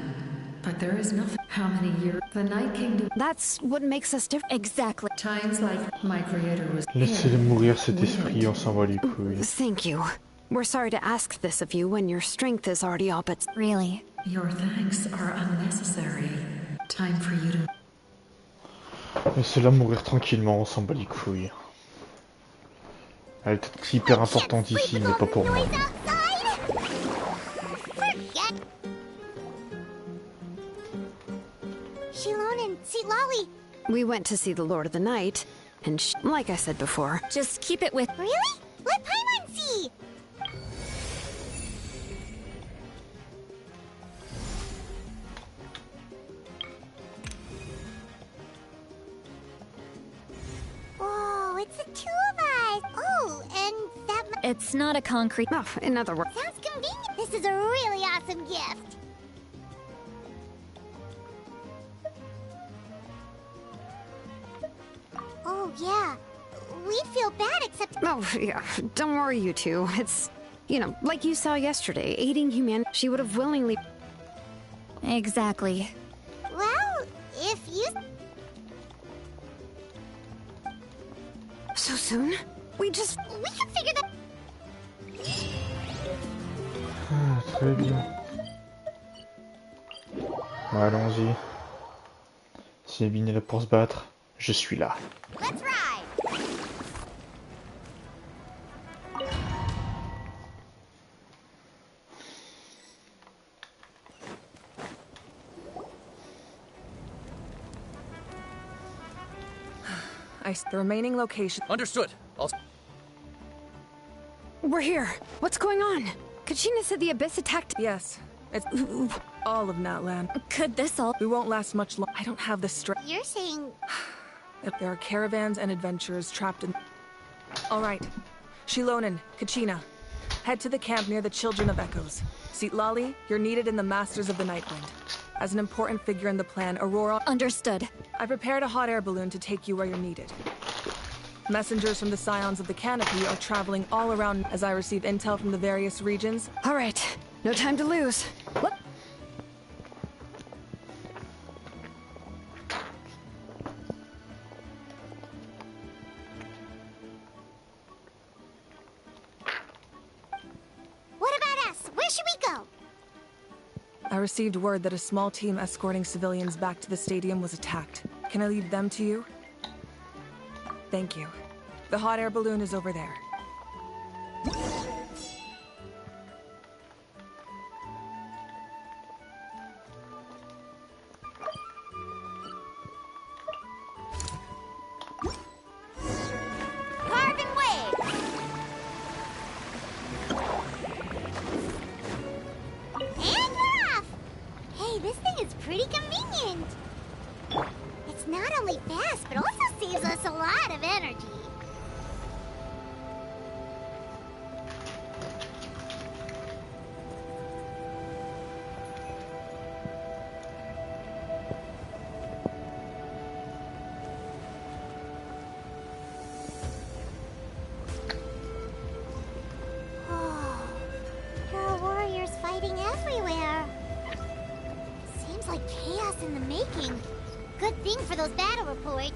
P: But there is nothing... How many years... The Night Kingdom...
F: That's what makes us different.
C: Exactly.
P: Times like my creator was...
A: Laissez-le mourir cet esprit, on s'en va les couilles.
F: Thank you. We're sorry to ask this of you when your strength is already all but...
C: Really?
P: Your thanks are unnecessary. Time for you to...
A: Laissez-la mourir tranquillement, on s'en bat les couilles. Elle est peut-être hyper importante ici, mais pas pour moi.
K: Shilon and Lolly.
F: We went to see the Lord of the Night, and like I said before...
C: Just keep it with...
K: Really? Let Paimon see! Oh, it's the two of us! Oh, and that...
C: It's not a concrete...
F: No, in other words...
K: Sounds convenient. This is a really awesome gift. Oh, yeah. We'd feel bad except...
F: Oh, yeah. Don't worry, you two. It's, you know, like you saw yesterday, aiding humanity. She would have willingly...
C: Exactly.
K: Well, if you...
F: So soon? We can figure that.
A: Ah, très bien. Bon, allons-y. Si Sabine est là pour se battre, je suis là.
K: Let's ride.
L: The remaining location.
I: Understood.
F: We're here. What's going on? Kachina said the Abyss attacked.
L: Yes. It's all of Natlan.
F: Could this all...
L: We won't last much long. I don't have the strength.
K: You're saying...
L: If there are caravans and adventurers trapped in... Alright. Shilonen, Kachina. Head to the camp near the Children of Echoes. Lali, you're needed in the Masters of the Nightwind. As an important figure in the plan, Aurora...
F: Understood.
L: I prepared a hot air balloon to take you where you're needed. Messengers from the Scions of the Canopy are traveling all around as I receive intel from the various regions.
F: Alright. No time to lose. What?
K: What about us? Where should we go?
L: I received word that a small team escorting civilians back to the stadium was attacked. Can I leave them to you? Thank you. The hot air balloon is over there.
K: Carbon wave! And we're off! Hey, this thing is pretty convenient. It's not only fast, but also saves us a lot of energy. Oh, there are warriors fighting everywhere. Seems like chaos in the making. Good thing for those battle reports.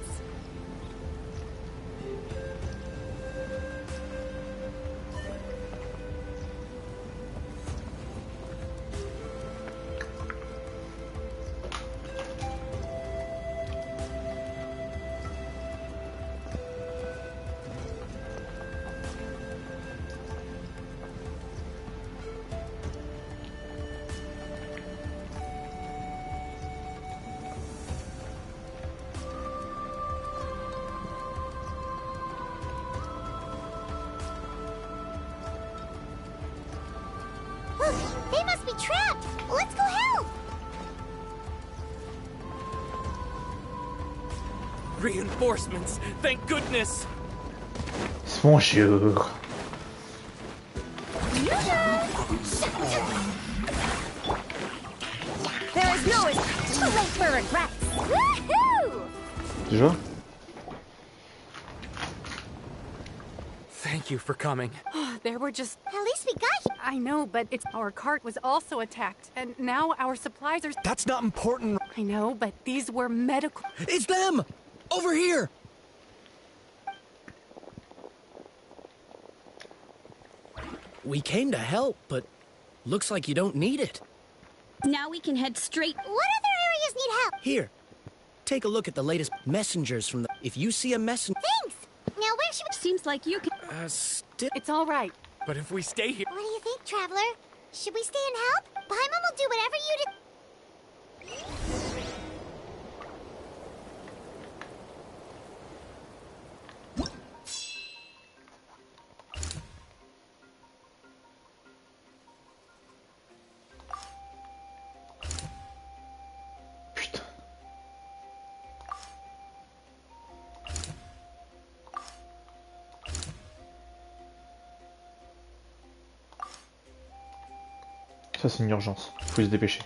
K: Look, they must be trapped. Let's go help.
I: Reinforcements! Thank goodness!
A: Bonjour.
K: There is no too late for regrets. Woohoo!
A: Déjà?
I: Thank you for coming.
T: There were just...
K: At least we got here.
T: I know, but our cart was also attacked, and now our supplies are...
I: That's not important.
T: I know, but these were medical...
I: It's them! Over here!
M: We came to help, but looks like you don't need it.
D: Now we can head straight...
K: What other areas need help?
M: Here, take a look at the latest messengers from the... If you see a messenger...
K: Thanks. Now where should we...
D: Seems like you can...
T: It's all right.
I: But if we stay here...
K: What do you think, Traveler? Should we stay and help? Paimon will do whatever you do.
A: Ça c'est une urgence, faut se dépêcher.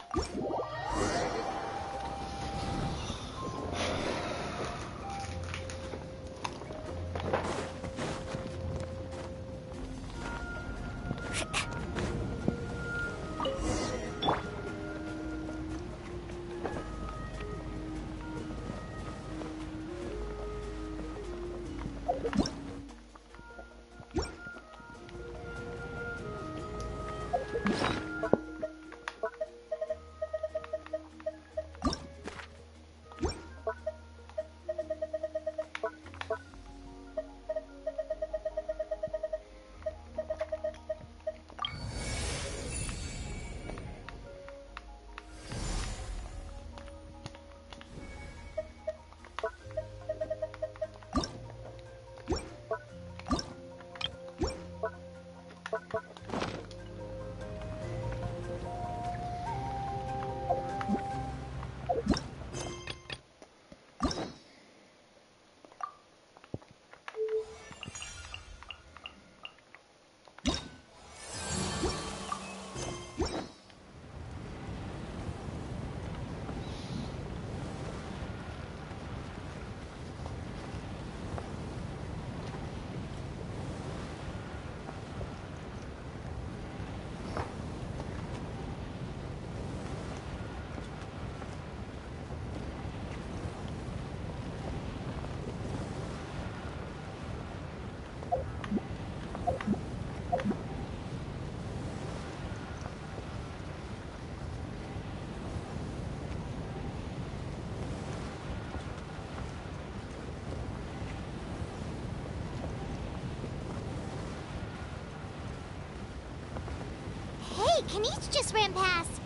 K: Kanish just ran past.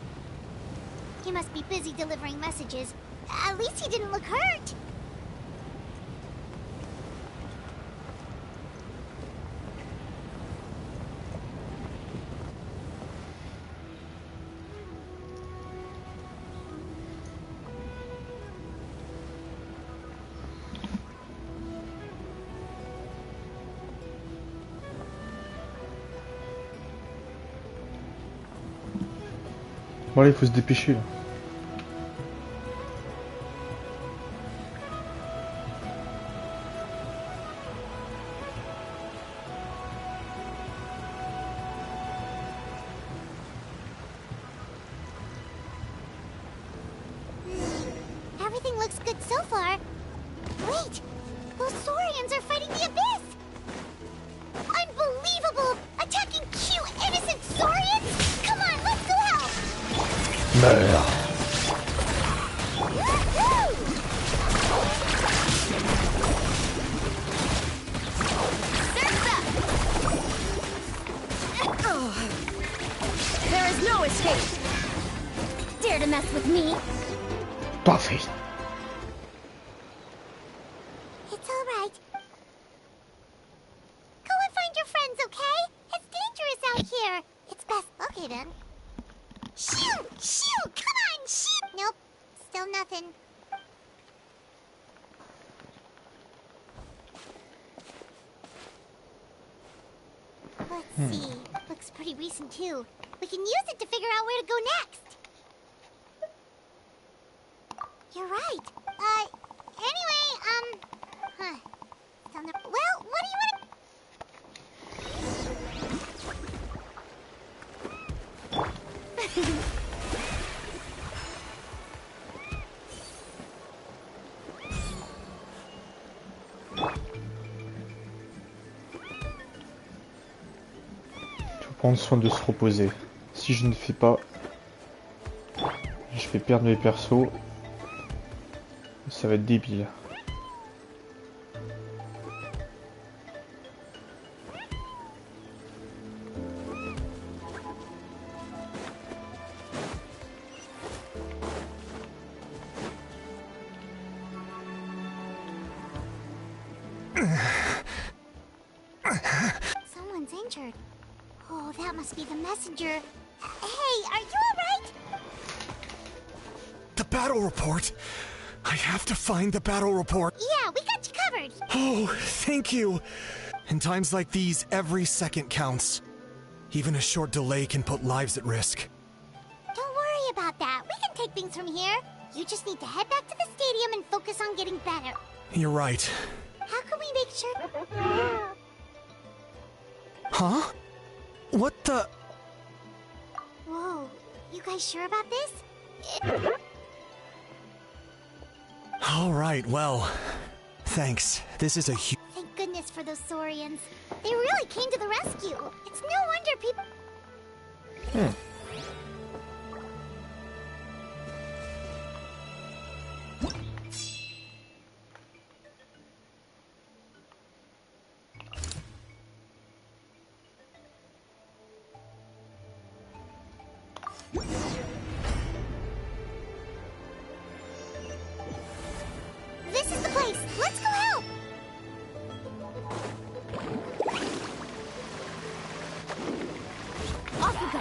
K: He must be busy delivering messages. At least he didn't look hurt.
A: Bon allez, il faut se dépêcher là.
K: Everything looks good so far. Wait! Those Saurians are fighting the Abyss! Unbelievable! Attacking cute, innocent Saurians? Come on, let's go help!
A: Meurs.
D: There is no escape. Dare to mess with me?
A: Parfait.
K: It's alright. Go and find your friends, okay? It's dangerous out here. It's best. Okay then. Shoot! Shoot! Come on! Shoot! Nope. Still nothing. Let's see. Looks pretty recent too. We can use it to figure out where to go next. You're right. Anyway, Still no. Well, what do you want
A: Il faut prendre soin de se reposer. Si je ne fais pas, je vais perdre mes persos. Ça va être débile.
K: Someone's injured. Oh, that must be the messenger. Hey, are you alright?
Q: The battle report! I have to find the battle report.
K: Yeah, we got you covered.
Q: Oh, thank you. In times like these, every second counts. Even a short delay can put lives at risk.
K: Don't worry about that. We can take things from here. You just need to head back to the stadium and focus on getting better.
Q: You're right.
K: How can we make sure...
Q: Huh? What the...
K: Whoa, you guys sure about this?
Q: All right, well, thanks. This is a huge...
K: Thank goodness for those Saurians. They really came to the rescue. It's no wonder people... This is the place. Let's go help. Off we go.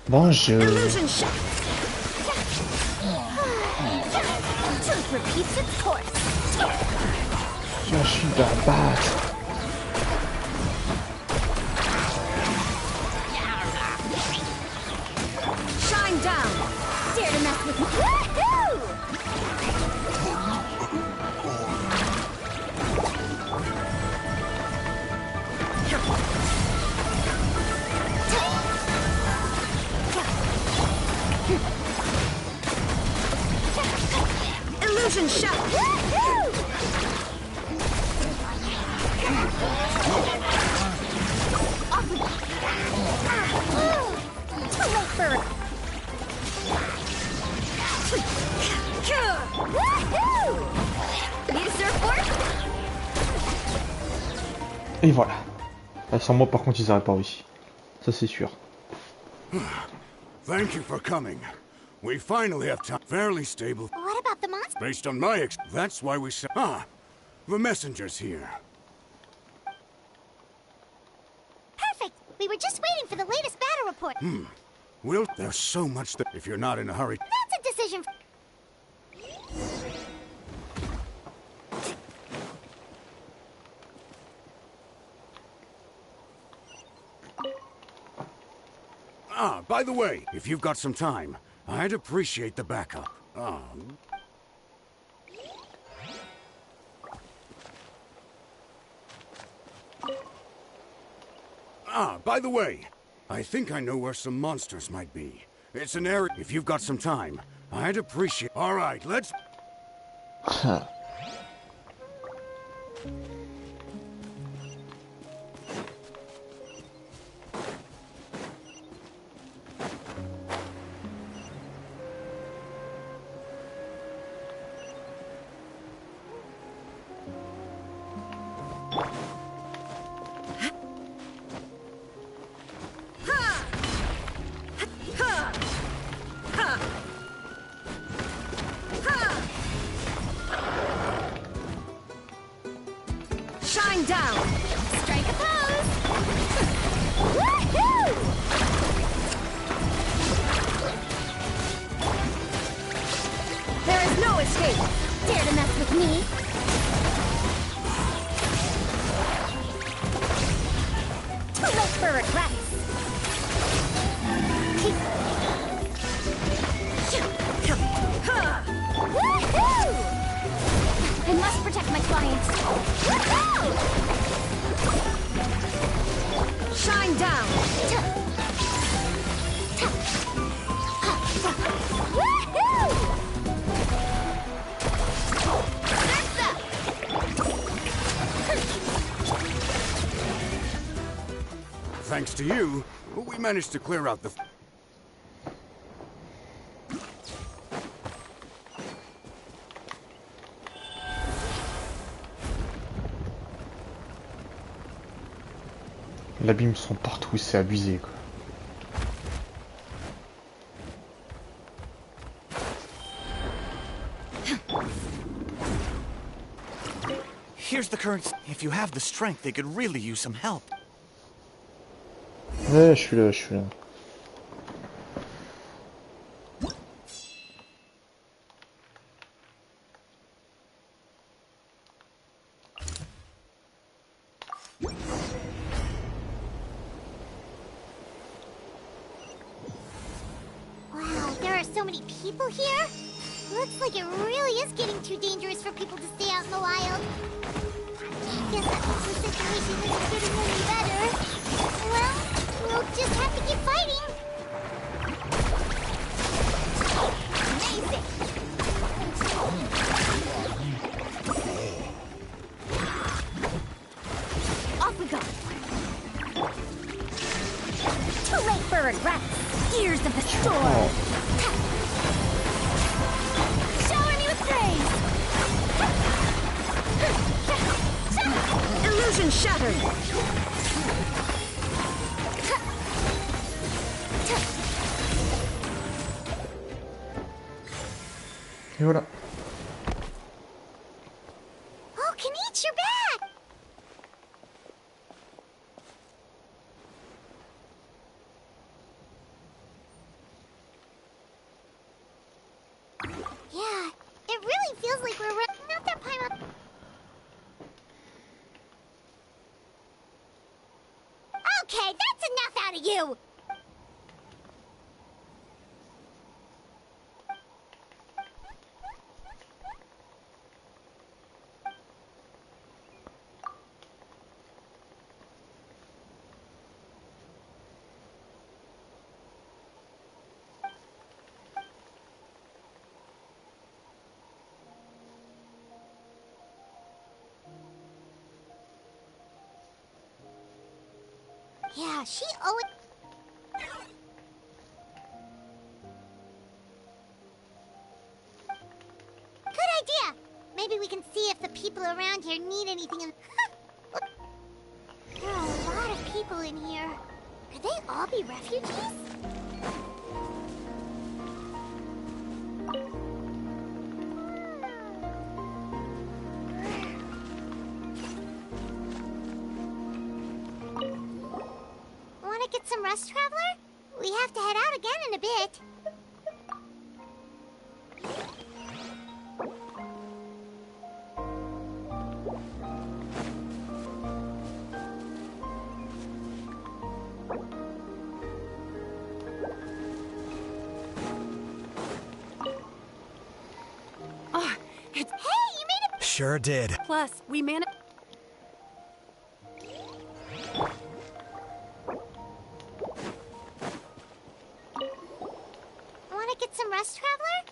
A: Bonjour.
K: Illusion shot. Truth repeats its course.
A: Je suis barbare.
K: Shine down. Dare to mess with me. Woohoo! Illusion shot. Woohoo! Off we go. Too late for it. Woohoo! Need a surfboard?
A: Et voilà. Sans moi par contre ils n'auraient pas réussi. Ça c'est sûr.
H: Thank you for coming. We finally have time. Fairly stable.
K: What about the monster?
H: Based on my that's why we said. The messenger's here.
K: Perfect! We were just waiting for the latest battle report.
H: Well, there's so much that if you're not in a hurry.
K: That's a decision.
H: By the way, if you've got some time, I'd appreciate the backup. By the way, I think I know where some monsters might be. It's an area. If you've got some time, I'd appreciate. All right, let's.
F: Shine down!
K: Strike a pose! Woohoo!
F: There is no escape!
K: Dare to mess with me? Too late for regrets! Woohoo! I must protect my clients. Woohoo!
F: Shine down!
K: Woohoo!
H: Thanks to you, we managed to clear out the.
A: L'abîme sont partout, c'est abusé quoi.
B: Here's the current. If you have the strength, they could really use some help.
A: Ouais, je suis là, je suis là.
K: Wow, there are so many people here? Looks like it really is getting too dangerous for people to stay out in the wild. Guess that means the situation isn't getting any better. Well, we'll just have to keep fighting. Amazing! Off we go. Too late for regrets. Ears of the storm. Shower me with praise.
F: Illusion shattered!
A: Et voilà.
K: Oh, Kenichi, you're back! Yeah, it really feels like we're running out that pineapple. Okay, that's enough out of you! Yeah, she always... Good idea! Maybe we can see if the people around here need anything in... There are a lot of people in here. Could they all be refugees? get some rest, Traveler? We have to head out again in a bit.
F: Oh, it's...
K: Hey, you made it!
Q: Sure did.
F: Plus, we managed...
K: Want to get some rest, Traveler?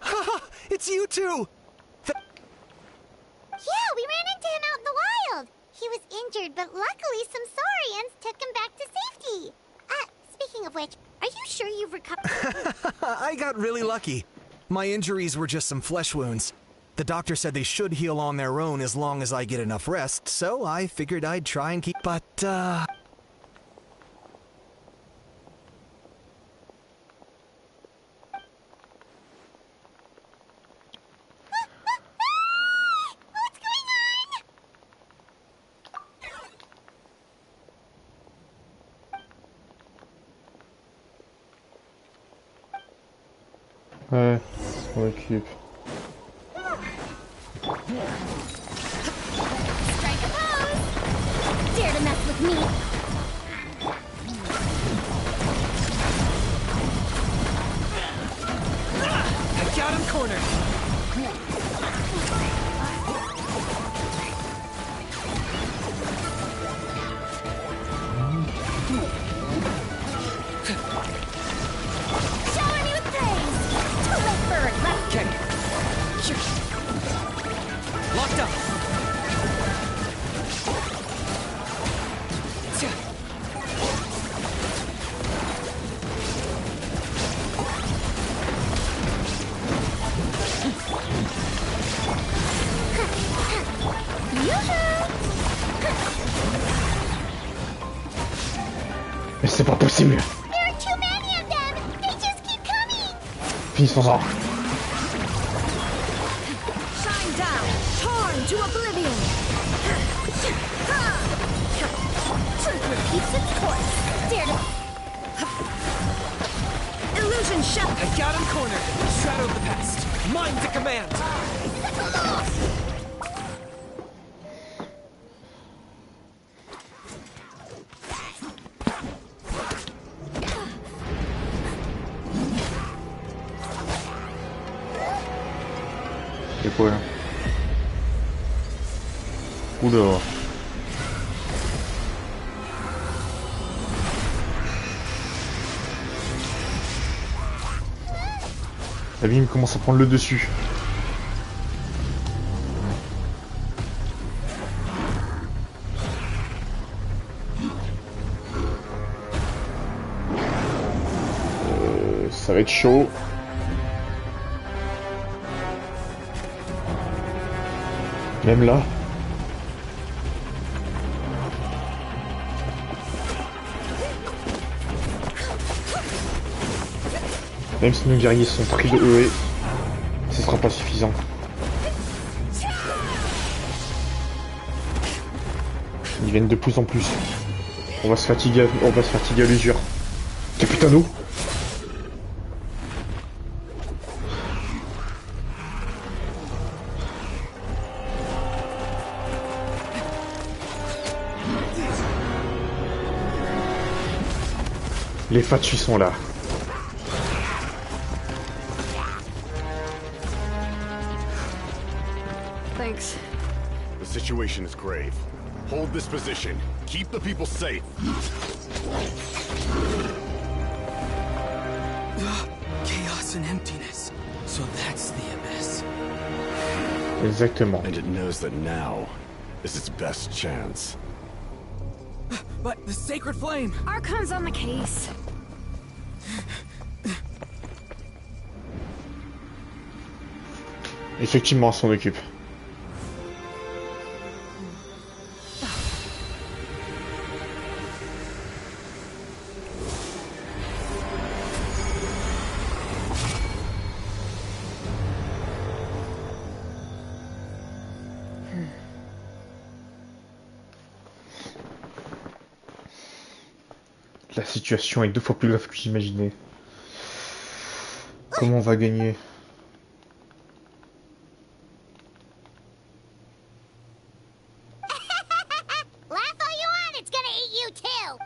Q: Haha, it's you two!
K: Yeah, we ran into him out in the wild. He was injured, but luckily some saurians took him back to safety. Speaking of which, are you sure you've recovered?
Q: I got really lucky. My injuries were just some flesh wounds. The doctor said they should heal on their own as long as I get enough rest, so I figured I'd try and keep... But,
K: What's going on?
A: Ouais, on occupe.
K: Strike a pose! Dare to mess with me!
I: I got him cornered.
K: Shower me with praise! Too late for regret!
I: Okay. Locked up.
A: Mais c'est pas possible!
K: There are too many of them! They just keep coming!
A: Finissons-en!
F: Shine down, torn to oblivion!
K: Truth repeats its course! Dare to...
F: Illusion shell!
I: I got him cornered. Shadow of the past. Mind to command.
A: C'est quoi là? Oula! L'abîme commence à prendre le dessus. Ça va être chaud. Même là. Même si nos guerriers sont pris de EE, ce sera pas suffisant. Ils viennent de plus en plus. On va se fatiguer à l'usure. Capitano! Les Fatui sont là.
F: Thanks.
G: The situation is grave. Hold this position. Keep the people safe.
E: Chaos and emptiness. So that's the abyss.
A: Exactement.
G: And it knows that now is its best chance.
E: But the sacred flame!
F: Archon's on the case.
A: Effectivement, on s'en occupe. situation est 2 fois plus grave que j'imaginais. Comment on va gagner?
K: Laugh all you want, it's gonna eat you too!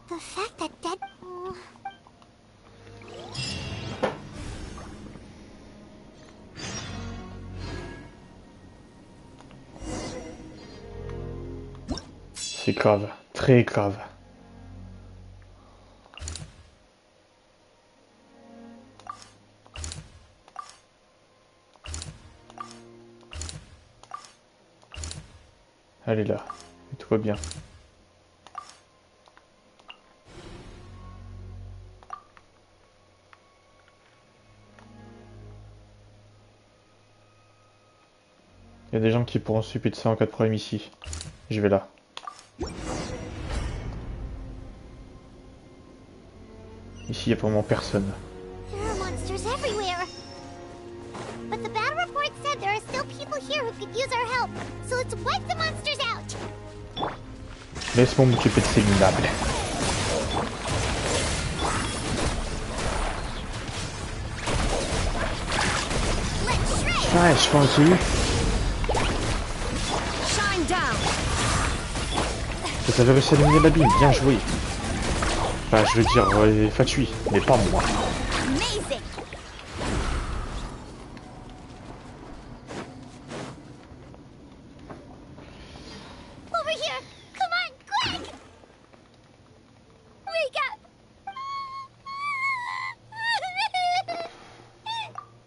K: The fact that Dead...
A: C'est grave, très grave. Elle est là, et tout va bien. Il y a des gens qui pourront s'occuper de ça en cas de problème ici. Je vais là. Ici, il n'y a vraiment personne.
K: There are monsters everywhere. But the battle report said there are still people here who could use our help. So let's wipe the monsters out.
A: Laisse-moi m'occuper de ces minables. Ouais, je pense que vous avez réussi à éliminer la bine, bien joué. Enfin, je veux dire, Fatui, mais pas moi.
K: Amazing. Over here. Come on, quick. Wake up.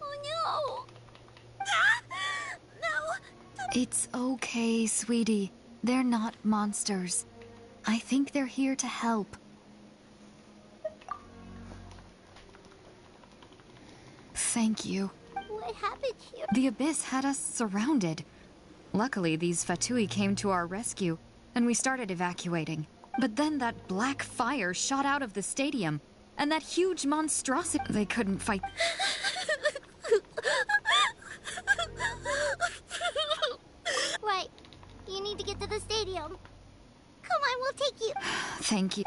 K: Oh no. No.
C: It's okay, sweetie. They're not monsters. I think they're here to help. Thank you.
K: What happened here?
C: The Abyss had us surrounded. Luckily, these Fatui came to our rescue, and we started evacuating. But then that black fire shot out of the stadium, and that huge monstrosity... They couldn't fight...
K: Right. You need to get to the stadium. Come on, we'll take you.
C: Thank you.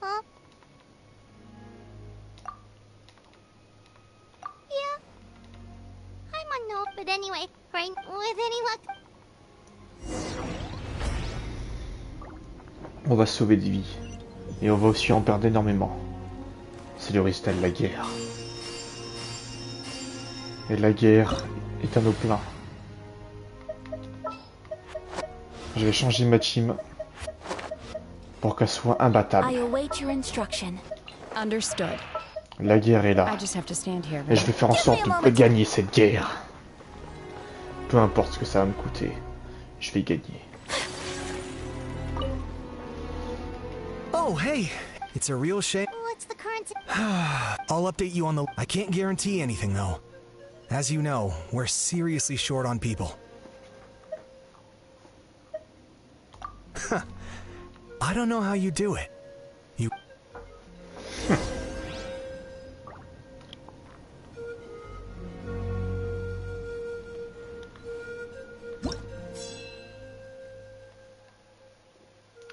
K: Huh? Yeah. I'm on no, but anyway, right? With any luck.
A: On va sauver des vies. Et on va aussi en perdre énormément. C'est le résultat de la guerre. Et la guerre est à nos pleins. Je vais changer ma team pour qu'elle soit imbattable.
D: I await your instruction.
J: Understood.
A: La guerre est là.
J: I just have to stand here.
A: Et je vais faire en sorte de gagner cette guerre. Peu importe ce que ça va me coûter. Je vais gagner.
Q: Oh, hey! It's a real shame.
K: What's the current...
Q: I'll update you on the... I can't guarantee anything, though. As you know, we're seriously short on people. I don't know how you do it. You...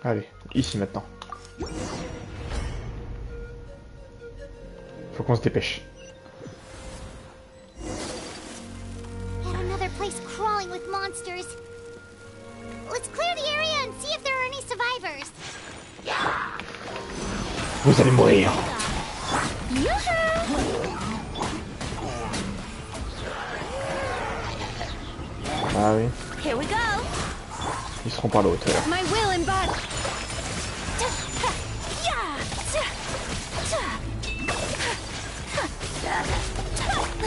A: Allez, ici maintenant. Faut qu'on se dépêche.
K: At another place crawling with monsters. Let's clear the area and see if there are any survivors.
A: Vous allez mourir. Ah oui.
D: Here we go.
A: Ils seront pas à la hauteur.
D: My will and body.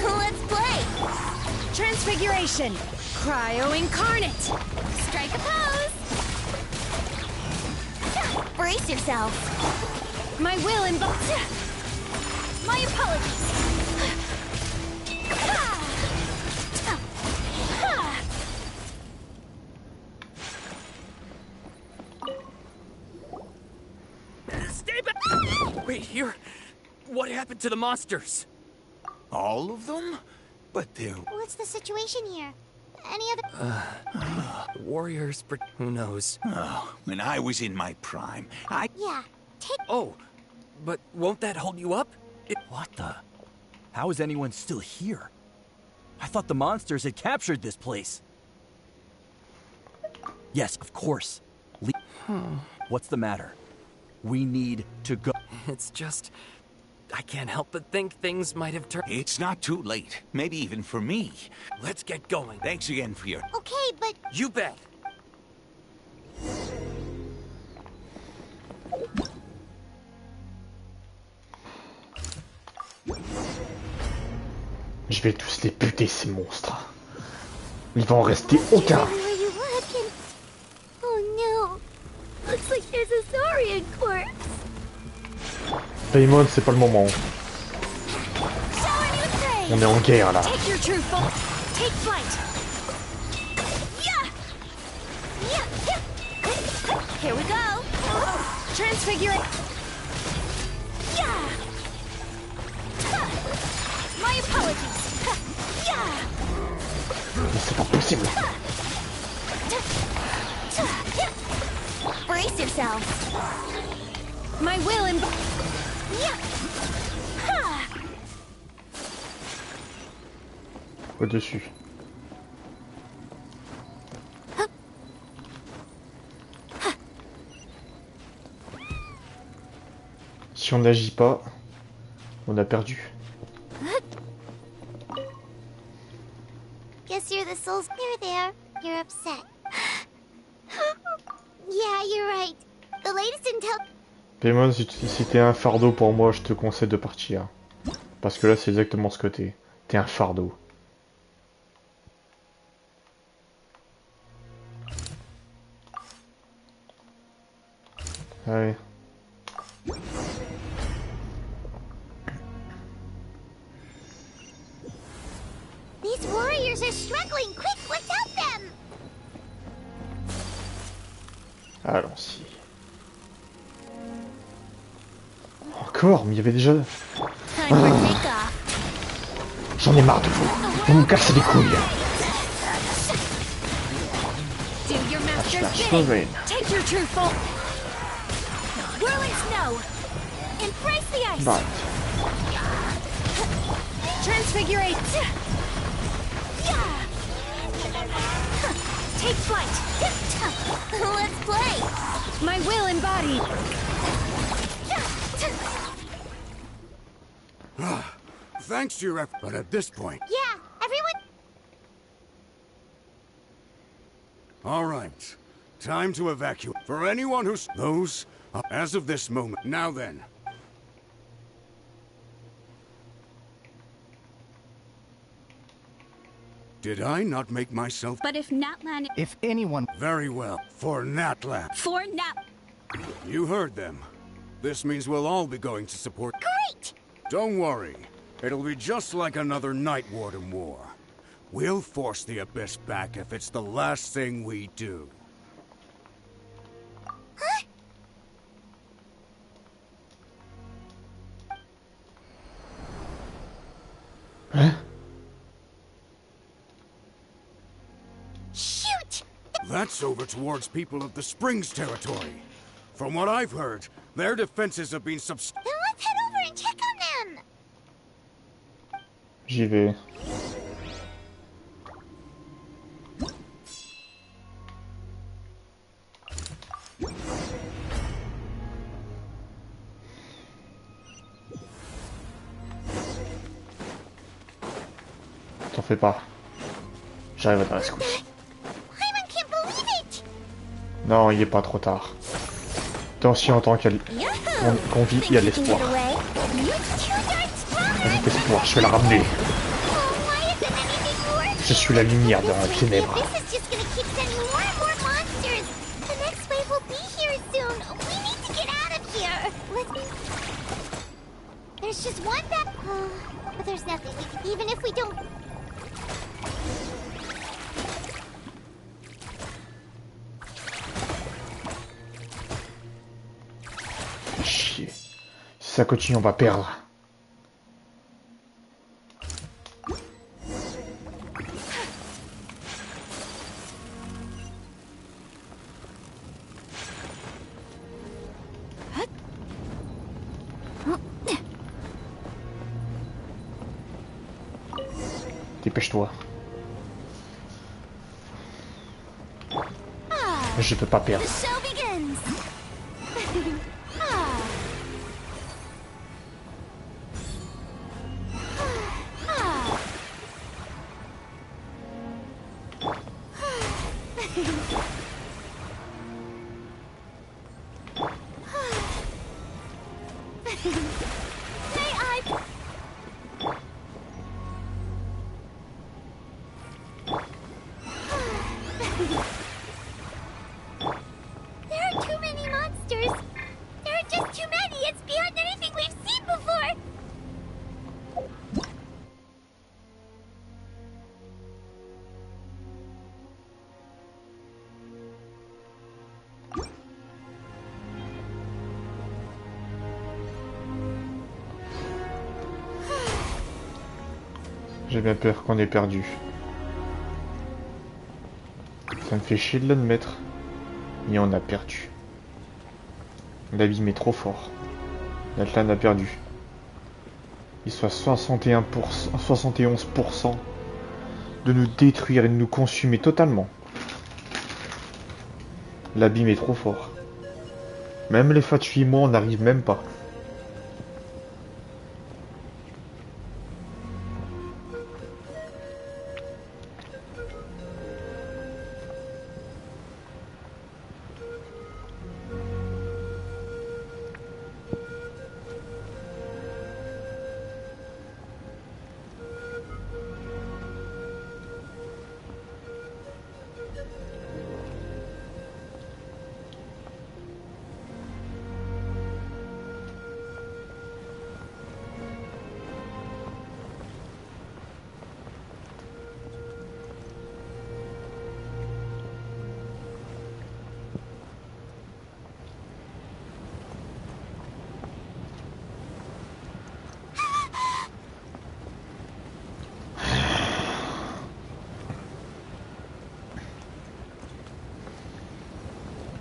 D: Let's play. Transfiguration. Cryo incarnate. Strike a pose. Brace yourself. My will and my apologies.
M: Stay back! Wait, here? What happened to the monsters?
R: All of them? But they're...
K: What's the situation here? Any other...
M: The warriors, who knows?
O: Oh, when I was in my prime,
K: Yeah, take...
M: Oh, but won't that hold you up?
B: What the? How is anyone still here? I thought the monsters had captured this place. Yes, of course. What's the matter? We need to go.
M: It's just... I can't help but think things might have turned...
O: It's not too late. Maybe even for me.
M: Let's get going.
O: Thanks again for your...
K: Okay, but...
M: You bet.
A: Je vais tous les buter, ces monstres. Il va en rester aucun.
D: Oh no. Looks like there's a Saurian corpse.
A: Paimon, c'est pas le moment. On est en guerre là.
D: Take your true form. Take flight. Here we go. Transfigure. My apologies.
A: Mais c'est pas possible.
D: Brace yourself. My will and...
A: Au-dessus. Si on n'agit pas, on a perdu.
K: Guess you're the souls. There. You're upset. Yeah, you're right. The latest intel...
A: Paimon, si t'es un fardeau pour moi, je te conseille de partir. Parce que là, c'est exactement ce que t'es. T'es un fardeau. Allez.
K: These warriors are struggling. Quick, let's help them.
A: Allons-y. Encore, mais il y avait déjà... J'en ai marre de vous. Vous me cassez les couilles.
D: Take your true form. Whirling snow. Embrace the ice.
A: Right.
D: Transfigurate. Take flight. Let's play. My will embodied.
R: Thanks to your effort, but at this point...
K: Yeah, everyone...
R: All right. Time to evacuate. For anyone who's... Those... as of this moment. Now then. Did I not make myself...
V: But if Natlan...
Q: If anyone...
R: Very well. For Natlan.
V: For Nat...
R: You heard them. This means we'll all be going to support...
K: Great!
R: Don't worry. It'll be just like another Night Warden war. We'll force the Abyss back if it's the last thing we do.
K: Huh?
A: Huh?
K: Shoot!
R: That's over towards people of the Springs territory. From what I've heard, their defenses have been
K: Then let's head over and check on them!
A: J'y vais. T'en fais pas. J'arrive à ta rescousse.
K: Paimon can't believe it!
A: Non, il est pas trop tard. Attention, en tant qu'on vit, il y a de l'espoir. Avec espoir, je vais la ramener. Je suis la lumière dans les ténèbres.
K: This is just gonna keep sending more and more monsters. The next wave will be here soon. We need to get There's just one that. But there's nothing. Even if we don't.
A: Chier. Si ça continue, on va perdre. Dépêche-toi. Je peux pas perdre. J'ai bien peur qu'on ait perdu. Ça me fait chier de l'admettre. Et on a perdu. L'abîme est trop fort. L'Atlan a perdu. Il soit 61%, 71% de nous détruire et de nous consumer totalement. L'abîme est trop fort. Même les Fatui et moi, on n'arrive même pas.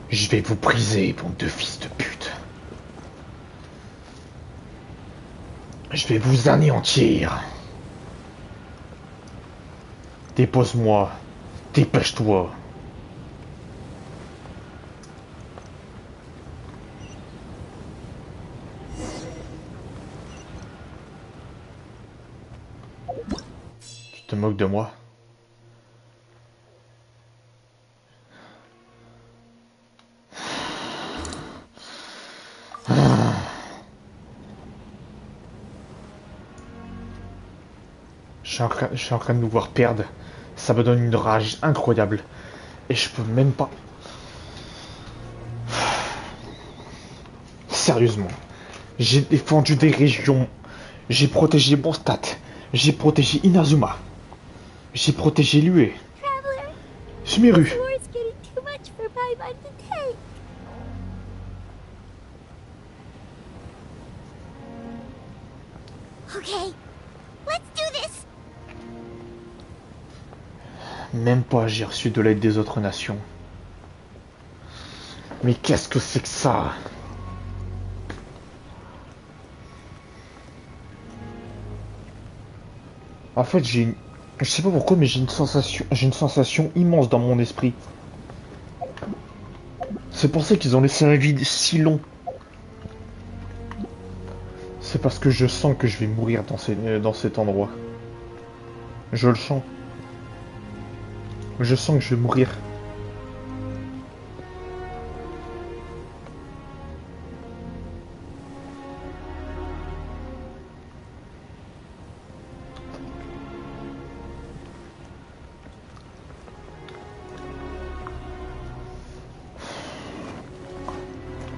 A: Je vais vous briser, bande de fils de pute. Je vais vous anéantir. Dépose-moi. Dépêche-toi. Tu te moques de moi? Je suis en train de nous voir perdre. Ça me donne une rage incroyable. Et je peux même pas... Sérieusement. J'ai défendu des régions. J'ai protégé Bonstadt. J'ai protégé Inazuma. J'ai protégé Lue. Sumeru.
K: Okay, let's do this.
A: Même pas j'ai reçu de l'aide des autres nations. Mais qu'est-ce que c'est que ça? En fait, je sais pas pourquoi, mais j'ai une sensation immense dans mon esprit. C'est pour ça qu'ils ont laissé un vide si long. C'est parce que je sens que je vais mourir dans cet endroit. Je le sens. Je sens que je vais mourir.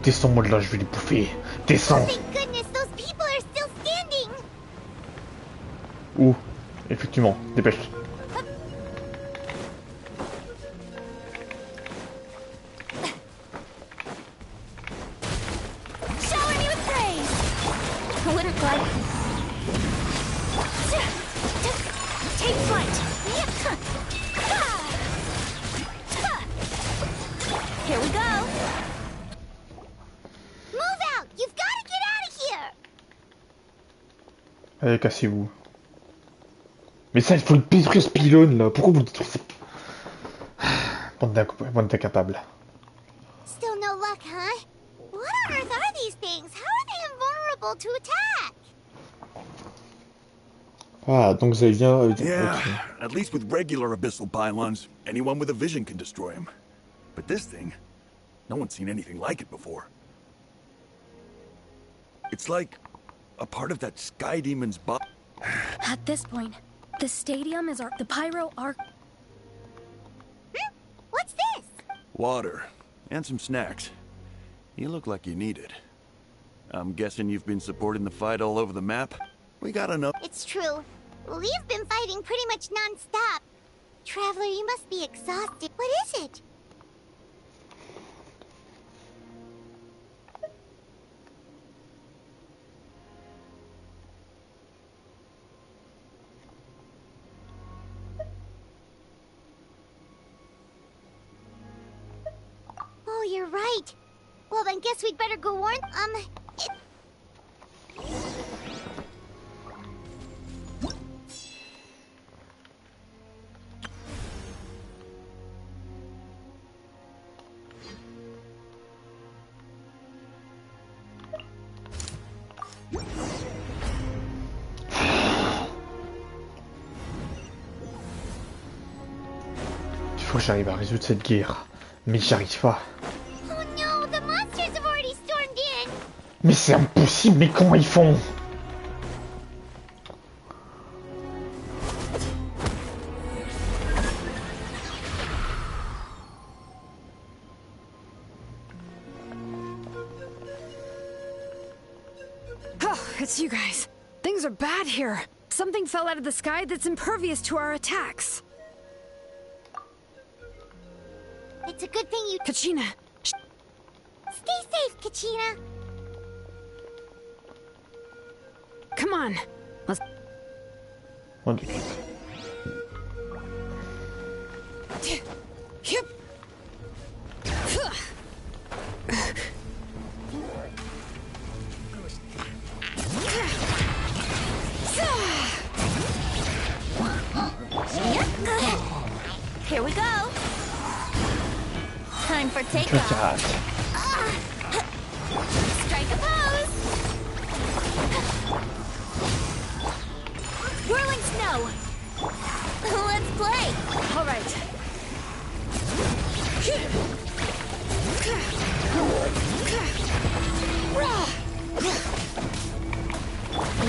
A: Descends-moi de là, je vais les bouffer. Descends.
K: Thank goodness those people are still
A: Effectivement, dépêche.
D: Shower me with praise! I wouldn't like... Take flight! Here we go!
K: Move out! You've got to get out of here!
A: Allez, cassez-vous. Mais ça, il faut le détruire ce pylône là. Pourquoi vous le détruisez? Bande d'incapables.
K: Still no luck, huh? What on earth are these things? How are they invulnerable to attack?
A: Ah, donc vous avez bien...
H: Yeah,
A: okay.
H: at least with regular abyssal pylons, anyone with a vision can destroy them. But this thing, no one's seen anything like it before. It's like a part of that sky demon's body.
D: At this point, the stadium is the pyro arc.
K: What's this?
H: Water, and some snacks. You look like you need it. I'm guessing you've been supporting the fight all over the map? We got enough.
K: It's true. We've been fighting pretty much non-stop. Traveler, you must be exhausted. What is it? Oh, you're right. Well, then guess we'd better go warn...
A: Il faut que j'arrive à résoudre cette guerre. Mais j'y arrive pas.
K: Oh no, the monsters have already stormed in.
A: Mais c'est impossible, mais comment ils font?
F: Oh, it's you guys. Things are bad here. Something fell out of the sky that's impervious to our attacks.
K: It's a good thing you...
F: Kachina!
K: Stay safe, Kachina!
F: Come on! Let's...
D: Here we go! Time for takeoff! Strike a pose! Whirling snow! Let's play!
F: All right.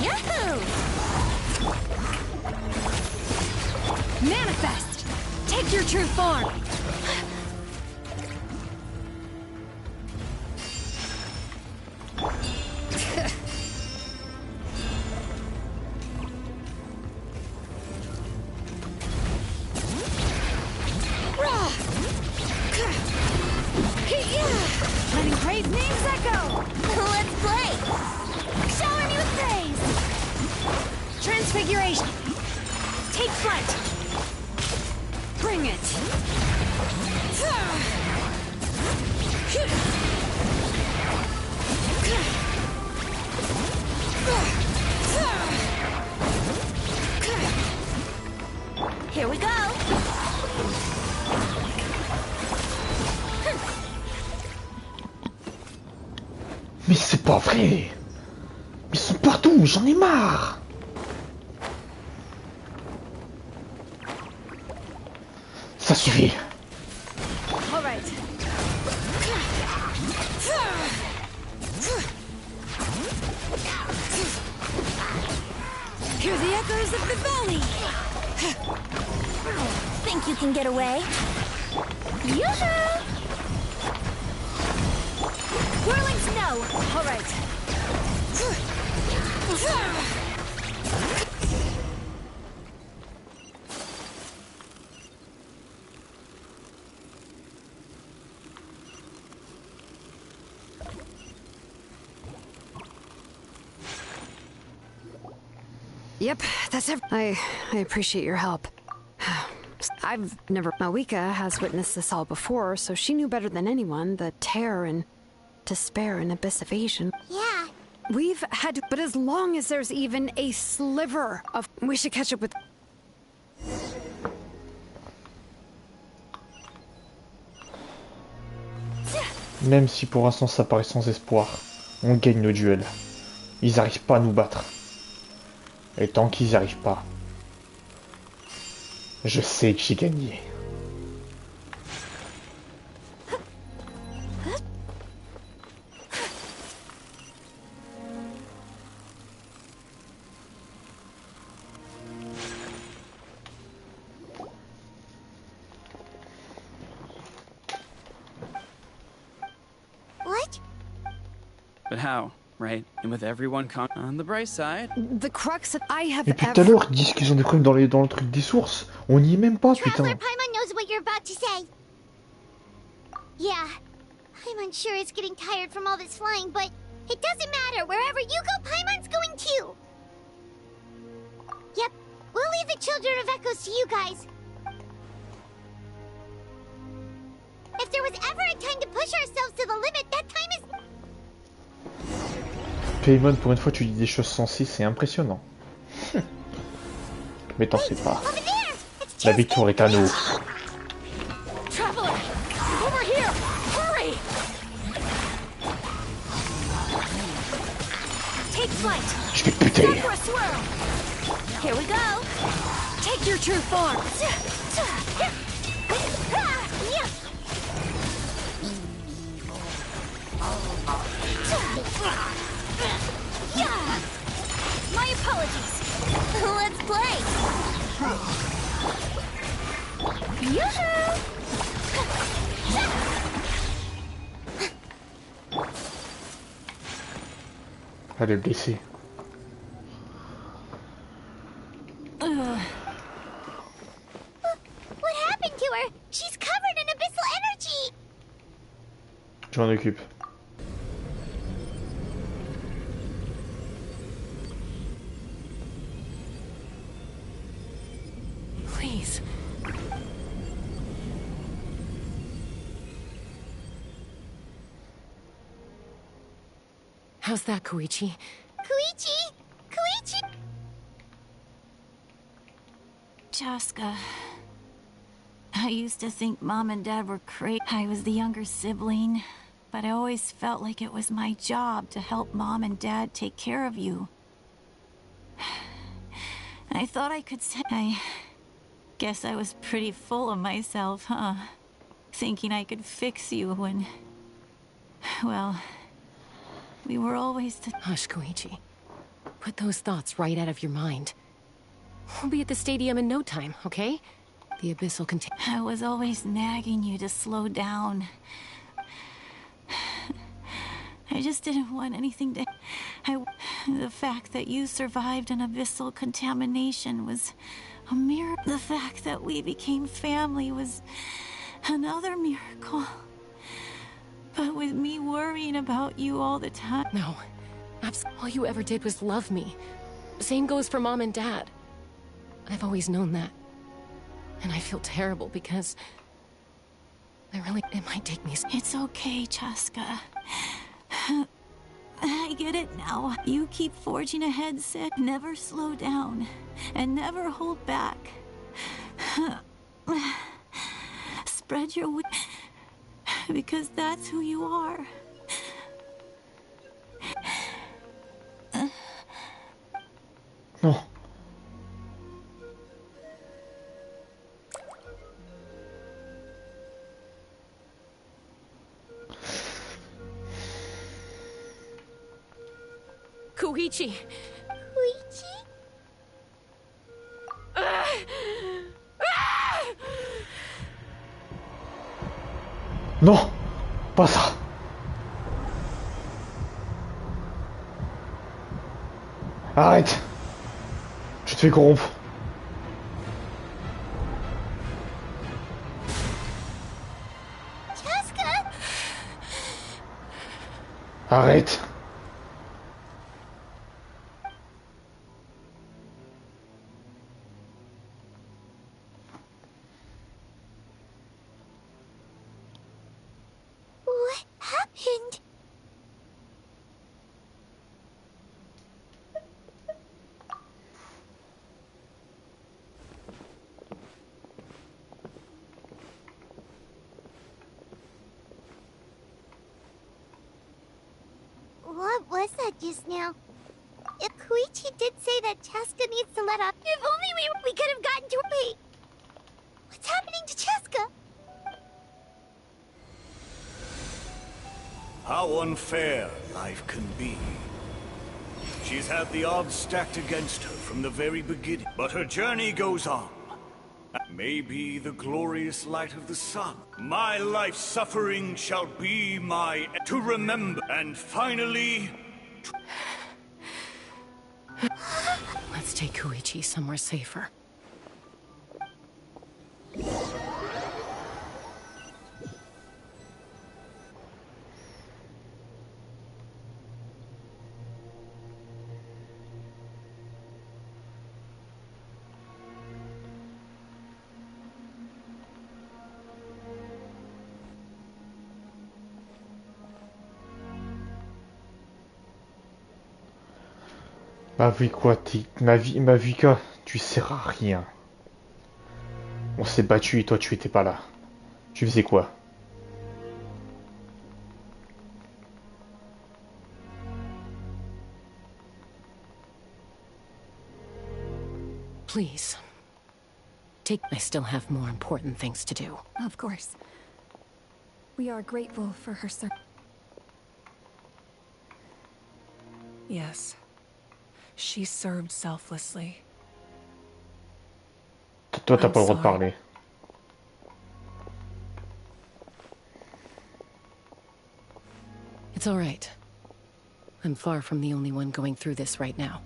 D: Yahoo!
F: Manifest! Take your true form!
D: Letting praise names echo! Let's play! Shower me with praise!
F: Transfiguration! Take flight! Bring it!
D: Here we go!
A: Mais c'est pas vrai! Ils sont partout, j'en ai marre! Ça suffit!
F: All right.
D: Hear the echoes of the valley! Think you can get away? Yoo-hoo! Whirling snow!
F: All right. Yep, that's I appreciate your help. I've never... Malika has witnessed this all before, so she knew better than anyone the terror and despair and abyssivation.
K: Yeah.
F: We've had to... But as long as there's even a sliver of... We should catch up with...
A: Même si pour l'instant ça paraît sans espoir, on gagne nos duels. Ils n'arrivent pas à nous battre. Et tant qu'ils n'y arrivent pas, je sais que j'ai gagné.
K: What?
M: But how, right? And with everyone on the bright side.
F: The crux of I have
A: Depuis tout à l'heure, ils disent qu'ils ont des problèmes dans le truc des sources. On n'y est même pas, putain.
K: Traveler Paimon knows what you're about to say. Yeah, I'm unsure it's getting tired from all this flying, but it doesn't matter. Wherever you go, Paimon's going too. Yep, we'll leave the Children of Echoes to you guys. If there was ever a time to push ourselves to the limit, that time is...
A: Paimon, pour une fois, tu dis des choses sensées, c'est impressionnant. Mais t'en fais pas. La victoire est à nous.
J: Traveler, over here! Hurry! Take flight.
A: Je vais te buter.
J: Go for a swirl. Here we go. Take your true form. My apologies. Let's play. Yoo-hoo!
A: Elle est blessée.
K: What happened to her? She's covered in abyssal energy.
A: Je m'en occupe.
L: Please. How's that, Koichi?
K: Koichi! Koichi!
D: Chaska, I used to think Mom and Dad were crazy. I was the younger sibling, but I always felt like it was my job to help Mom and Dad take care of you. I thought I could say... I guess I was pretty full of myself, huh? Thinking I could fix you when... Well... We were always...
L: Hush, Koichi. Put those thoughts right out of your mind. We'll be at the stadium in no time, okay? The abyssal contain...
D: I was always nagging you to slow down. I just didn't want anything to... The fact that you survived an abyssal contamination was a miracle. The fact that we became family was another miracle. But with me worrying about you all the time...
L: No. All you ever did was love me. Same goes for Mom and Dad. I've always known that. And I feel terrible because... It might take me...
D: It's okay, Chaska. I get it now. You keep forging ahead, Sid. Never slow down. And never hold back. Spread your wings. Because that's who you are.
A: Non.
L: Koichi!
K: Koichi?
A: Non, pas ça. Arrête. Je te fais corrompre.
K: Chaska!
A: Arrête.
K: was that just now? Koichi did say that Cheska needs to let up. If only we could have gotten to her. Wait, what's happening to Cheska?
H: How unfair life can be. She's had the odds stacked against her from the very beginning, but her journey goes on. Maybe the glorious light of the sun. My life's suffering shall be my to remember, and finally...
F: Let's take Koichi somewhere safer.
A: Bah oui quoi, ma vie quoi, tu sers à rien. On s'est battu et toi tu étais pas là. Tu faisais quoi?
F: Please. I still have more important things to do.
D: Of course. We are grateful for her service.
L: Yes. She served selflessly.
A: Toi t'as pas le droit de parler.
F: It's all right. I'm far from the only one going through this right now.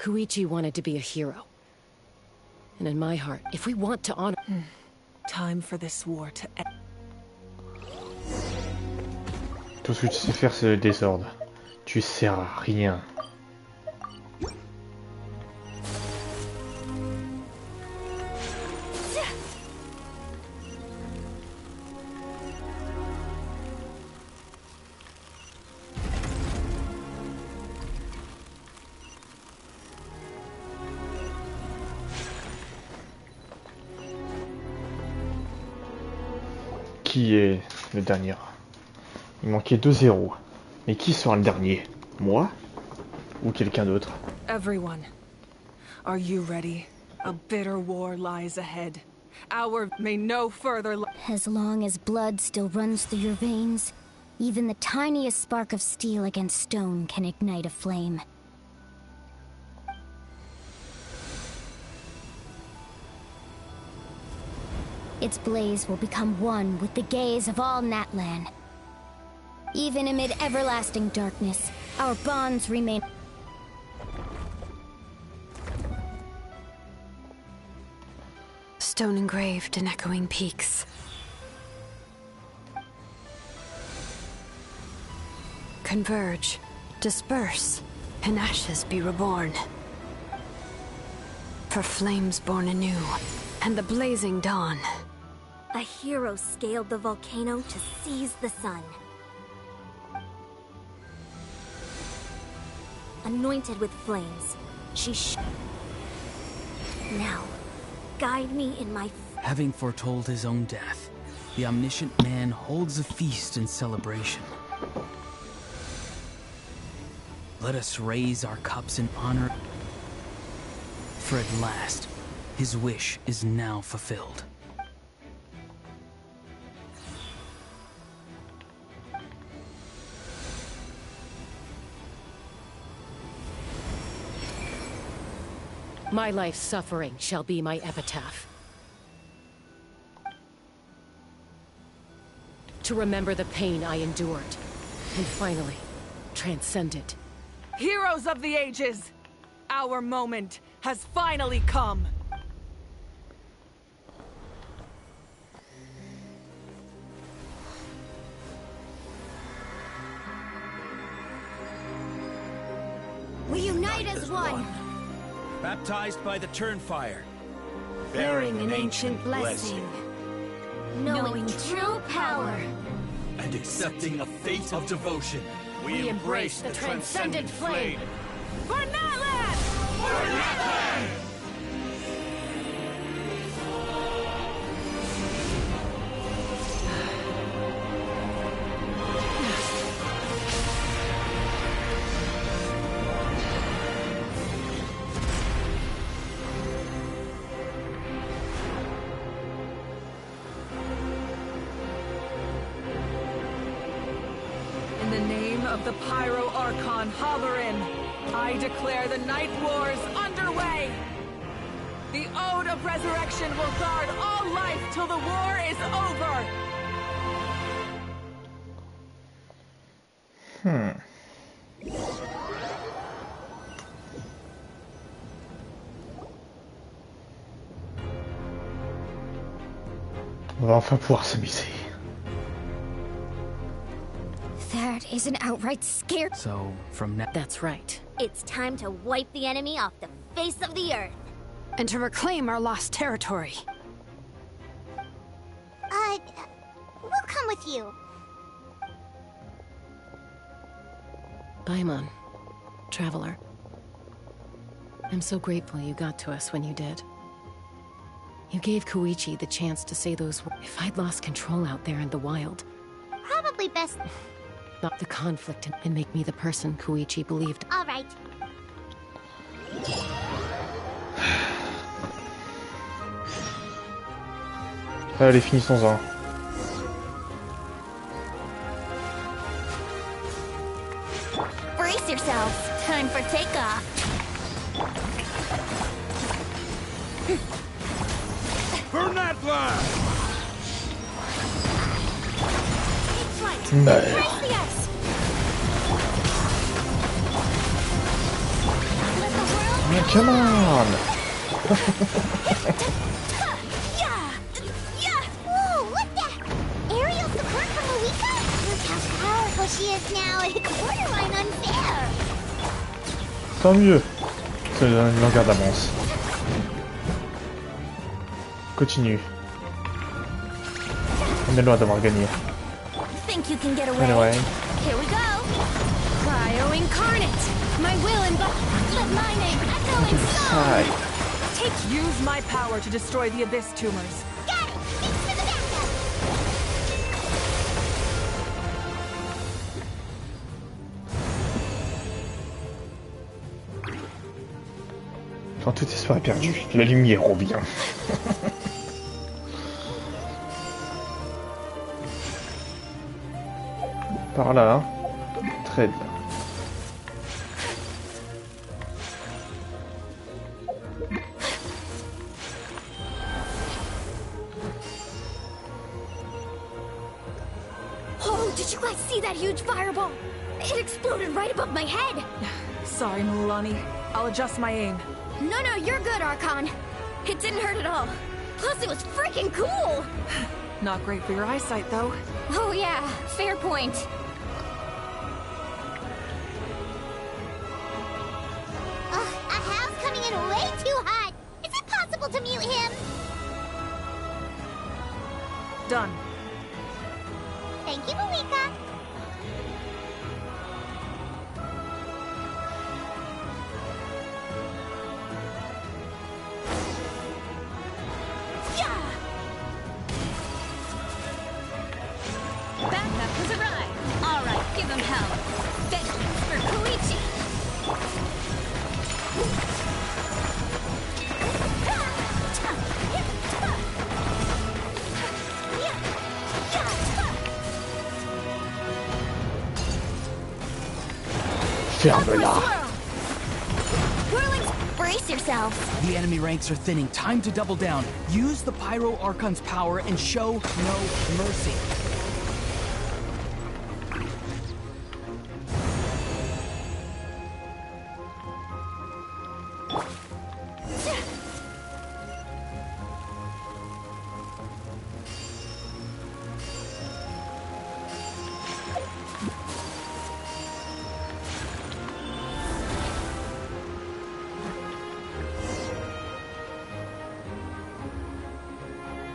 F: Koichi wanted to be a hero. And in my heart, if we want to honor...
L: Time for this war to end.
A: Tout ce que tu sais faire c'est le désordre. Tu sers à rien. Qui est le dernier? Il manquait 2-0. Mais qui sera le dernier? Moi? Ou quelqu'un d'autre?
L: Everyone, are you ready? A bitter war lies ahead. Our may no further...
C: As long as blood still runs through your veins, even the tiniest spark of steel against stone can ignite a flame. Its blaze will become one with the gaze of all Natlan. Even amid everlasting darkness, our bonds remain.
F: Stone engraved in echoing peaks. Converge, disperse, and ashes be reborn. For flames born anew, and the blazing dawn.
N: A hero scaled the volcano to seize the sun. Anointed with flames, now, guide me in my...
E: Having foretold his own death, the omniscient man holds a feast in celebration. Let us raise our cups in honor, for at last, his wish is now fulfilled.
F: My life's suffering shall be my epitaph. To remember the pain I endured, and finally, transcend it.
L: Heroes of the ages! Our moment has finally come!
N: We unite as one!
B: Baptized by the Turnfire.
N: Bearing an ancient blessing. Knowing true power.
B: And accepting a fate of devotion. We embrace the transcendent flame.
L: For Natlan!
B: For Natlan!
L: of the Pyro Archon hover in. I declare the Night Wars underway! The Ode of Resurrection will guard all life till the war is over!
A: On va enfin pouvoir s'amuser.
D: That is an outright scare.
E: So, from now...
N: That's right. It's time to wipe the enemy off the face of the earth.
F: And to reclaim our lost territory.
K: We'll come with you.
S: Paimon, traveler. I'm so grateful you got to us when you did. You gave Koichi the chance to say those words. If I'd lost control out there in the wild...
K: Probably best...
S: Not the conflict and make me the person Koichi believed.
K: All right.
A: Allez, finissons-en.
D: Brace yourselves. Time for takeoff.
H: Burn that flag!
A: Meurs. Come on!
K: Whoa, look that! Aerial support from Marika? Look how powerful she is now. It's borderline unfair.
A: Tant mieux. Ça nous donne une longueur d'avance. Continue. On est loin d'avoir gagné.
D: Think you can get away?
A: Anyway.
D: Here we go. Cryo incarnate. My will embody. Let my name echo in
A: Hi.
L: Use my power to destroy the Abyss tumors.
K: Got it! Thanks for the backup!
A: Quand tout espoir est perdu, la lumière revient. Par là, hein. Très bien.
D: Oh, did you guys see that huge fireball? It exploded right above my head.
L: Sorry, Mulani. I'll adjust my aim.
D: No, you're good, Archon. It didn't hurt at all. Plus, it was freaking cool.
L: Not great for your eyesight, though.
D: Oh yeah, fair point.
K: Ahal's coming in way too hot. Is it possible to mute him?
L: Done.
K: Thank you, Marika.
D: Backup has arrived. All right, give him hell. Vengeance for Koichi.
A: Ferme-la.
D: Brace yourselves.
E: The enemy ranks are thinning. Time to double down. Use the Pyro Archon's power and show no mercy.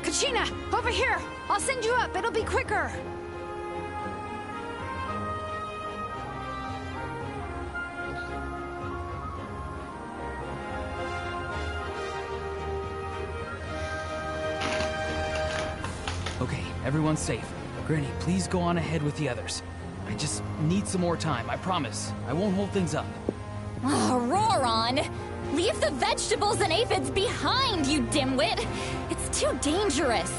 F: Kachina, over here! I'll send you up, it'll be quicker!
E: Okay, everyone's safe. Granny, please go on ahead with the others. I just need some more time, I promise. I won't hold things up.
D: Oh, Roron! Leave the vegetables and aphids behind, you dimwit! It's too dangerous!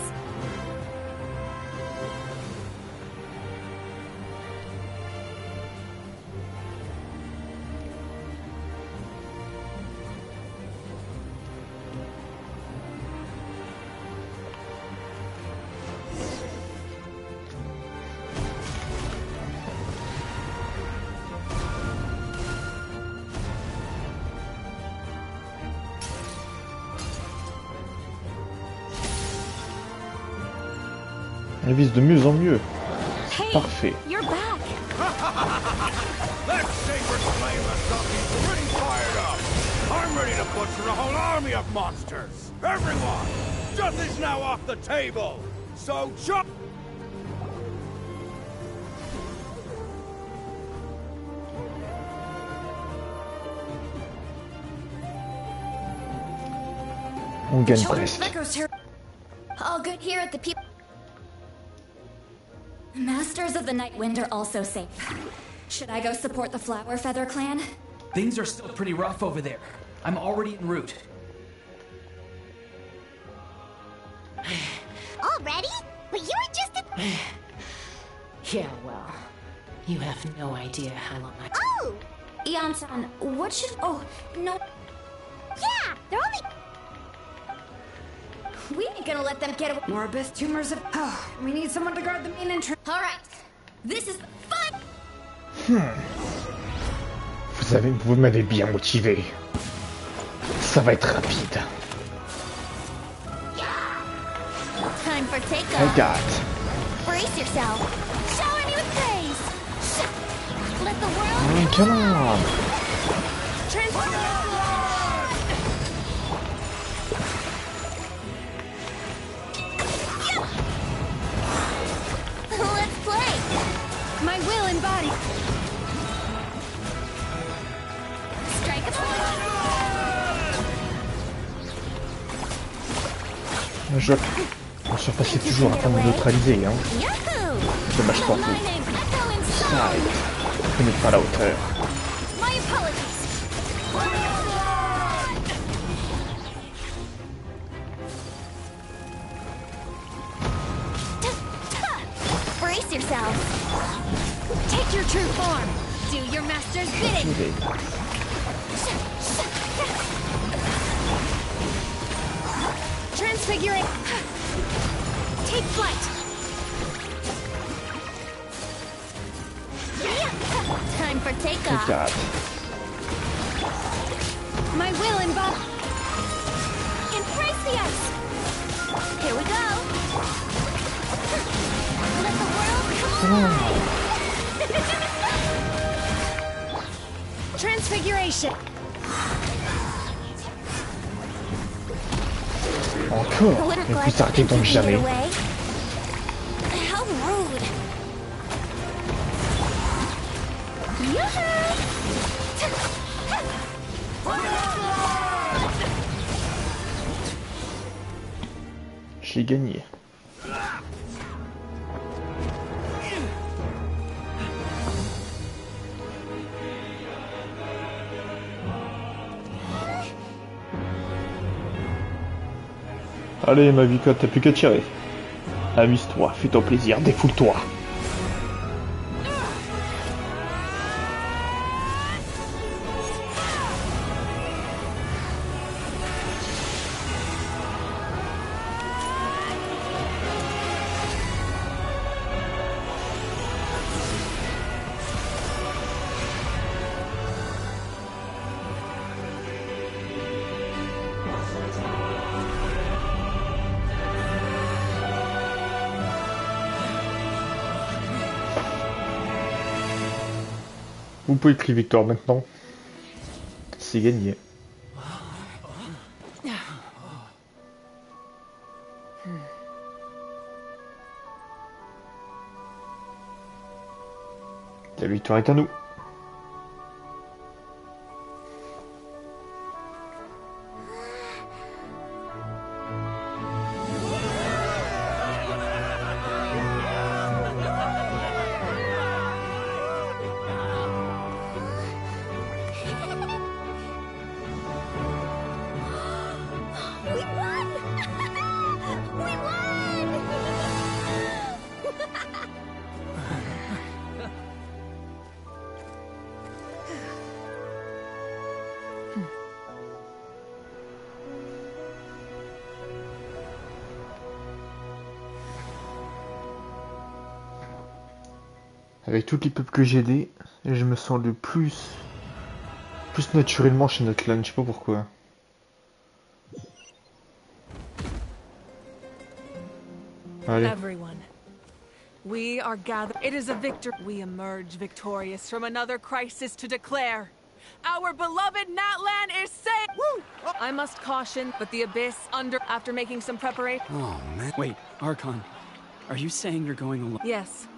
A: Elle vise de mieux en mieux. C'est parfait.
D: You're back.
U: That sacred flame has got me pretty fired up. I'm ready to butcher a whole army of monsters. Everyone, death is now off the table. So jump.
A: On gagne presque.
D: All good here at the people. Masters of the Nightwind are also safe. Should I go support the Flower Feather clan?
M: Things are still pretty rough over there. I'm already en route.
K: Already? But you were just a...
S: Yeah, well, you have no idea how long I...
K: Oh!
D: Ian-san, what should... Oh, no...
K: Yeah, they're only...
D: We ain't gonna let them get away.
F: More abyss tumors of... Oh, we need someone to guard the main entrance.
D: Alright, this is fun!
A: Vous m'avez bien motivé. Ça va être rapide.
D: Time for
A: I
D: takeoff.
A: got.
D: Brace yourself. Shower me with praise. Let the world...
A: Oh, come on.
D: Let's play.
F: My will embodied.
D: Strike a
A: Je vois que mon surface est toujours en train de me neutraliser, hein. Dommage pour vous. Ça, vous n'êtes pas à la hauteur.
D: My apologies. Brace yourself. Take your true form. Do your master's bidding.
F: Transfigurate.
D: Take flight. Time for takeoff.
A: God.
F: My will embodied.
D: Embrace the ice. Here we go. Let the world come alive.
F: Transfiguration.
A: Encore. Mais vous arrêtez donc jamais.
D: How rude.
A: J'ai gagné. Allez, ma bicotte, t'as plus qu'à tirer. Amuse-toi, fais-toi plaisir, défoule-toi. Vous pouvez crier victoire maintenant. C'est gagné. La victoire est à nous. Avec tous les peuples que j'ai aidés, je me sens le plus naturellement chez notre clan, je sais pas pourquoi. Allez.
L: Everyone, We are gathered. It is a victory. We emerge victorious from another crisis to declare. Our beloved Natlan is safe! Woo! I must caution, but the Abyss after making some preparation.
M: Oh, man. Wait, Archon, are you saying you're going alone?
L: Yes.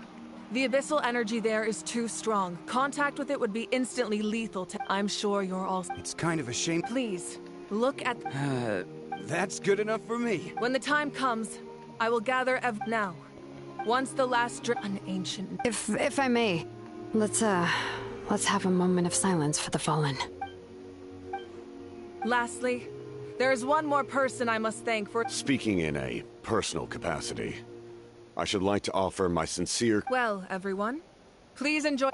L: The abyssal energy there is too strong. Contact with it would be instantly lethal to— I'm sure you're all—
U: It's kind of a shame.
L: Please, look at—
U: That's good enough for me.
L: When the time comes, I will gather now. Once the last an ancient—
F: If I may, let's have a moment of silence for the fallen.
L: Lastly, there is one more person I must thank for—
G: Speaking in a personal capacity, I should like to offer my sincere—
L: Well, everyone, please enjoy—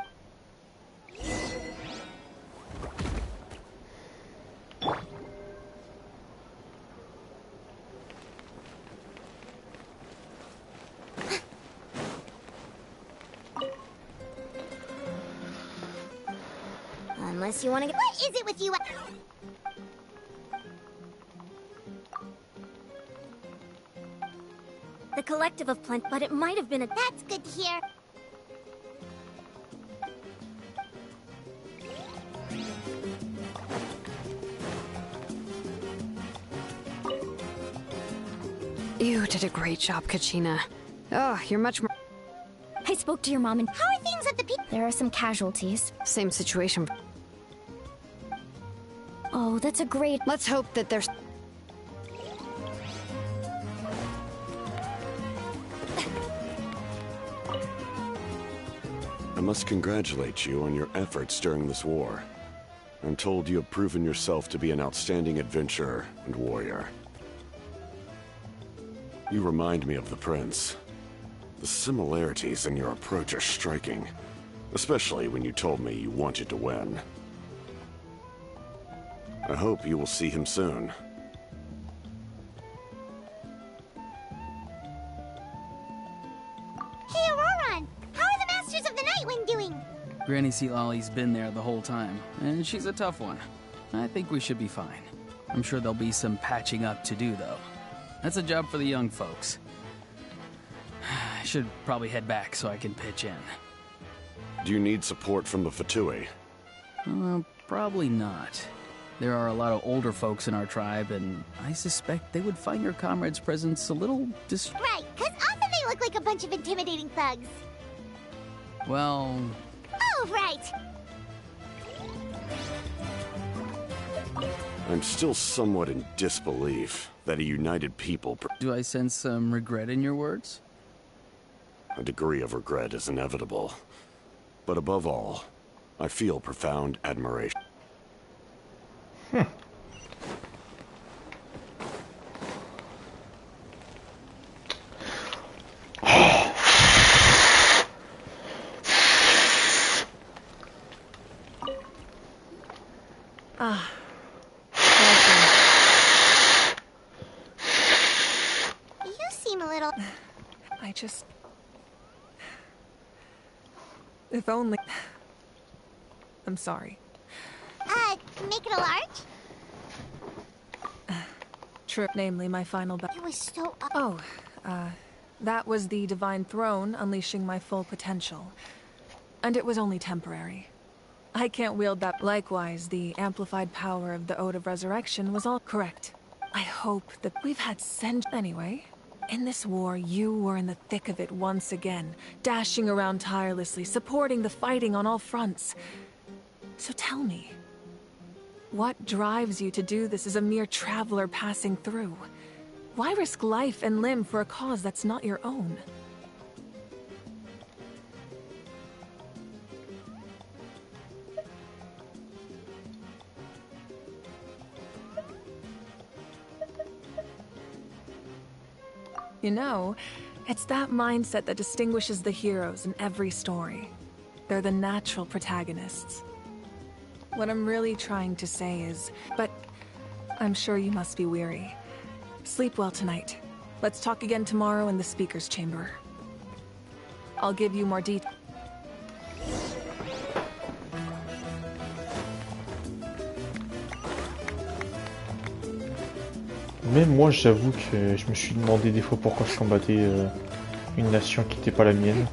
K: Unless you want to get— What is it with you?
N: The collective of plenty, but it might have been a—
K: That's good to hear.
F: You did a great job, Kachina. Oh, you're much more—
C: I spoke to your mom and—
K: How are things at the peak?
C: There are some casualties.
F: Same situation.
C: Oh, that's a great—
F: Let's hope that there's—
G: I must congratulate you on your efforts during this war. I'm told you have proven yourself to be an outstanding adventurer and warrior. You remind me of the Prince. The similarities in your approach are striking, especially when you told me you wanted to win. I hope you will see him soon.
K: Hey, Auroron! How are the Masters of the Nightwind doing?
E: Granny Sealolly's been there the whole time, and she's a tough one. I think we should be fine. I'm sure there'll be some patching up to do, though. That's a job for the young folks. I should probably head back so I can pitch in.
G: Do you need support from the Fatui?
E: Probably not. There are a lot of older folks in our tribe, and I suspect they would find your comrade's presence a little
K: Right, because often they look like a bunch of intimidating thugs.
E: Well...
K: Oh, right!
G: I'm still somewhat in disbelief that a united people...
E: Do I sense some regret in your words?
G: A degree of regret is inevitable. But above all, I feel profound admiration.
L: Ah.
K: You seem a little...
L: I just... If only... I'm sorry.
K: Make it a large?
L: True. Namely, my final
K: It was so...
L: Oh, that was the Divine Throne unleashing my full potential. And it was only temporary. I can't wield that. Likewise, the amplified power of the Ode of Resurrection was all correct. I hope that we've had Anyway, in this war, you were in the thick of it once again, dashing around tirelessly, supporting the fighting on all fronts. So tell me, what drives you to do this as a mere traveler passing through? Why risk life and limb for a cause that's not your own? You know, it's that mindset that distinguishes the heroes in every story. They're the natural protagonists. What I'm really trying to say is, but I'm sure you must be weary. Sleep well tonight. Let's talk again tomorrow in the speaker's chamber. I'll give you more details.
A: Même moi, j'avoue que je me suis demandé des fois pourquoi je combattais Une nation qui n'était pas la mienne.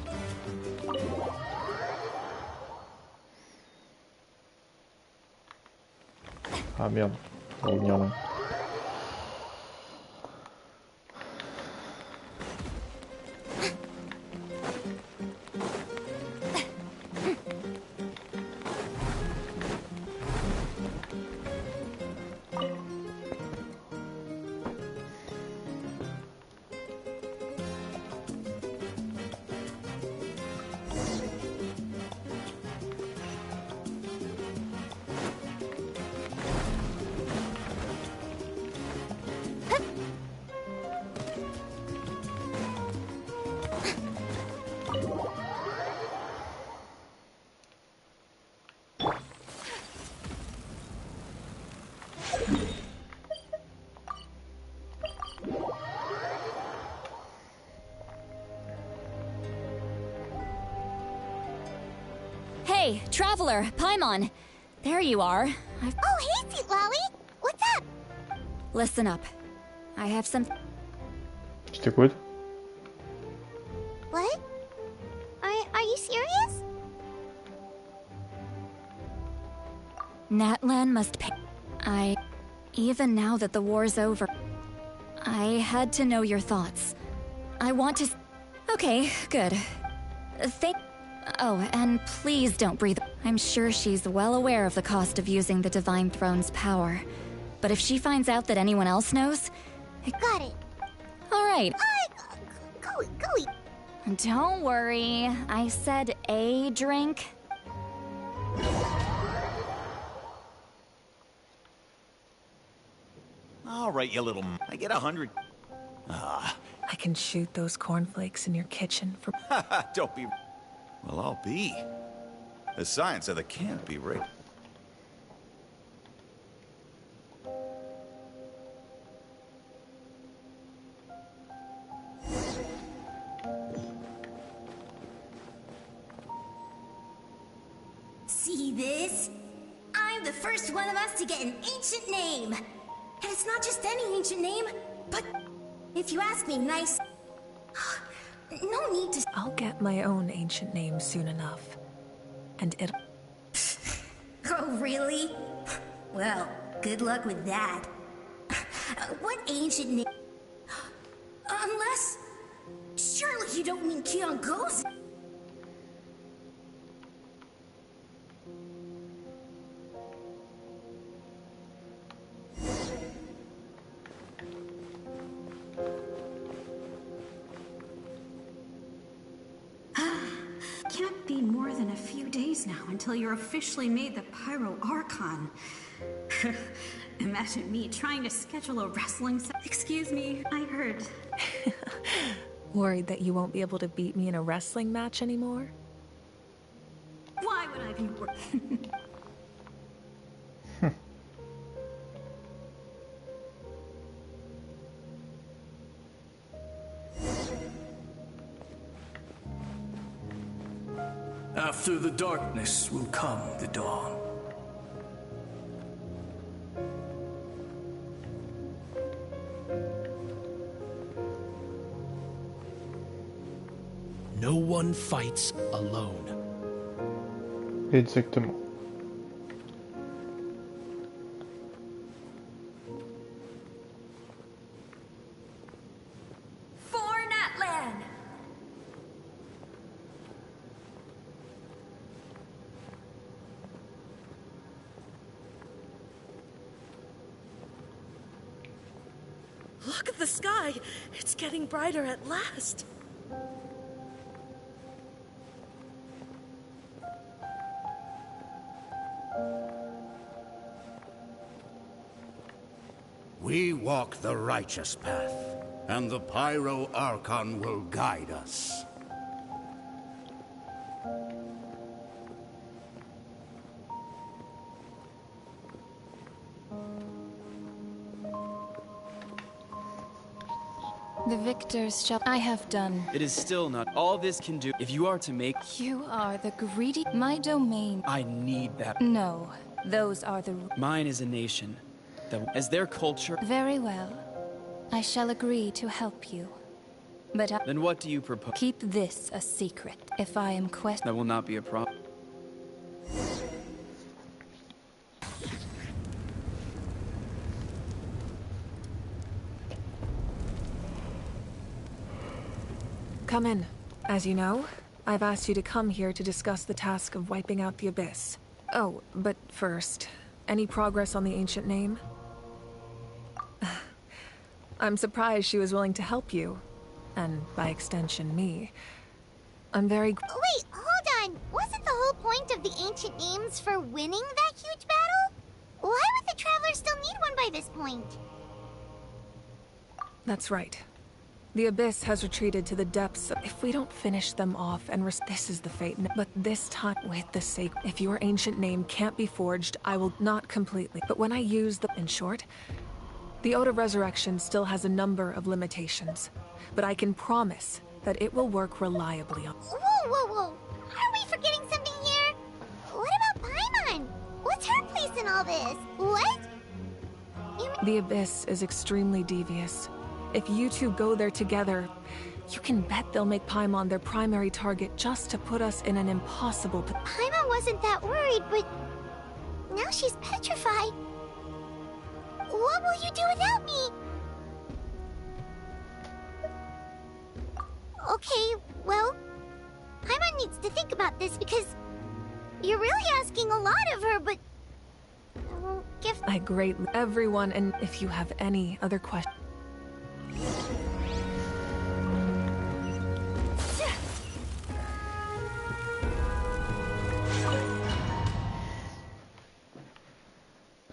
A: Ah merde, on va revenir là.
C: Hey, Traveler, Paimon. There you are.
K: Oh, hey, Sweet Lolly. What's up?
C: Listen up. I have some...
A: Je t'écoute.
K: What? Are you serious?
C: Natlan must pay... Even now that the war's over, I had to know your thoughts. I want to... Okay, good. Oh, and please don't breathe. I'm sure she's well aware of the cost of using the Divine Throne's power. But if she finds out that anyone else knows...
K: Got it.
C: All right.
K: Go.
C: Don't worry. I said a drink.
O: All right, you little... I get 100...
L: I can shoot those cornflakes in your kitchen for...
O: Don't be... Well, I'll be. The science of the can't be right.
P: See this? I'm the first one of us to get an ancient name. And it's not just any ancient name, but if you ask me nice... No need to...
L: I'll get my own ancient name soon enough. And it'll...
P: Oh, really? Well, good luck with that. What ancient name... Unless... Surely you don't mean Kyongo's...
V: Can't be more than a few days now until you're officially made the Pyro Archon. Imagine me trying to schedule a wrestling Excuse me, I heard.
L: Worried that you won't be able to beat me in a wrestling match anymore?
V: Why would I be worried?
W: After the darkness will come the dawn. No one fights alone.
A: Exactement.
P: For Natlan!
X: Look at the sky! It's getting brighter at last!
U: We walk the righteous path, and the Pyro Archon will guide us.
Y: The victors shall... I have done.
E: It is still not all this can do. If you are to make...
Y: You are the greedy... My domain...
E: I need that.
Y: No. Those are the...
E: Mine is a nation. That, as their culture...
Y: Very well. I shall agree to help you. But
E: Then what do you propose?
Y: keep this a secret. If I am
E: That will not be a problem.
L: Come in. As you know, I've asked you to come here to discuss the task of wiping out the Abyss. Oh, but first, any progress on the ancient name? I'm surprised she was willing to help you. And by extension, me. I'm very...
K: Wait, hold on! Wasn't the whole point of the ancient names for winning that huge battle? Why would the Traveler still need one by this point?
L: That's right. The Abyss has retreated to the depths. If we don't finish them off and this is the fate. But this time, with the sake, if your ancient name can't be forged, I will not completely. But when I use the... In short, the Ode of Resurrection still has a number of limitations. But I can promise that it will work reliably on...
K: Whoa, whoa, whoa! Are we forgetting something here? What about Paimon? What's her place in all this? What?
L: The Abyss is extremely devious. If you two go there together, you can bet they'll make Paimon their primary target just to put us in an impossible...
K: Paimon wasn't that worried, but now she's petrified. What will you do without me? Okay, well, Paimon needs to think about this because you're really asking a lot of her, but I won't give...
L: I greatly... Everyone, and if you have any other questions...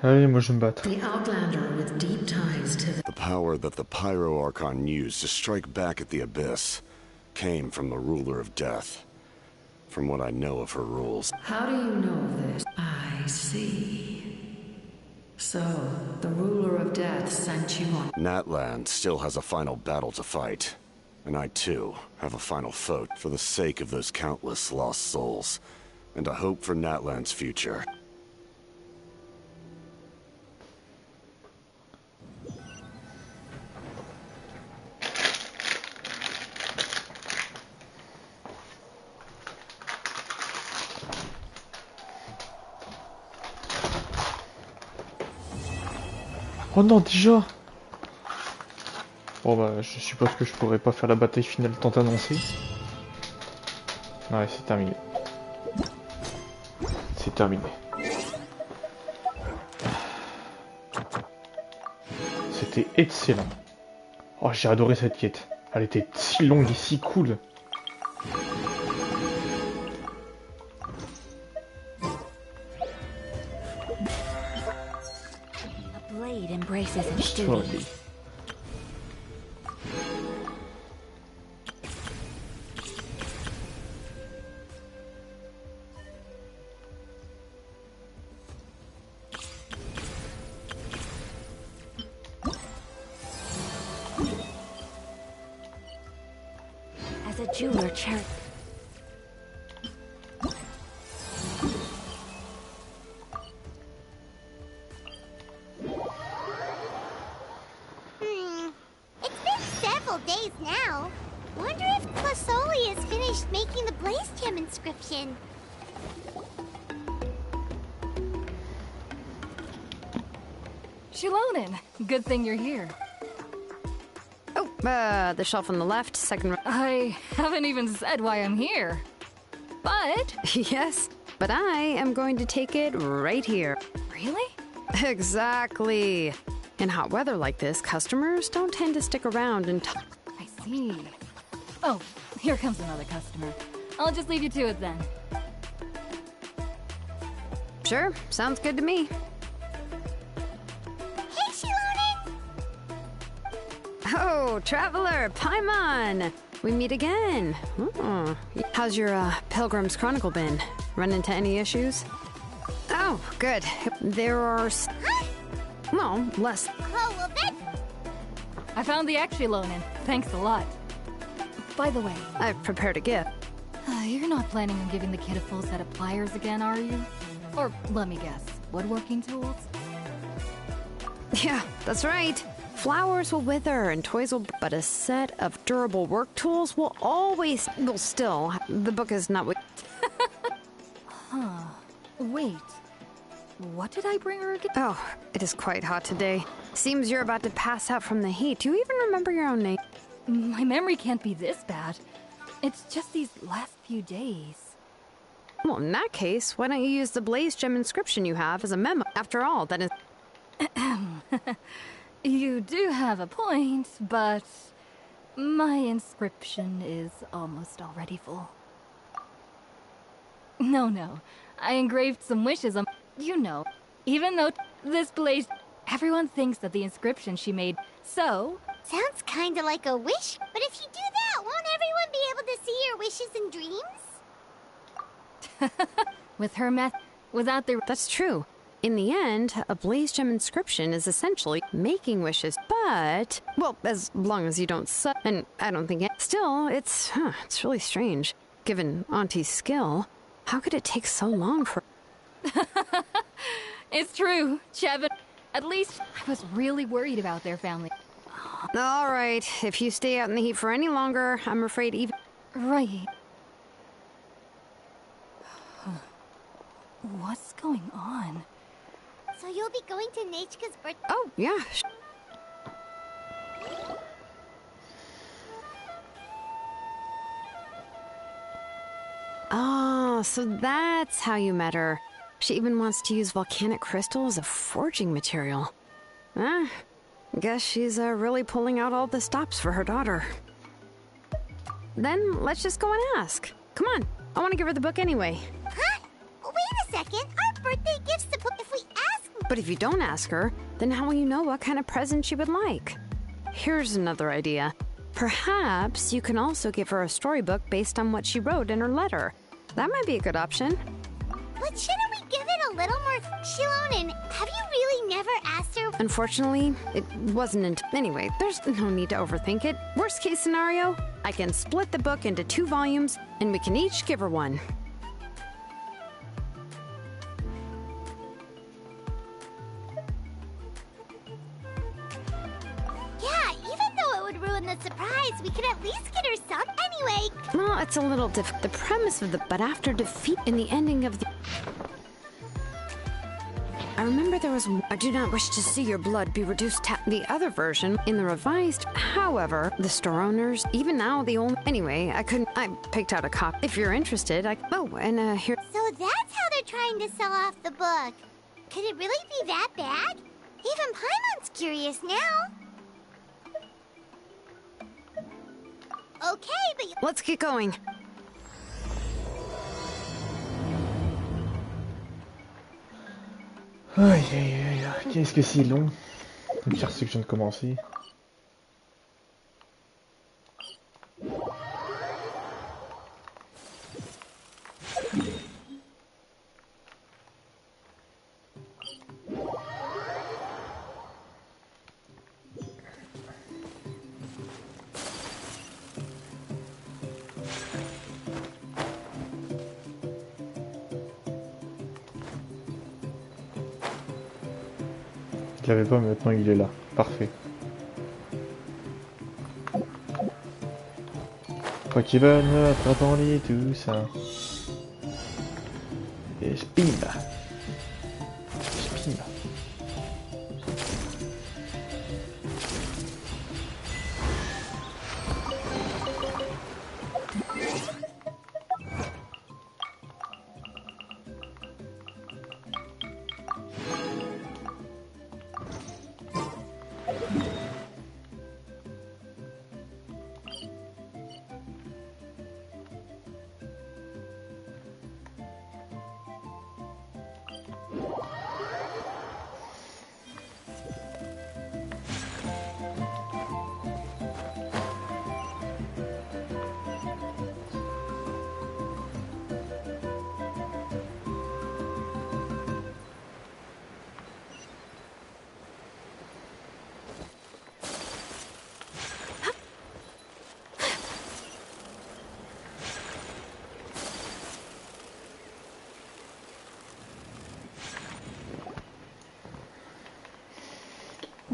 A: Allez, moi je vais me battre.
I: The Outlander with deep ties to
G: The power that the Pyro Archon used to strike back at the Abyss came from the Ruler of Death. From what I know of her rules.
I: How do you know this? I see. So, the Ruler of Death sent you on...
G: Natlan still has a final battle to fight. And I too have a final foe for the sake of those countless lost souls. And a hope for Natlan's future.
A: Oh non, déjà. Bon bah, je suppose que je pourrais pas faire la bataille finale tant annoncée. Ouais, c'est terminé. C'est terminé. C'était excellent. Oh, j'ai adoré cette quête. Elle était si longue et si cool.
C: Embraces its duty. As a jeweler cherry.
K: Inscription.
J: Shilonen, good thing you're here.
F: Oh, the shelf on the left, second row.
J: I haven't even said why I'm here. But...
F: Yes, but I am going to take it right here.
J: Really?
F: Exactly. In hot weather like this, customers don't tend to stick around and talk.
J: I see. Oh, here comes another customer. I'll just leave you to it then.
F: Sure, sounds good to me.
K: Hey, Shilonen!
F: Oh, Traveler, Paimon! We meet again. Oh. How's your Pilgrim's Chronicle been? Run into any issues? Oh, good. There are...
K: Huh?
F: Well, less...
K: Oh, well then...
J: I found the Shilonen. Thanks a lot. By the way...
F: I've prepared a gift.
J: You're not planning on giving the kid a full set of pliers again, are you? Or, let me guess, woodworking tools?
F: Yeah, that's right. Flowers will wither and toys will... But a set of durable work tools will always... Well, still, the book is not...
J: Huh. Wait. What did I bring her again?
F: Oh, it is quite hot today. Seems you're about to pass out from the heat. Do you even remember your own name?
J: My memory can't be this bad. It's just these last few days.
F: Well, in that case, why don't you use the blaze gem inscription you have as a memo? After all, that is...
J: You do have a point, but my inscription is almost already full. No. I engraved some wishes on... You know, even though this blaze... Everyone thinks that the inscription she made, so...
K: Sounds kinda like a wish, but if you do that, won't everyone be able to see your wishes and dreams?
J: With her without the...
F: That's true. In the end, a blaze gem inscription is essentially making wishes, but... Well, as long as you don't and I don't think... Still, it's really strange. Given Auntie's skill, how could it take so long for...
J: It's true, Chevin. At least I was really worried about their family.
F: All right, if you stay out in the heat for any longer, I'm afraid even...
J: Right. What's going on?
K: So you'll be going to Nechka's birthday?
F: Oh, yeah. Oh, so that's how you met her. She even wants to use volcanic crystal as a forging material. Guess she's really pulling out all the stops for her daughter. Then let's just go and ask. Come on, I want to give her the book anyway.
K: Huh? Wait a second, our birthday gift's to put if we ask...
F: But if you don't ask her, then how will you know what kind of present she would like? Here's another idea. Perhaps you can also give her a storybook based on what she wrote in her letter. That might be a good option.
K: But shouldn't we give it a little more... Shilonen, have you really never asked her...
F: Unfortunately, it wasn't Anyway, there's no need to overthink it. Worst case scenario, I can split the book into 2 volumes, and we can each give her one.
K: Yeah, even though it would ruin the surprise, we could at least get her some anyway.
F: Well, it's a little the premise of the... But after defeat in the ending of the... I remember there was... I do not wish to see your blood be reduced to... The other version, in the revised... However, the store owners, even now the only... Anyway, I picked out a copy. If you're interested, Oh, and here...
K: So that's how they're trying to sell off the book. Could it really be that bad? Even Paimon's curious now. Okay, but...
F: Let's get going.
A: Aïe aïe aïe, qu'est-ce que c'est long. Le pire c'est que je viens de commencer. Je l'avais pas, mais maintenant il est là. Parfait. Pokémon, attrape-en-les, tout ça. Et spin. Spin.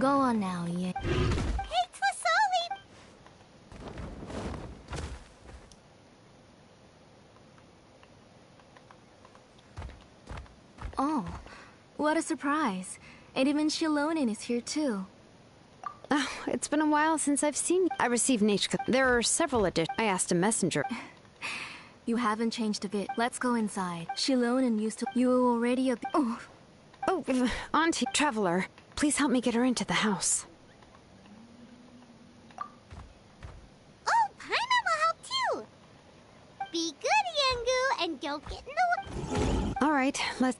D: Go on now, yeah.
K: Hey, Tlasoli!
D: Oh, what a surprise. And even Shilonin is here too.
F: Oh, it's been a while since I've seen you. I received Nechka. There are several editions. I asked a messenger.
D: You haven't changed a bit. Let's go inside. Shilonin used to... You were already a... Oh,
F: Auntie, Traveler, please help me get her into the house.
K: Oh, Paimon will help too! Be good, Yangu, and don't get in the way.
F: All right, let's...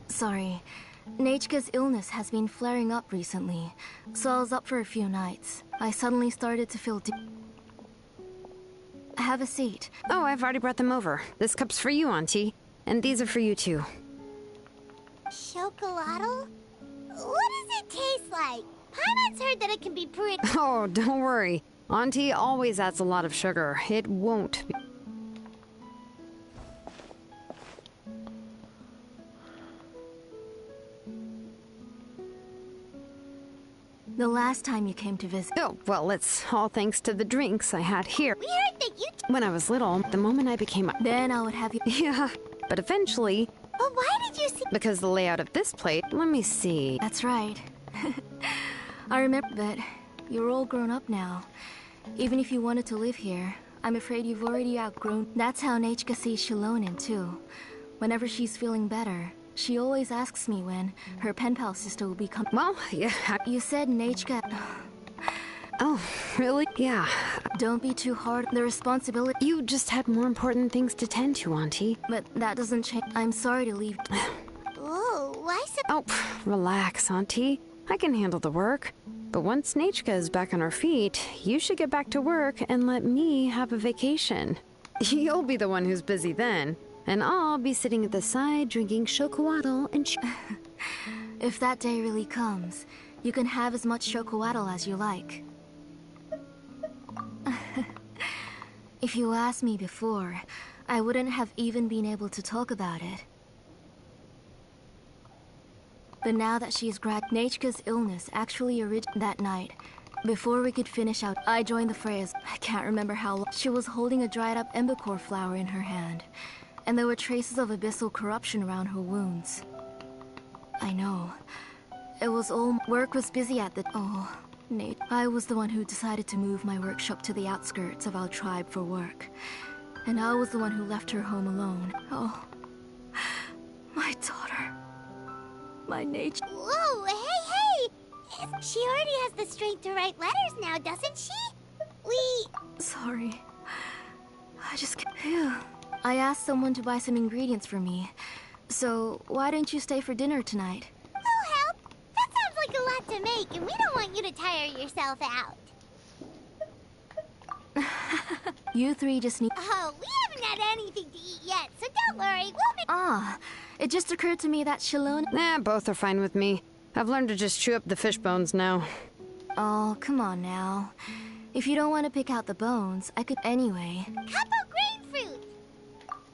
D: sorry. Nechka's illness has been flaring up recently, so I was up for a few nights. I suddenly started to feel Have a seat.
F: Oh, I've already brought them over. This cup's for you, Auntie. And these are for you, too.
K: Chocolatl? What does it taste like? Paimon's heard that it can be pretty...
F: Oh, don't worry. Auntie always adds a lot of sugar. It won't be...
D: The last time you came to visit...
F: Oh, well, it's all thanks to the drinks I had here.
K: We heard that you...
F: When I was little, the moment I became...
D: Then I would have you...
F: Yeah, but eventually...
K: But why did you see...
F: Because the layout of this plate... Let me see...
D: That's right. I remember, but you're all grown up now. Even if you wanted to live here, I'm afraid you've already outgrown... That's how Nechka sees Shilonin, too. Whenever she's feeling better, she always asks me when her pen pal sister will be coming.
F: Well, yeah...
D: You said Nechka...
F: Oh, really? Yeah.
D: Don't be too hard. The responsibility...
F: You just had more important things to tend to, Auntie.
D: But that doesn't change... I'm sorry to leave...
K: Whoa, why so...
F: Oh, relax, Auntie. I can handle the work. But once Nechka is back on her feet, you should get back to work and let me have a vacation. You'll be the one who's busy then. And I'll be sitting at the side drinking chocolatl and...
D: If that day really comes, you can have as much chocolatl as you like. If you asked me before, I wouldn't have even been able to talk about it. But now that she's Nechka's illness actually originated that night. Before we could finish out, I joined the fray as... I can't remember how long. She was holding a dried up embercore flower in her hand, and there were traces of abyssal corruption around her wounds. I know. It was all... Work was busy at the... Oh, Nate. I was the one who decided to move my workshop to the outskirts of our tribe for work. And I was the one who left her home alone. Oh, my daughter. My nature.
K: Whoa, hey! She already has the strength to write letters now, doesn't she?
D: Sorry. I just can't... Phew. I asked someone to buy some ingredients for me. So, why don't you stay for dinner tonight?
K: Oh, help! That sounds like a lot to make, and we don't want you to tire yourself out.
D: You three just need...
K: Oh, we haven't had anything to eat yet, so don't worry, we'll make...
D: Ah, it just occurred to me that Shilon...
F: Both are fine with me. I've learned to just chew up the fish bones now.
D: Oh, come on now. If you don't want to pick out the bones, I could anyway.
K: Cup of grain fruit!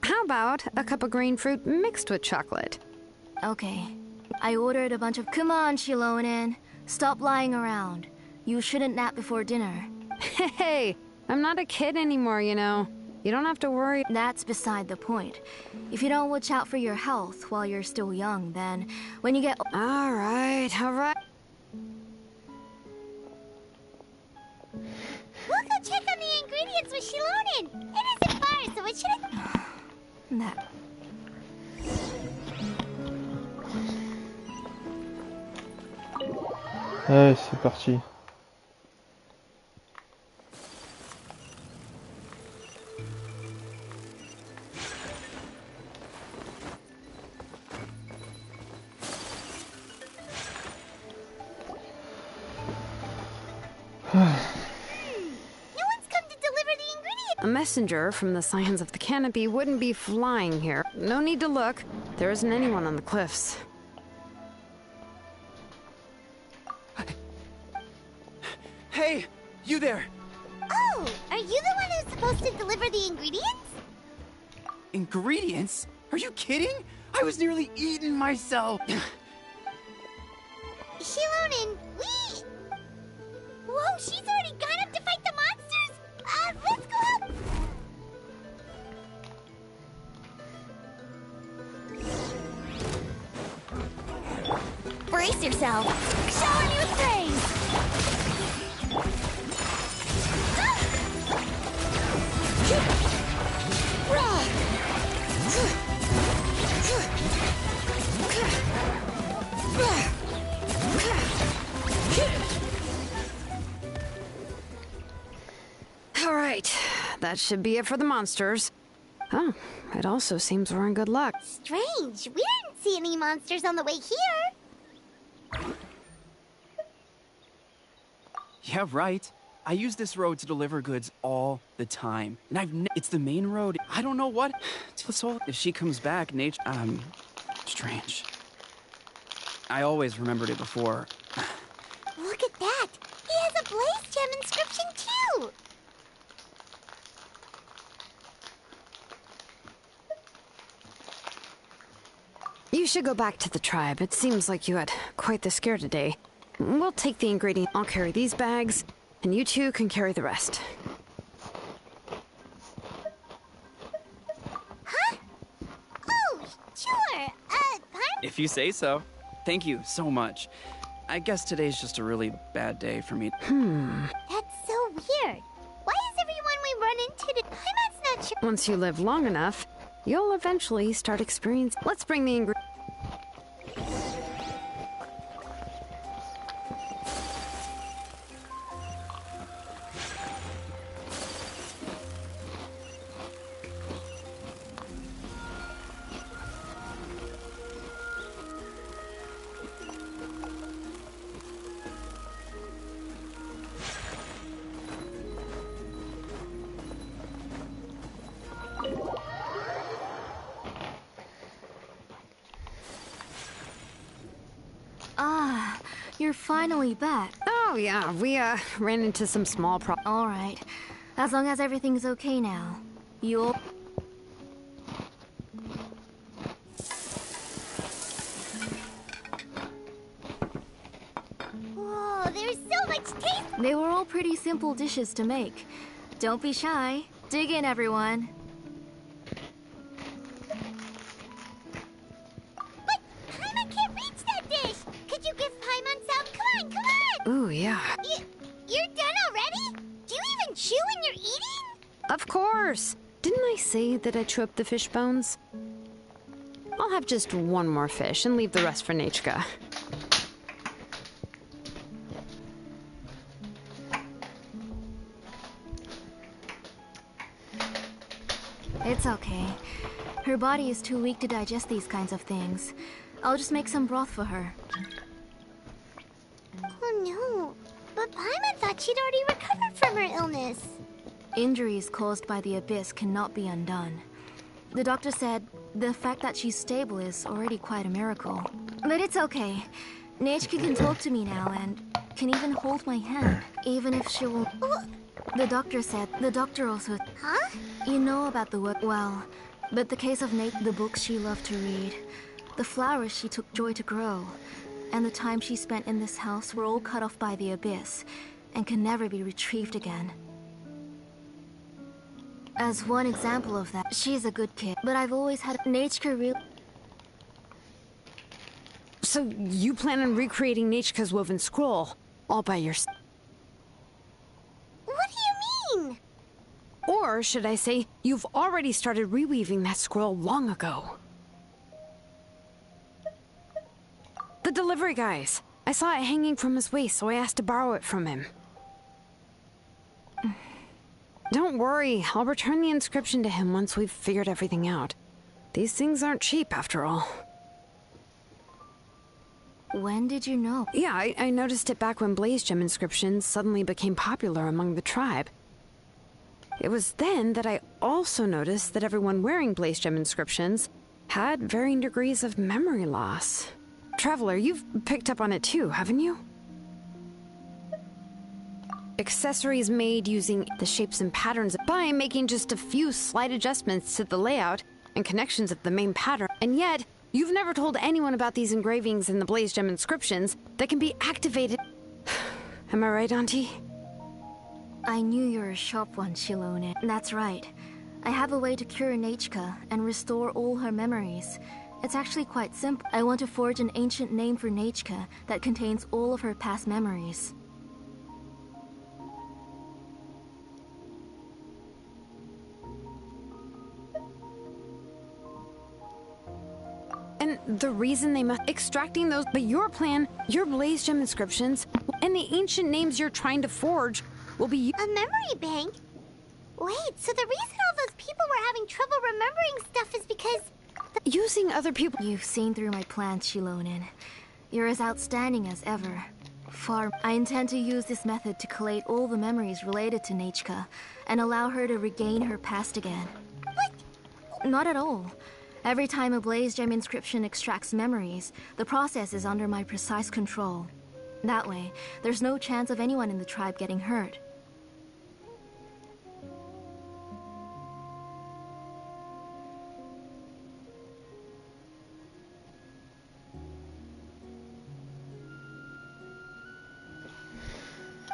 F: How about a cup of green fruit mixed with chocolate?
D: Okay. I ordered a bunch of... Come on, Shilonin. Stop lying around. You shouldn't nap before dinner.
F: Hey, I'm not a kid anymore, you know. You don't have to worry.
D: That's beside the point. If you don't watch out for your health while you're still young, then when you get...
F: All right.
K: We'll go check on the ingredients with Shilonin. It isn't far, so it shouldn't...
D: That...
A: Allez, c'est parti.
F: A messenger from the Scions of the Canopy wouldn't be flying here. No need to look. There isn't anyone on the cliffs.
M: Hey, you there!
K: Oh, Are you the one who's supposed to deliver the ingredients?
M: Ingredients? Are you kidding? I was nearly eating myself.
K: Shilonen, we... Whoa, she's already gone up to fight the monsters! Let's go help!
C: Brace yourself. Show him your praise.
F: All right, that should be it for the monsters. Oh, it also seems we're in good luck.
K: Strange, we didn't see any monsters on the way here.
M: Yeah, right. I use this road to deliver goods all the time. And it's the main road. I don't know what. So if she comes back, strange. I always remembered it before.
K: Look at that! He has a blaze gem inscription too!
F: You should go back to the tribe. It seems like you had quite the scare today. We'll take the ingredient. I'll carry these bags, and you two can carry the rest.
K: Huh? Oh, sure.
M: If you say so. Thank you so much. I guess today's just a really bad day for me.
K: That's so weird. Why is everyone we run into Paimon's not sure?
F: Once you live long enough, you'll eventually start experiencing. Let's bring the ingredient.
C: Ah, you're finally back.
F: Oh, yeah, we, ran into some small
C: All right. As long as everything's okay now. You'll...
K: Whoa, there's so much taste!
C: They were all pretty simple dishes to make. Don't be shy. Dig in, everyone.
K: But Paimon can't reach that dish! Could you give Paimon some? Come on!
F: Ooh, yeah.
K: You're done already? Do you even chew when you're eating?
F: Of course! Didn't I say that I chew up the fish bones? I'll have just one more fish and leave the rest for Nechka.
C: It's okay. Her body is too weak to digest these kinds of things. I'll just make some broth for her.
K: Oh no, but Paimon thought she'd already recovered from her illness.
C: Injuries caused by the Abyss cannot be undone. The doctor said the fact that she's stable is already quite a miracle. But it's okay. Nechka can talk to me now and can even hold my hand, even if she will... The doctor said... The doctor also...
K: Huh?
C: You know about the work well, but the case of Nate, the books she loved to read, the flowers she took joy to grow, and the time she spent in this house were all cut off by the Abyss and can never be retrieved again. As one example of that, she's a good kid, but I've always had Nechka real...
F: So you plan on recreating Nechka's woven scroll all by yourself?
K: What do you mean?
F: Or should I say, you've already started reweaving that scroll long ago. The delivery guys. I saw it hanging from his waist, so I asked to borrow it from him. Don't worry, I'll return the inscription to him once we've figured everything out. These things aren't cheap, after all.
C: When did you know?
F: Yeah, I noticed it back when blaze gem inscriptions suddenly became popular among the tribe. It was then that I also noticed that everyone wearing blaze gem inscriptions had varying degrees of memory loss. Traveler, you've picked up on it too, haven't you? accessories made using the shapes and patterns by making just a few slight adjustments to the layout and connections of the main pattern. And yet, you've never told anyone about these engravings and the blaze gem inscriptions that can be activated. Am I right, Auntie?
D: I knew you were a sharp one, Shilone. That's right. I have a way to cure Nechka and restore all her memories. It's actually quite simple. I want to forge an ancient name for Nechka that contains all of her past memories.
F: And the reason they must extracting those, but your plan, your blaze gem inscriptions, and the ancient names you're trying to forge will be
K: a memory bank? Wait, so the reason all those people were having trouble remembering stuff is because
F: using other people.
D: You've seen through my plans, Shilonin. You're as outstanding as ever. I intend to use this method to collate all the memories related to Nechka and allow her to regain her past again.
K: What?
D: Not at all. Every time a blaze gem inscription extracts memories, the process is under my precise control. That way, there's no chance of anyone in the tribe getting hurt.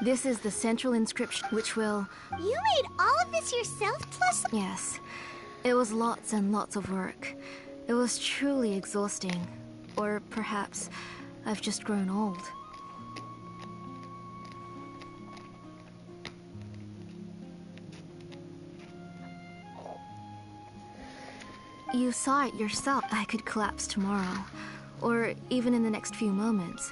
D: This is the central inscription, which will...
K: You made all of this yourself, plus...
D: Yes. It was lots and lots of work. It was truly exhausting. Or perhaps I've just grown old. You saw it yourself. I could collapse tomorrow, or even in the next few moments.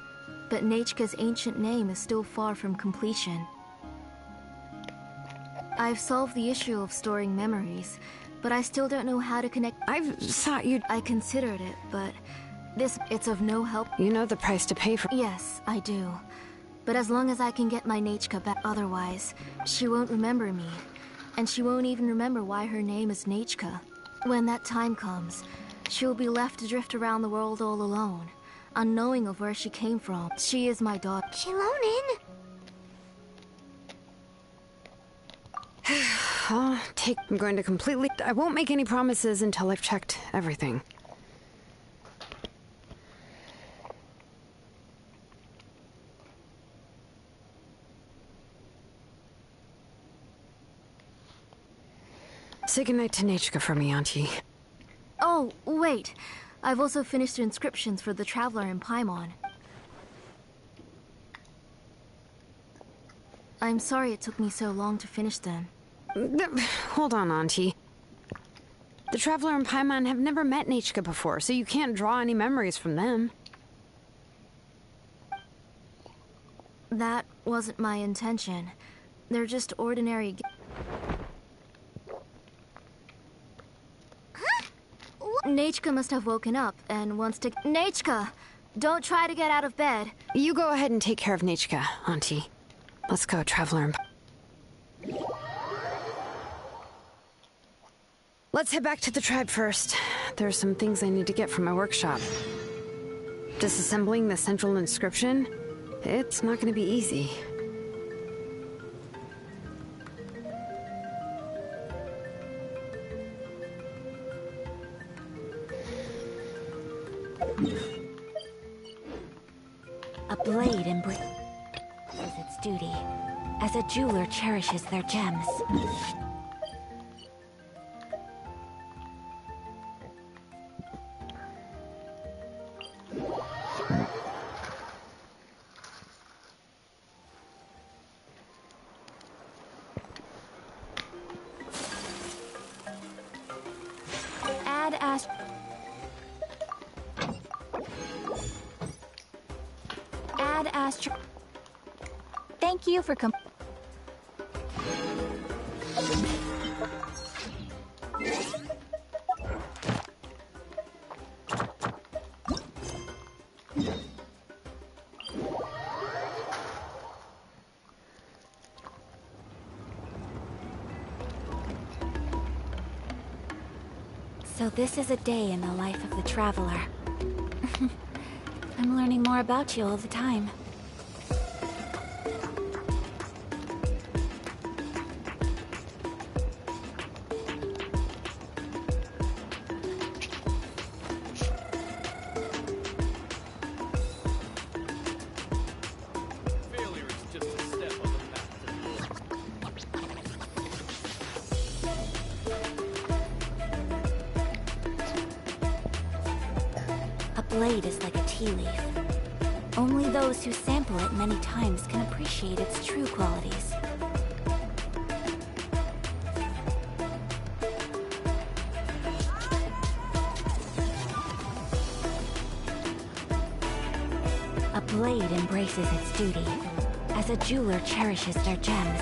D: But Nechka's ancient name is still far from completion. I've solved the issue of storing memories, but I still don't know how to connect.
F: I thought you'd...
D: I considered it, but it's of no help.
F: You know the price to pay for...
D: Yes, I do. But as long as I can get my Nechka back, otherwise, she won't remember me. And she won't even remember why her name is Nechka. When that time comes, she'll be left to drift around the world all alone, unknowing of where she came from. She is my daughter.
K: Shilonin!
F: I'm going to completely... I won't make any promises until I've checked everything. Say goodnight to Nechka for me, Auntie.
D: Oh, wait. I've also finished the inscriptions for the Traveler in Paimon. I'm sorry it took me so long to finish them.
F: Hold on, Auntie. The Traveler and Paimon have never met Nechka before, so you can't draw any memories from them.
D: That wasn't my intention. They're just ordinary... Nechka must have woken up and wants to... Nechka! Don't try to get out of bed.
F: You go ahead and take care of Nechka, Auntie. Let's go, Traveler. Let's head back to the tribe first. There are some things I need to get from my workshop. Disassembling the central inscription? It's not going to be easy.
C: A blade embraces its duty, as a jeweler cherishes their gems. Add astro. Thank you for So this is a day in the life of the Traveler. I'm learning more about you all the time. blade is like a tea leaf. Only those who sample it many times can appreciate its true qualities. A blade embraces its duty, as a jeweler cherishes their gems.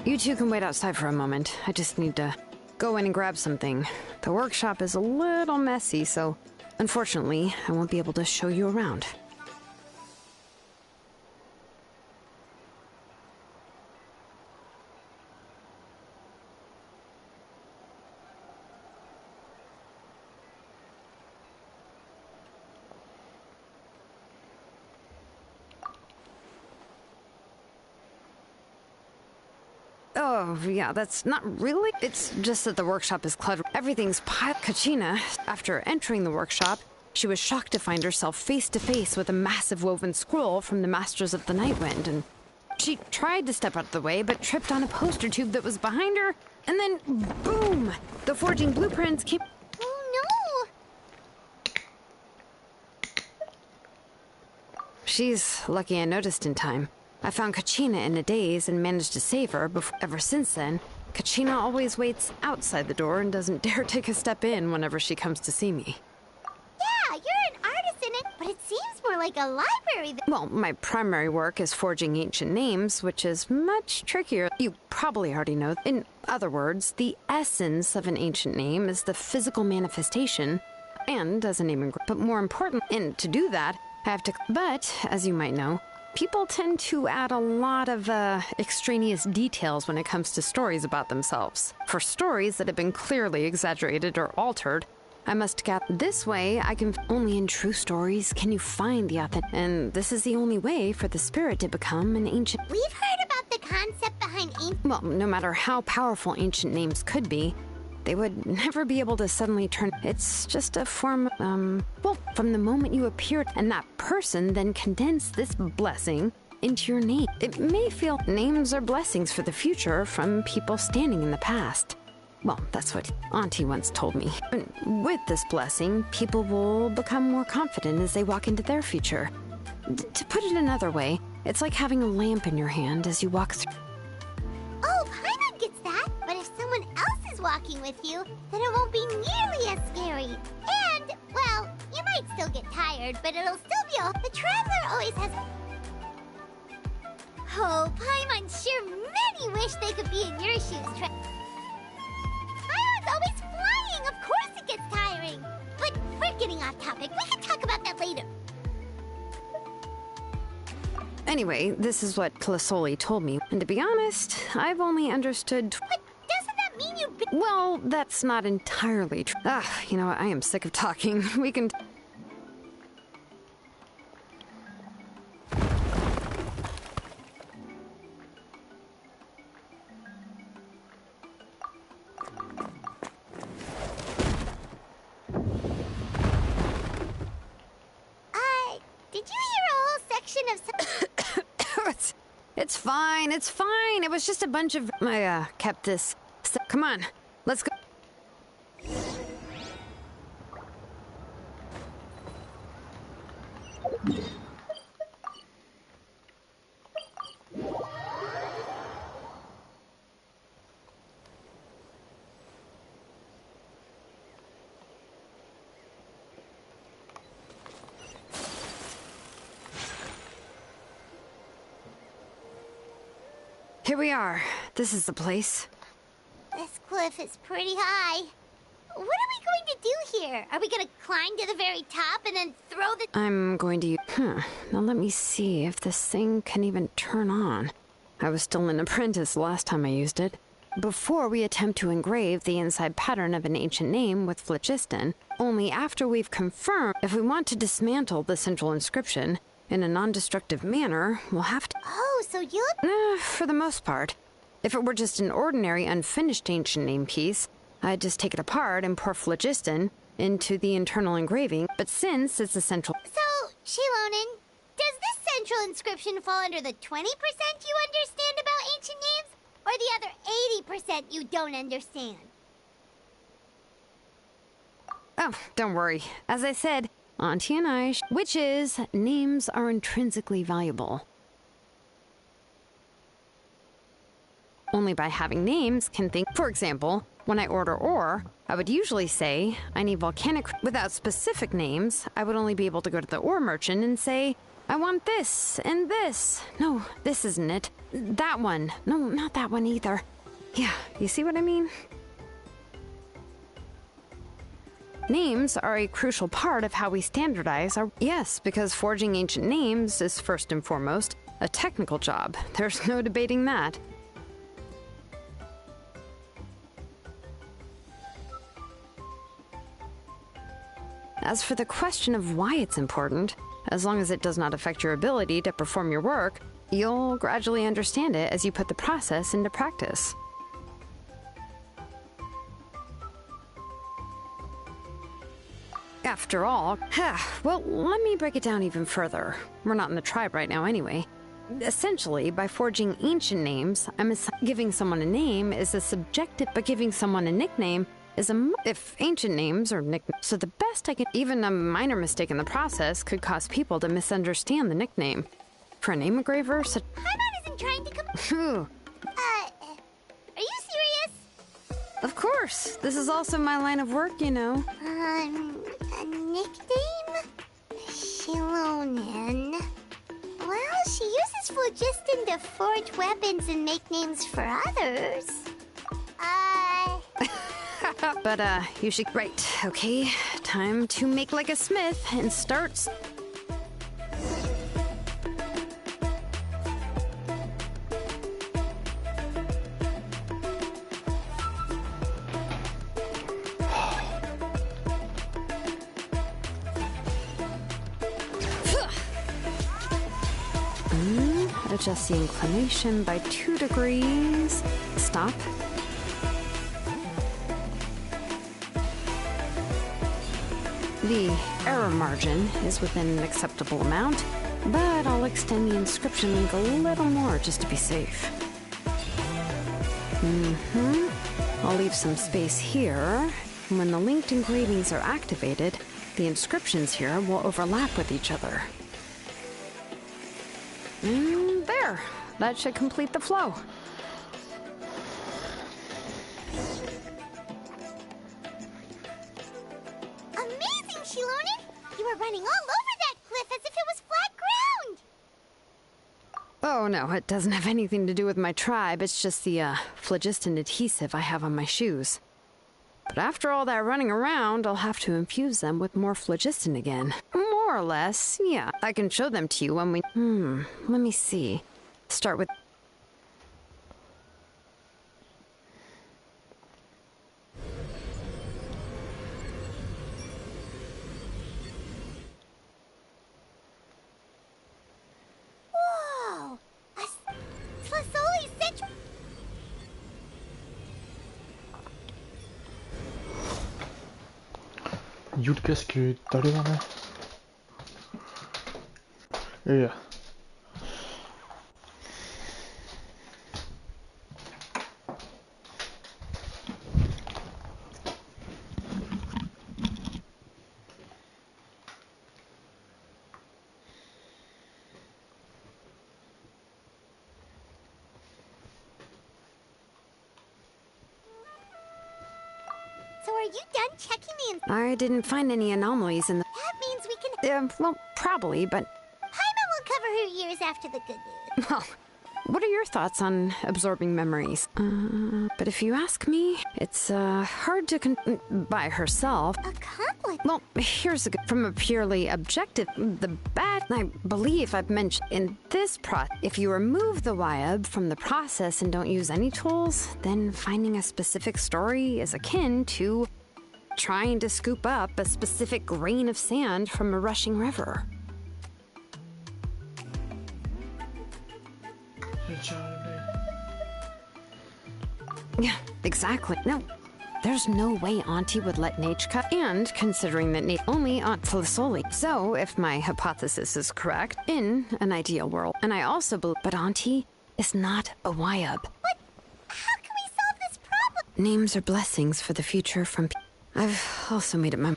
F: You two can wait outside for a moment. I just need to go in and grab something. The workshop is a little messy, so unfortunately, I won't be able to show you around. Oh, yeah, that's not really. It's just that the workshop is cluttered. Everything's piled. Kachina, after entering the workshop, she was shocked to find herself face to face with a massive woven scroll from the Masters of the Nightwind, and she tried to step out of the way, but tripped on a poster tube that was behind her, and then, boom! The forging blueprints came.
K: Oh no!
F: She's lucky I noticed in time. I found Kachina in a daze and managed to save her. Ever since then, Kachina always waits outside the door and doesn't dare take a step in whenever she comes to see me.
K: Yeah, you're an artist in it, but it seems more like a library.
F: Well, my primary work is forging ancient names, which is much trickier. You probably already know. In other words, the essence of an ancient name is the physical manifestation, and as a name but more important, and to do that, I have to. But, as you might know, people tend to add a lot of extraneous details when it comes to stories about themselves. For stories that have been clearly exaggerated or altered, I must get this way. I can only in true stories can you find the authentic, and this is the only way for the spirit to become an ancient.
K: We've heard about the concept behind ancient.
F: Well, no matter how powerful ancient names could be, they would never be able to suddenly turn. It's just a form of, well, from the moment you appeared, and that person then condensed this blessing into your name. It may feel names are blessings for the future from people standing in the past. Well, that's what Auntie once told me. And with this blessing, people will become more confident as they walk into their future. To put it another way, it's like having a lamp in your hand as you walk through.
K: Oh, Paimon gets that, but if someone else is walking with you, then it won't be nearly as scary. And, well, you might still get tired, but it'll still be all. The Traveler always has. Oh, Paimon sure many wish they could be in your shoes. Paimon's always flying, of course it gets tiring. But we're getting off topic. We can talk about that later.
F: Anyway, this is what Plisoli told me, and to be honest, I've only understood.
K: But doesn't that mean you?
F: Well, that's not entirely true. You know what? I am sick of talking. We can.
K: Did you hear a whole section of?
F: It's fine. It's fine. It was just a bunch of. I kept this. So, come on, let's go. Here we are. This is the place.
K: This cliff is pretty high. What are we going to do here? Are we going to climb to the very top and then throw the...
F: I'm going to use... Now let me see if this thing can even turn on. I was still an apprentice last time I used it. Before we attempt to engrave the inside pattern of an ancient name with phlogiston, only after we've confirmed if we want to dismantle the central inscription in a non-destructive manner, we'll have to...
K: Oh, so you'll...
F: For the most part. If it were just an ordinary, unfinished ancient name piece, I'd just take it apart and pour phlogiston into the internal engraving, but since it's a central...
K: So, Shilonen, does this central inscription fall under the 20% you understand about ancient names, or the other 80% you don't understand?
F: Oh, don't worry. As I said, Auntie and I, which is, names are intrinsically valuable. Only by having names can think. For example, when I order ore, I would usually say, I need volcanic... Without specific names, I would only be able to go to the ore merchant and say, I want this and this. No, this isn't it. That one. No, not that one either. Yeah, you see what I mean? Names are a crucial part of how we standardize our... Yes, because forging ancient names is first and foremost a technical job. There's no debating that. As for the question of why it's important, as long as it does not affect your ability to perform your work, you'll gradually understand it as you put the process into practice. After all, well, let me break it down even further. We're not in the tribe right now anyway. Essentially, by forging ancient names, giving someone a name is a subjective, but giving someone a nickname is if ancient names are nicknames. So the best I can... Even a minor mistake in the process could cause people to misunderstand the nickname. For a name engraver, such...
K: Paimon isn't trying to come... are you serious?
F: Of course. This is also my line of work, you know.
K: A nickname? Shilonen. Well, she uses phlogiston to forge weapons and make names for others.
F: But, you should... Right, okay. Time to make like a smith and start... Adjust the inclination by 2 degrees. Stop. The error margin is within an acceptable amount, but I'll extend the inscription link a little more just to be safe. I'll leave some space here. When the linked engravings are activated, the inscriptions here will overlap with each other. There. That should complete the flow.
K: Amazing, Shilonen! You were running all over that cliff as if it was flat ground!
F: Oh no, it doesn't have anything to do with my tribe. It's just the phlogiston adhesive I have on my shoes. But after all that running around, I'll have to infuse them with more phlogiston again. More or less, yeah. I can show them to you when we... let me see. Start with...
K: Whoa! Fasoli Citron...
A: Yutka, est-ce que t'as l'air là? Yeah.
K: So are you done checking the...
F: I didn't find any anomalies in the...
K: That means we can...
F: well, probably, but...
K: Paimon will cover her ears after the good news.
F: Well, what are your thoughts on absorbing memories? But if you ask me, it's hard to by herself.
K: Accomplish?
F: Well, here's a good... From a purely objective... The bad... I believe I've mentioned in this if you remove the YUB from the process and don't use any tools, then finding a specific story is akin to trying to scoop up a specific grain of sand from a rushing river. Yeah, exactly. No, there's no way Auntie would let Nachka, and considering that Nate only Aunt Felicoli. So, if my hypothesis is correct, in an ideal world, and I also believe, but Auntie is not a Wyub.
K: But how can we solve this problem?
F: Names are blessings for the future from. I've also made it my.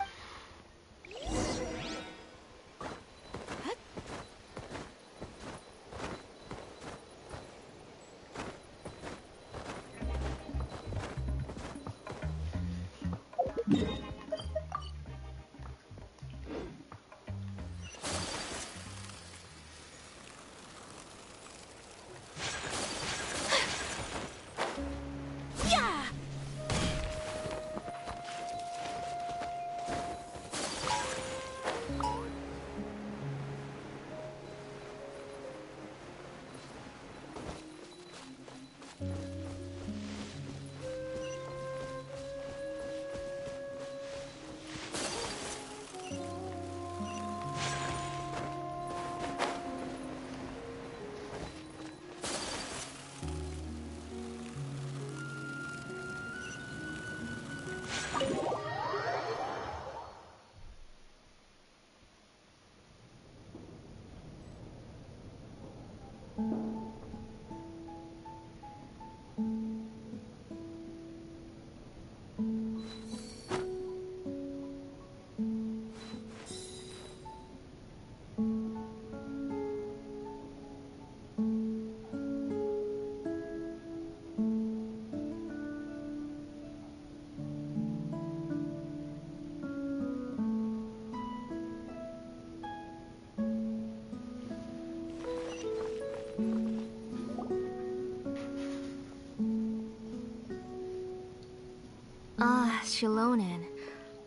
D: Shilonen,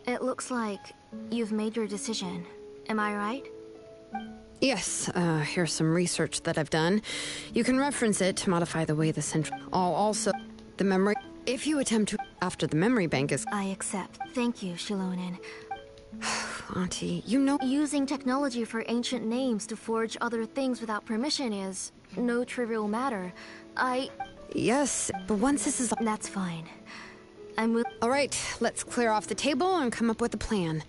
D: it looks like you've made your decision. Am I right?
F: Yes, here's some research that I've done. You can reference it to modify the way the central. Also, the memory. If you attempt to after the memory bank is.
D: I accept. Thank you, Shilonen.
F: Auntie, you know.
D: Using technology for ancient names to forge other things without permission is no trivial matter.
F: Yes, but once this is.
D: That's fine.
F: All right, let's clear off the table and come up with a plan.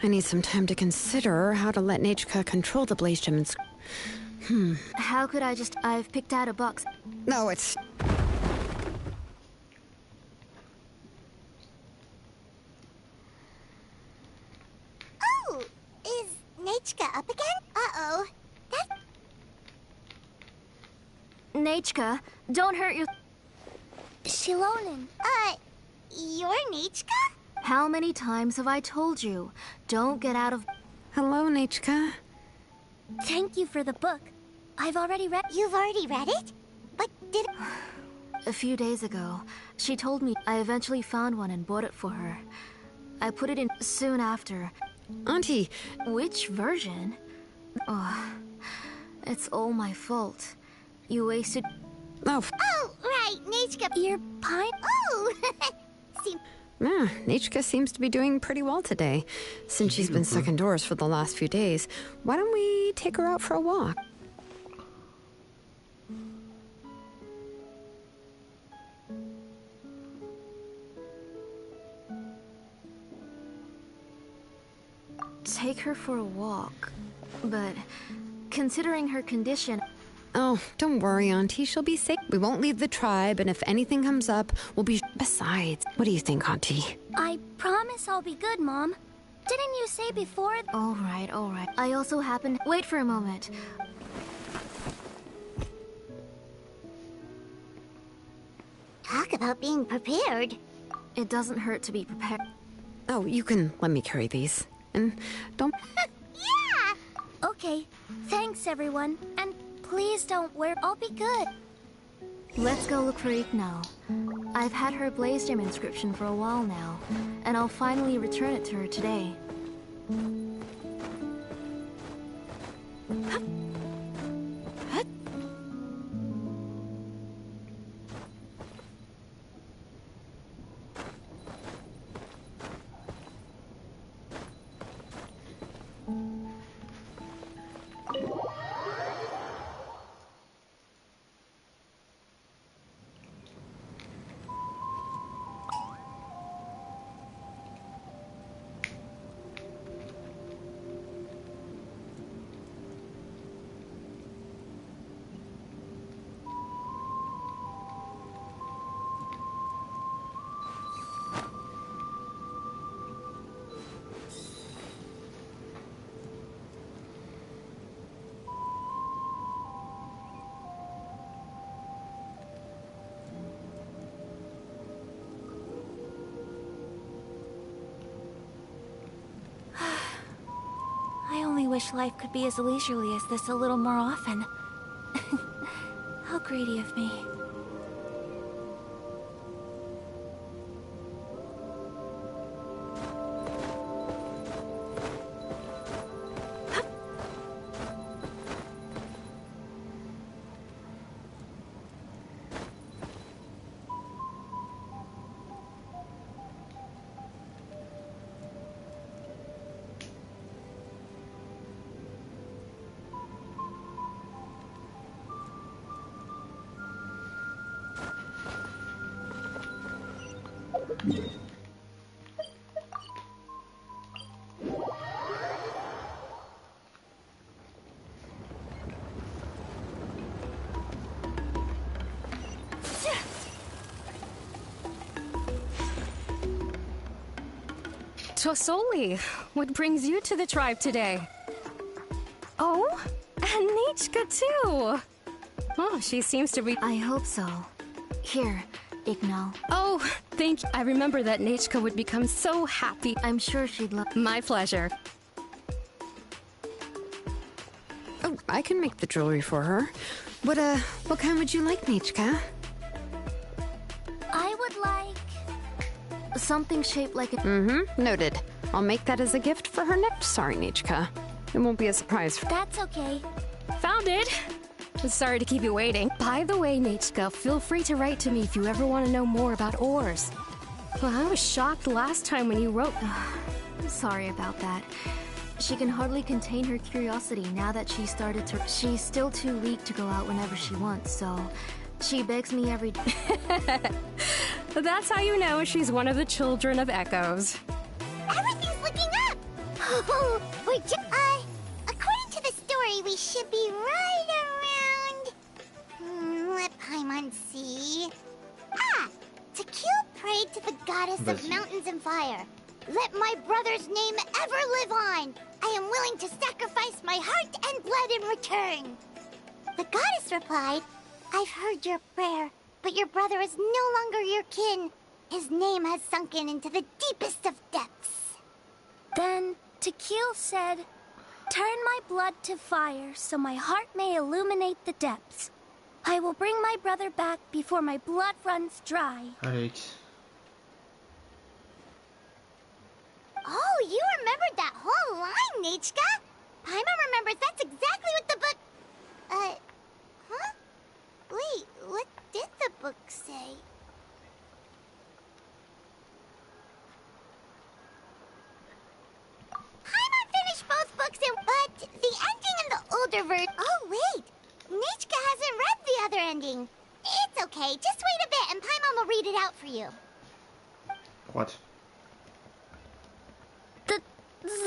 F: I need some time to consider how to let Nachka control the blaze gem and.
D: How could I just? I've picked out a box.
F: No, it's.
K: Oh, is Nachka up again? Uh-oh.
D: Nachka, don't hurt your.
K: Shilonen. You're Nachka?
D: How many times have I told you? Don't get out of.
F: Hello, Nachka.
K: Thank you for the book. I've already read. You've already read it? But did.
D: A few days ago, she told me. I eventually found one and bought it for her. I put it in soon after.
F: Auntie!
D: Which version? Oh, it's all my fault. You wasted.
F: Oh,
K: right, Nachka. Your pine. Oh!
F: Nachka seems to be doing pretty well today. Since she's been stuck indoors for the last few days, why don't we take her out for a walk?
D: Take her for a walk. But considering her condition.
F: Oh, don't worry, Auntie. She'll be safe. We won't leave the tribe, and if anything comes up, we'll be. Besides, what do you think, Auntie?
K: I promise I'll be good, Mom. Didn't you say before?
D: All right. I also happen. Wait for a moment.
K: Talk about being prepared.
D: It doesn't hurt to be prepared.
F: Oh, you can let me carry these. And don't.
K: Yeah! Okay. Thanks, everyone. And please don't worry. I'll be good.
D: Let's go look for Ikno. I've had her blaze gem inscription for a while now, and I'll finally return it to her today.
C: wish life could be as leisurely as this a little more often. How greedy of me.
B: Tosoli, what brings you to the tribe today? Oh, and Nichka too! Oh, she seems to be—
C: I hope so. Here, Igno.
B: Oh, thank you. I remember that Nichka would become so happy.
C: I'm sure she'd love—
B: My pleasure.
F: Oh, I can make the jewelry for her. What kind would you like, Nichka?
C: I would like... something shaped like a...
F: Mm-hmm, noted. I'll make that as a gift for her next— Sorry, Nichka. It won't be a surprise.
C: That's okay.
B: Found it! Sorry to keep you waiting. By the way, Nichka, feel free to write to me if you ever want to know more about ores. Well, I was shocked last time when you wrote—
C: Sorry about that. She can hardly contain her curiosity now that she started to— She's still too weak to go out whenever she wants, so... She begs me every day.
B: That's how you know she's one of the children of Echoes.
K: Everything's looking up! We're according to the story, we should be right around... let Paimon see... Ah! Tequil prayed to the goddess of mountains and fire. Let my brother's name ever live on! I am willing to sacrifice my heart and blood in return! The goddess replied, I've heard your prayer, but your brother is no longer your kin. His name has sunken into the deepest of depths.
C: Then Tequil said, turn my blood to fire so my heart may illuminate the depths. I will bring my brother back before my blood runs dry.
A: Alex.
K: Oh, you remembered that whole line, Nichka? Paimon remembers that's exactly what the book... huh? Wait, what did the book say? Paimon finished both books but the ending in the older version... Oh, wait! Nichka hasn't read the other ending. It's okay, just wait a bit and Paimon will read it out for you.
A: What?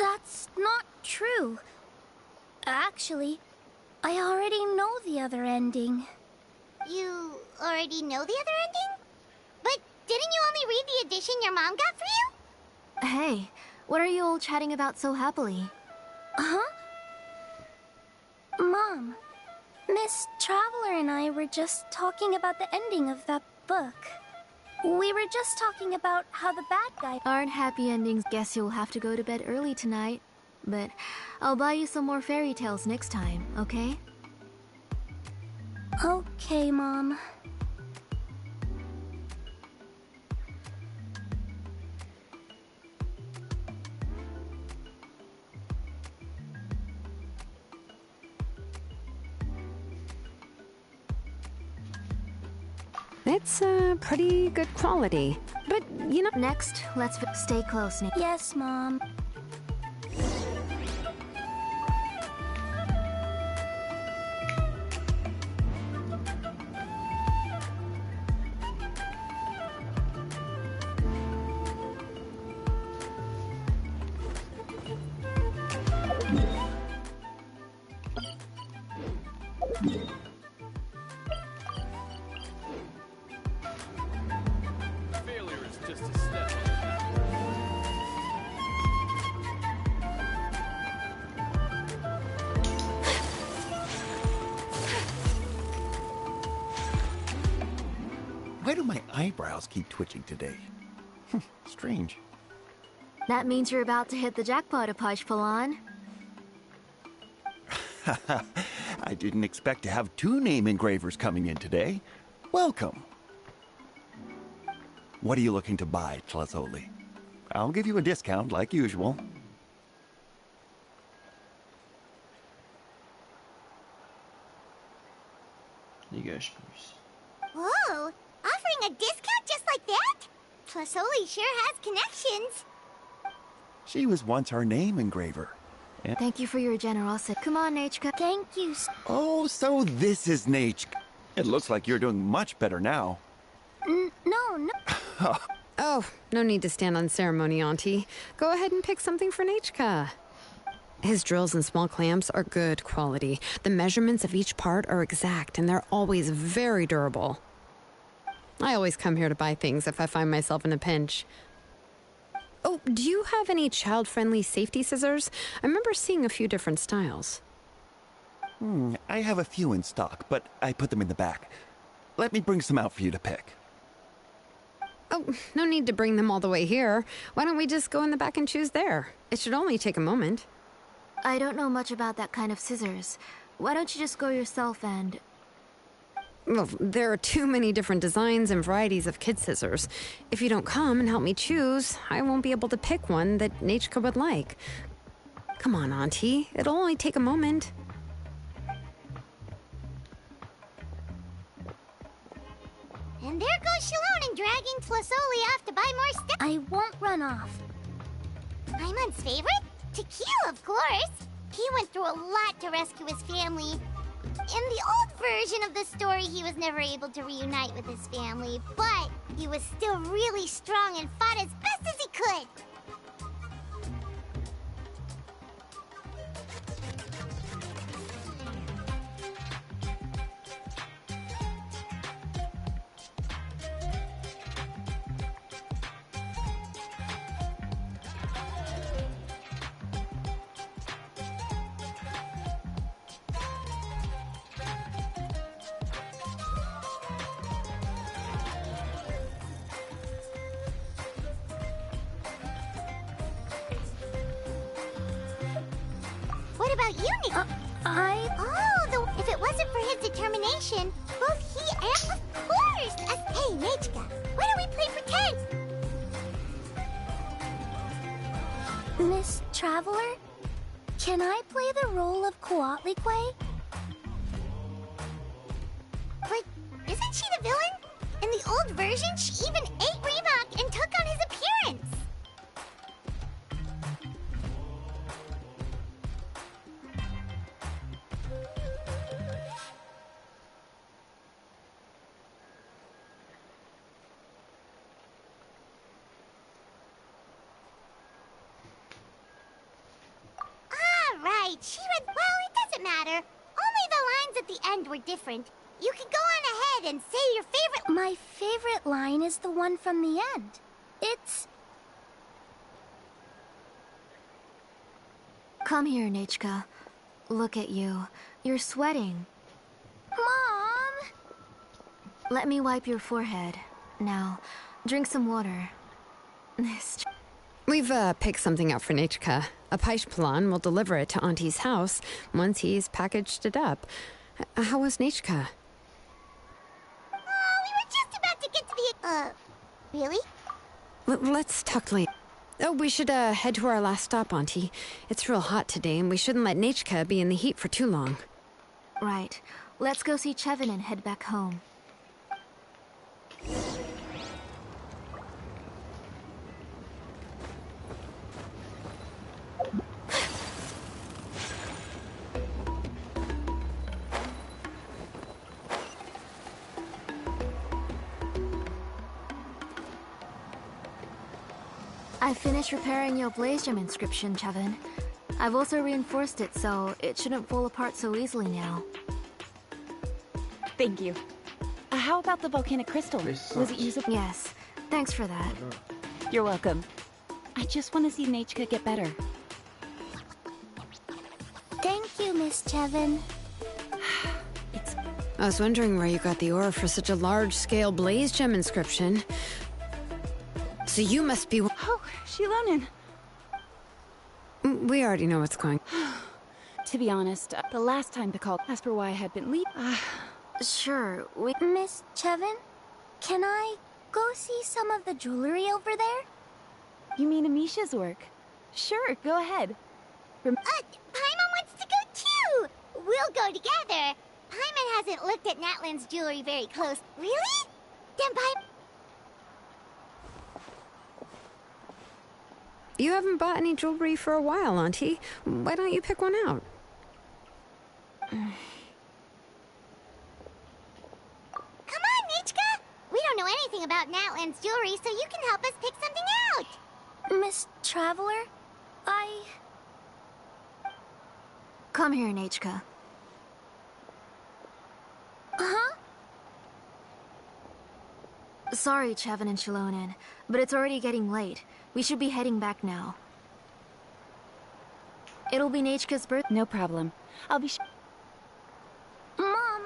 C: That's not true. Actually, I already know the other ending.
K: You already know the other ending? But didn't you only read the edition your mom got for you?
C: Hey, what are you all chatting about so happily? Huh? Mom, Miss Traveler and I were just talking about the ending of that book. We were just talking about how the bad guy... Aren't happy endings. Guess you'll have to go to bed early tonight. But I'll buy you some more fairy tales next time, okay? Okay, Mom.
F: It's pretty good quality. But, you know...
C: Next, let's stay close, Nick. Yes, Mom.
H: Why do my eyebrows keep twitching today? Strange.
C: That means you're about to hit the jackpot, Apaj Palan.
H: I didn't expect to have 2 name engravers coming in today. Welcome. What are you looking to buy, Tlazoli? I'll give you a discount like usual.
A: Dégage plus.
K: Whoa! Offering a discount just like that? Tlasoli sure has connections.
H: She was once our name engraver.
B: Thank you for your generosity. Come on, Nachka.
K: Thank you.
H: Oh, so this is Nachka. It looks like you're doing much better now.
K: No.
F: Oh, no need to stand on ceremony, Auntie. Go ahead and pick something for Nachka. His drills and small clamps are good quality. The measurements of each part are exact, and they're always very durable. I always come here to buy things if I find myself in a pinch. Oh, do you have any child-friendly safety scissors? I remember seeing a few different styles.
H: I have a few in stock, but I put them in the back. Let me bring some out for you to pick.
F: Oh, no need to bring them all the way here. Why don't we just go in the back and choose there? It should only take a moment.
B: I don't know much about that kind of scissors. Why don't you just go yourself and...
F: Well, there are too many different designs and varieties of kid scissors. If you don't come and help me choose, I won't be able to pick one that Nachka would like. Come on, Auntie. It'll only take a moment.
K: And there goes Shalon and dragging Tlasoli off to buy more stuff. I won't run off. Paimon's favorite? Tequila, of course. He went through a lot to rescue his family. In the old version of the story, he was never able to reunite with his family, but he was still really strong and fought as best as he could. What about you, Nick? If it wasn't for his determination, both he and... Of course! Hey, Nachka, why don't we play pretend? Miss Traveler, can I play the role of Coatlicue? But isn't she the villain? In the old version, she even ate Reebok and took on his appearance. She read... Well, it doesn't matter. Only the lines at the end were different. You can go on ahead and say your favorite... My favorite line is the one from the end. It's...
B: Come here, Nachka. Look at you. You're sweating.
K: Mom!
B: Let me wipe your forehead. Now, drink some water.
F: We've picked something out for Nachka. A Paishpalan will deliver it to Auntie's house once he's packaged it up. How was Nachka?
K: We were just about to get to the... Really?
F: Let's talk later. Oh, we should head to our last stop, Auntie. It's real hot today, and we shouldn't let Nachka be in the heat for too long.
B: Right. Let's go see Chevin and head back home. I finished repairing your blaze gem inscription, Chevin. I've also reinforced it, so it shouldn't fall apart so easily now.
N: Thank you. How about the volcanic crystal? Was it usable?
B: Yes. Thanks for that.
N: You're welcome. I just want to see Nachka get better.
K: Thank you, Miss Chevin.
F: I was wondering where you got the ore for such a large-scale blaze gem inscription. So you must be...
N: Oh, Shilonin.
F: We already know what's going...
N: To be honest, the last time the call asked for why I had been leaving.
C: Sure, Miss Chevin, can I go see some of the jewelry over there?
N: You mean Amisha's work? Sure, go ahead.
K: Paimon wants to go too! We'll go together. Paimon hasn't looked at Natlan's jewelry very close. Really? Then Paimon...
F: You haven't bought any jewelry for a while, Auntie. Why don't you pick one out?
K: Come on, Nichka! We don't know anything about Natlan's jewelry, so you can help us pick something out!
C: Miss Traveler, Come here, Nachka. Huh? Sorry, Chevin and Shilonen, but it's already getting late. We should be heading back now. It'll be Nachka's birthday.
N: No problem. I'll be
C: Mom,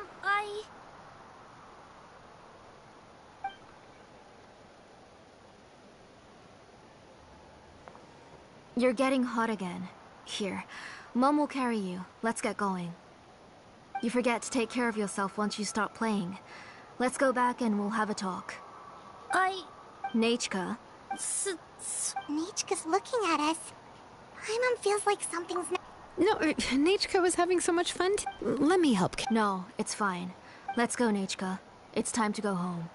C: You're getting hot again. Here, Mom will carry you. Let's get going. You forget to take care of yourself once you stop playing. Let's go back and we'll have a talk. Nachka.
K: Nichka's looking at us. Paimon feels like something's not...
F: No, Nachka was having so much fun. Let me help.
C: No, it's fine. Let's go, Nachka. It's time to go home.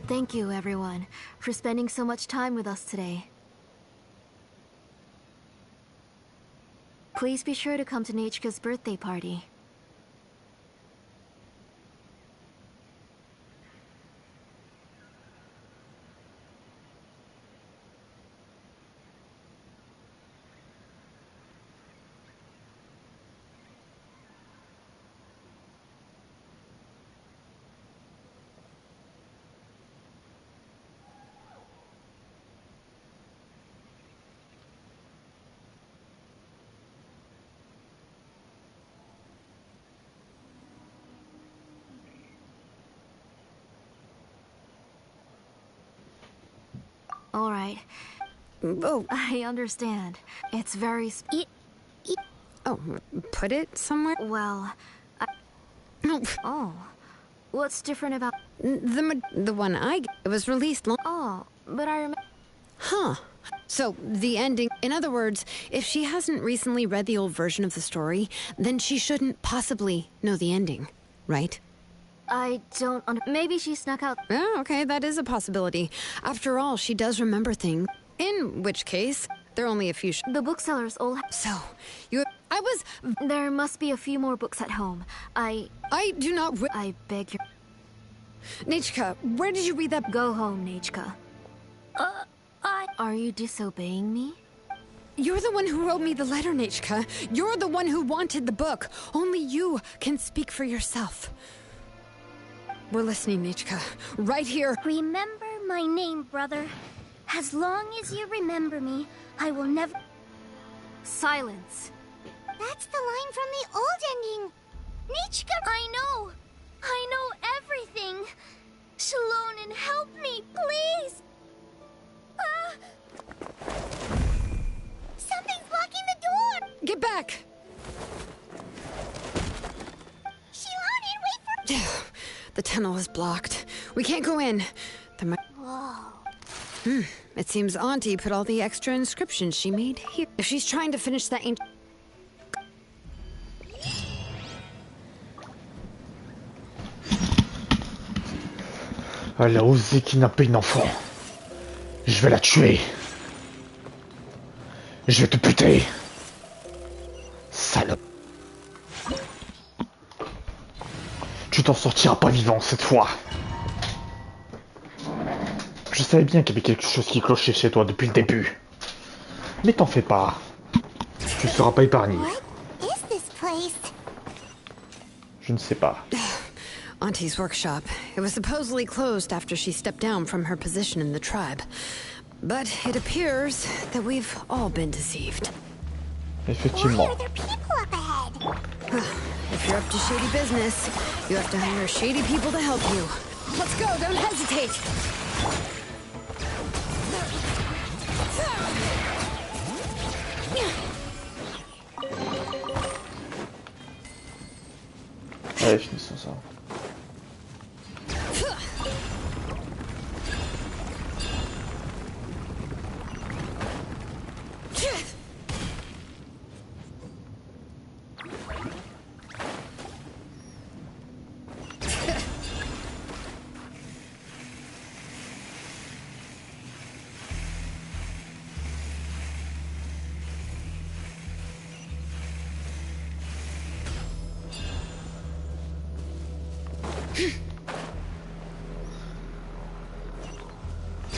C: Thank you, everyone, for spending so much time with us today. Please be sure to come to Nachka's birthday party. All right.
F: Oh,
C: I understand. It's very
F: Oh, put it somewhere?
C: Well, Oh. What's different about...
F: The one it was released long...
C: Oh, but I remember...
F: Huh. So, the ending... In other words, if she hasn't recently read the old version of the story, then she shouldn't possibly know the ending, right?
C: I don't... Maybe she snuck out...
F: Oh, okay, that is a possibility. After all, she does remember things. In which case, there are only a few...
C: The booksellers all...
F: So, you... I was...
C: There must be a few more books at home.
F: I do not...
C: I beg your...
F: Nachka, where did you read that?
C: Go home, Nachka. Are you disobeying me?
F: You're the one who wrote me the letter, Nachka. You're the one who wanted the book. Only you can speak for yourself. We're listening, Nachka. Right here.
K: Remember my name, brother. As long as you remember me, I will never...
C: Silence.
K: That's the line from the old ending. Nichka... I know everything. Shilonen, help me, please. Something's blocking the door.
F: Get back.
K: Shilonen, wait for...
F: The tunnel is blocked. We can't go in.
K: Whoa.
F: It seems Auntie put all the extra inscriptions she made here. If she's trying to finish that ancient...
A: Elle a osé kidnapper une enfant. Je vais la tuer. Je vais te buter. Salope. t'en sortiras pas vivant cette fois. Je savais bien qu'il y avait quelque chose qui clochait chez toi depuis le début. Mais t'en fais pas. Tu ne seras pas épargné.
K: What is this place?
A: Je ne sais pas.
F: Auntie's workshop. It was supposedly closed after she stepped down from her position in the tribe. But it appears that we've all been deceived.
A: Effectivement.
K: Why are there people up ahead?
F: If you're up to shady business, you have to hire shady people to help you. Let's go, don't hesitate!
A: Allez, finissons ça.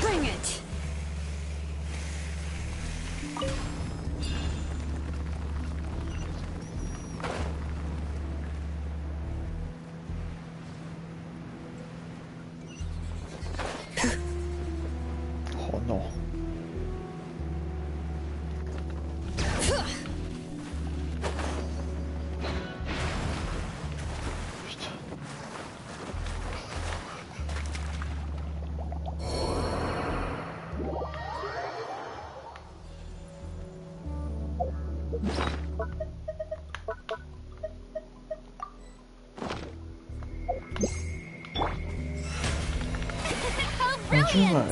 F: Bring it!
A: Oh non. Bonjour.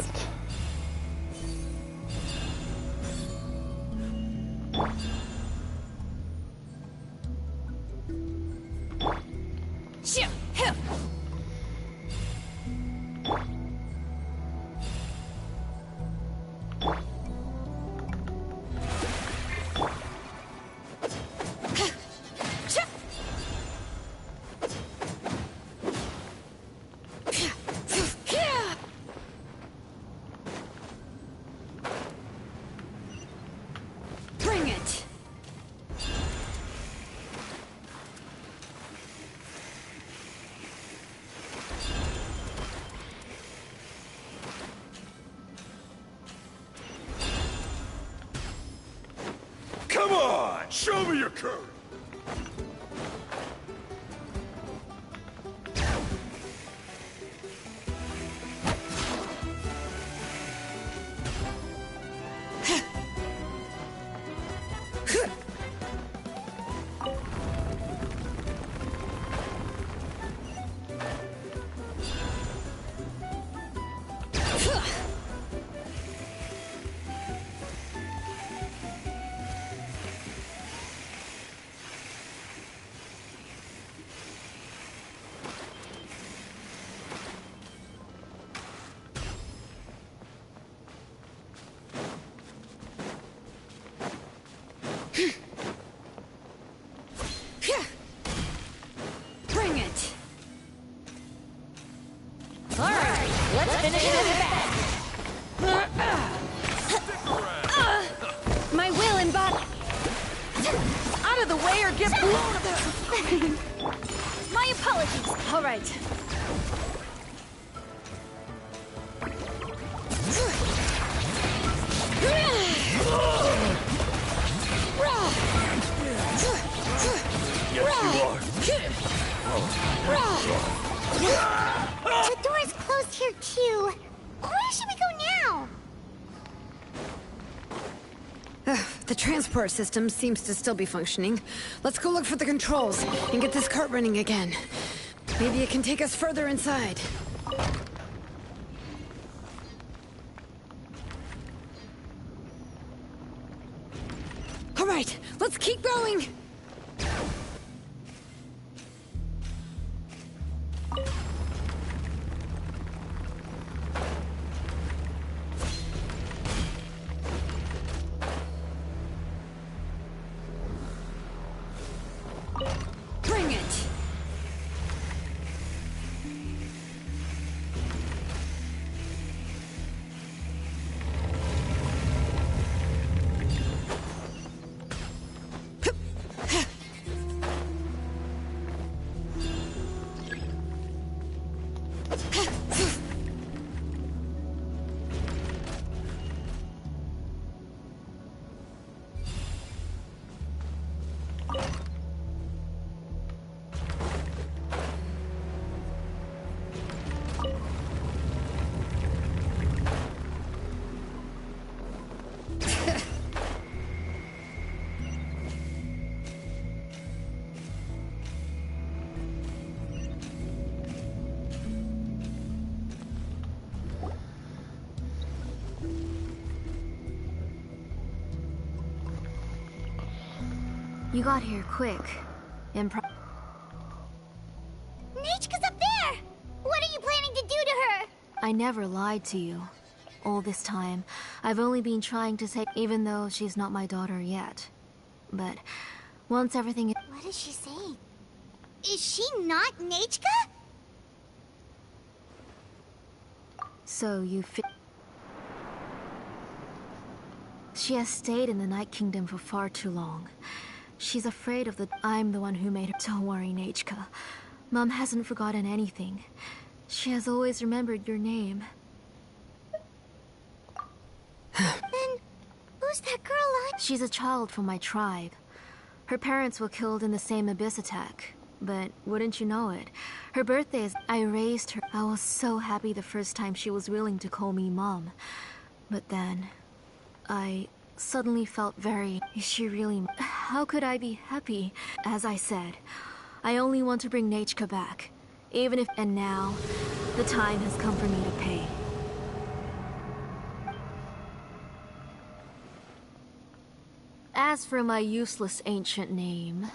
F: Bring it!
U: Come on, show me your courage.
F: Bring it!
J: Alright, let's finish this back.
F: My will and body! Out of the way or get blown up!
J: My apologies. Alright.
K: The door's closed here too. Where should we go now?
F: The transport system seems to still be functioning. Let's go look for the controls and get this cart running again. Maybe it can take us further inside. All right, let's keep going! Bring it!
D: You got here quick.
K: Nechka's up there! What are you planning to do to her?
D: I never lied to you. All this time, I've only been trying to take, even though she's not my daughter yet. But once everything...
K: What is she saying? Is she not Nechka?
D: So you She has stayed in the Night Kingdom for far too long. She's afraid of I'm the one who made her. Don't worry, Nechka. Mom hasn't forgotten anything. She has always remembered your name.
K: Then, who's that girl
D: She's a child from my tribe. Her parents were killed in the same abyss attack. But wouldn't you know it, her birthday is... I raised her. I was so happy the first time she was willing to call me Mom. But then, I suddenly felt very... Is she really... How could I be happy? As I said, I only want to bring Nechka back. Even if... And now, the time has come for me to pay. As for my useless ancient name...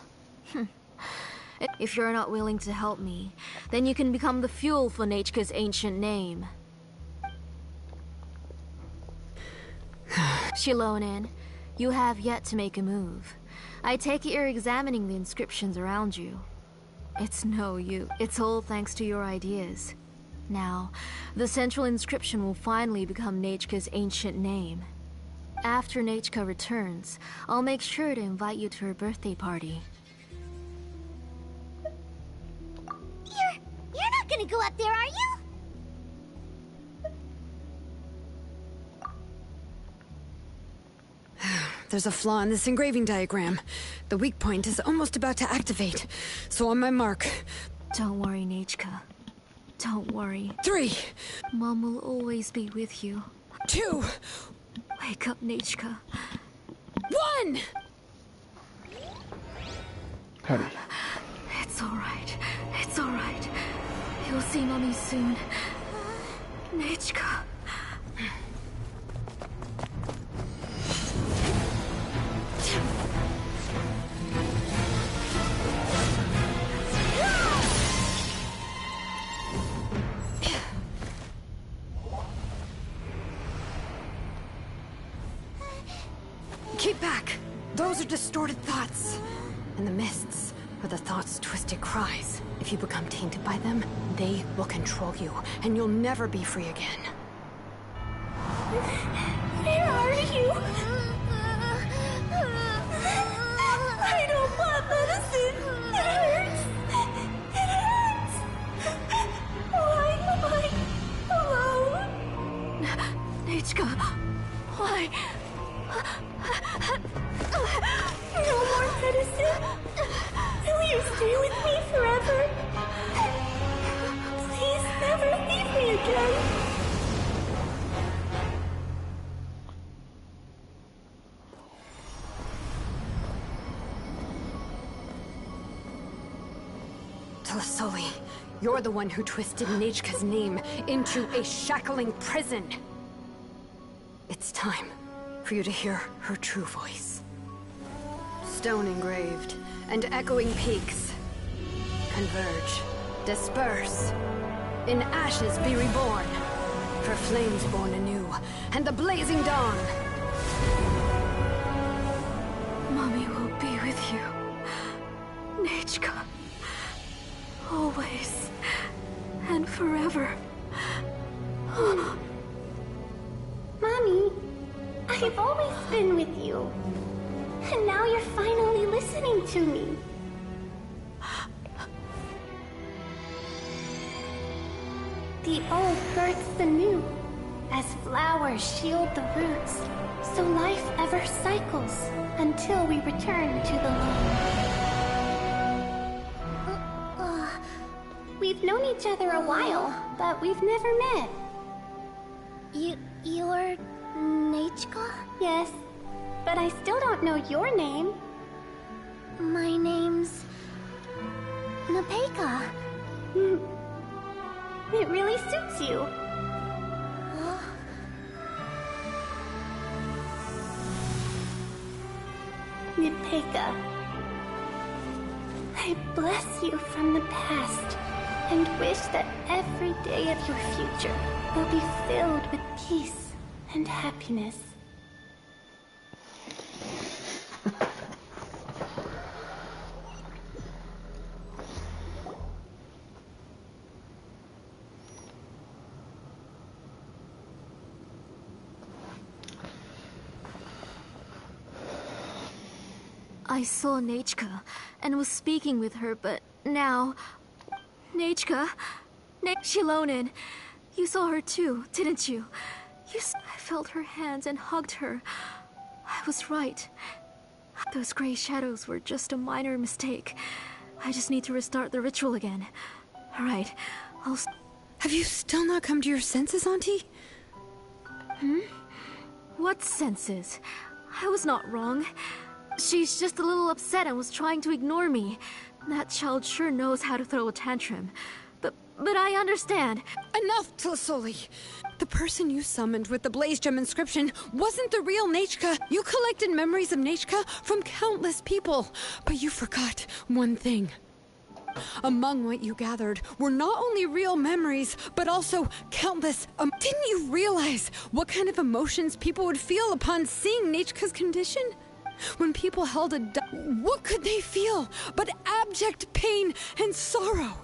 D: If you're not willing to help me, then you can become the fuel for Nechka's ancient name. Shilonin, you have yet to make a move. I take it you're examining the inscriptions around you. It's no use. It's all thanks to your ideas. Now, the central inscription will finally become Nechka's ancient name. After Nechka returns, I'll make sure to invite you to her birthday party.
K: You're not gonna go up there, are you?
F: There's a flaw in this engraving diagram. The weak point is almost about to activate. So on my mark...
D: Don't worry, Nechka. Don't worry.
F: 3!
D: Mom will always be with you.
F: 2!
D: Wake up, Nechka.
F: 1!
A: Allez.
D: It's alright. It's alright. You'll see Mommy soon. Nechka.
F: Keep back! Those are distorted thoughts. And the mists are the thoughts' twisted cries. If you become tainted by them, they will control you, and you'll never be free again.
K: Where are you? I don't want medicine. It hurts. It hurts. Why am I alone?
D: Nechka, why?
K: No more medicine. Will you stay with me forever? Please never leave me again.
F: Telasoli, you're the one who twisted Nechka's name into a shackling prison. It's time for you to hear her true voice. Stone engraved and echoing peaks. Converge, disperse. In ashes be reborn. For flames born anew, and the blazing dawn.
D: Mommy will be with you. Nechka. Always. And forever.
K: Mommy, I've always been with you. And now you're finally listening to me. The old births the new, as flowers shield the roots, so life ever cycles until we return to the loam. We've known each other a while, but we've never met. You're Nechka? Yes, but I still don't know your name. My name's... Nepeka. It really suits you. Nepeka.
O: I bless you from the past and wish that every day of your future will be filled with peace and happiness.
D: I saw Nechka and was speaking with her, but now... Nechka? Shilonen, you saw her too, didn't you? I felt her hands and hugged her. I was right. Those gray shadows were just a minor mistake. I just need to restart the ritual again. Alright, I'll...
F: Have you still not come to your senses, Auntie?
D: What senses? I was not wrong. She's just a little upset and was trying to ignore me. That child sure knows how to throw a tantrum. But I understand.
F: Enough, Tlasoli! The person you summoned with the Blaze Gem inscription wasn't the real Nechka. You collected memories of Nechka from countless people, but you forgot one thing. Among what you gathered were not only real memories, but also countless... Didn't you realize what kind of emotions people would feel upon seeing Nechka's condition? When people held what could they feel but abject pain and sorrow?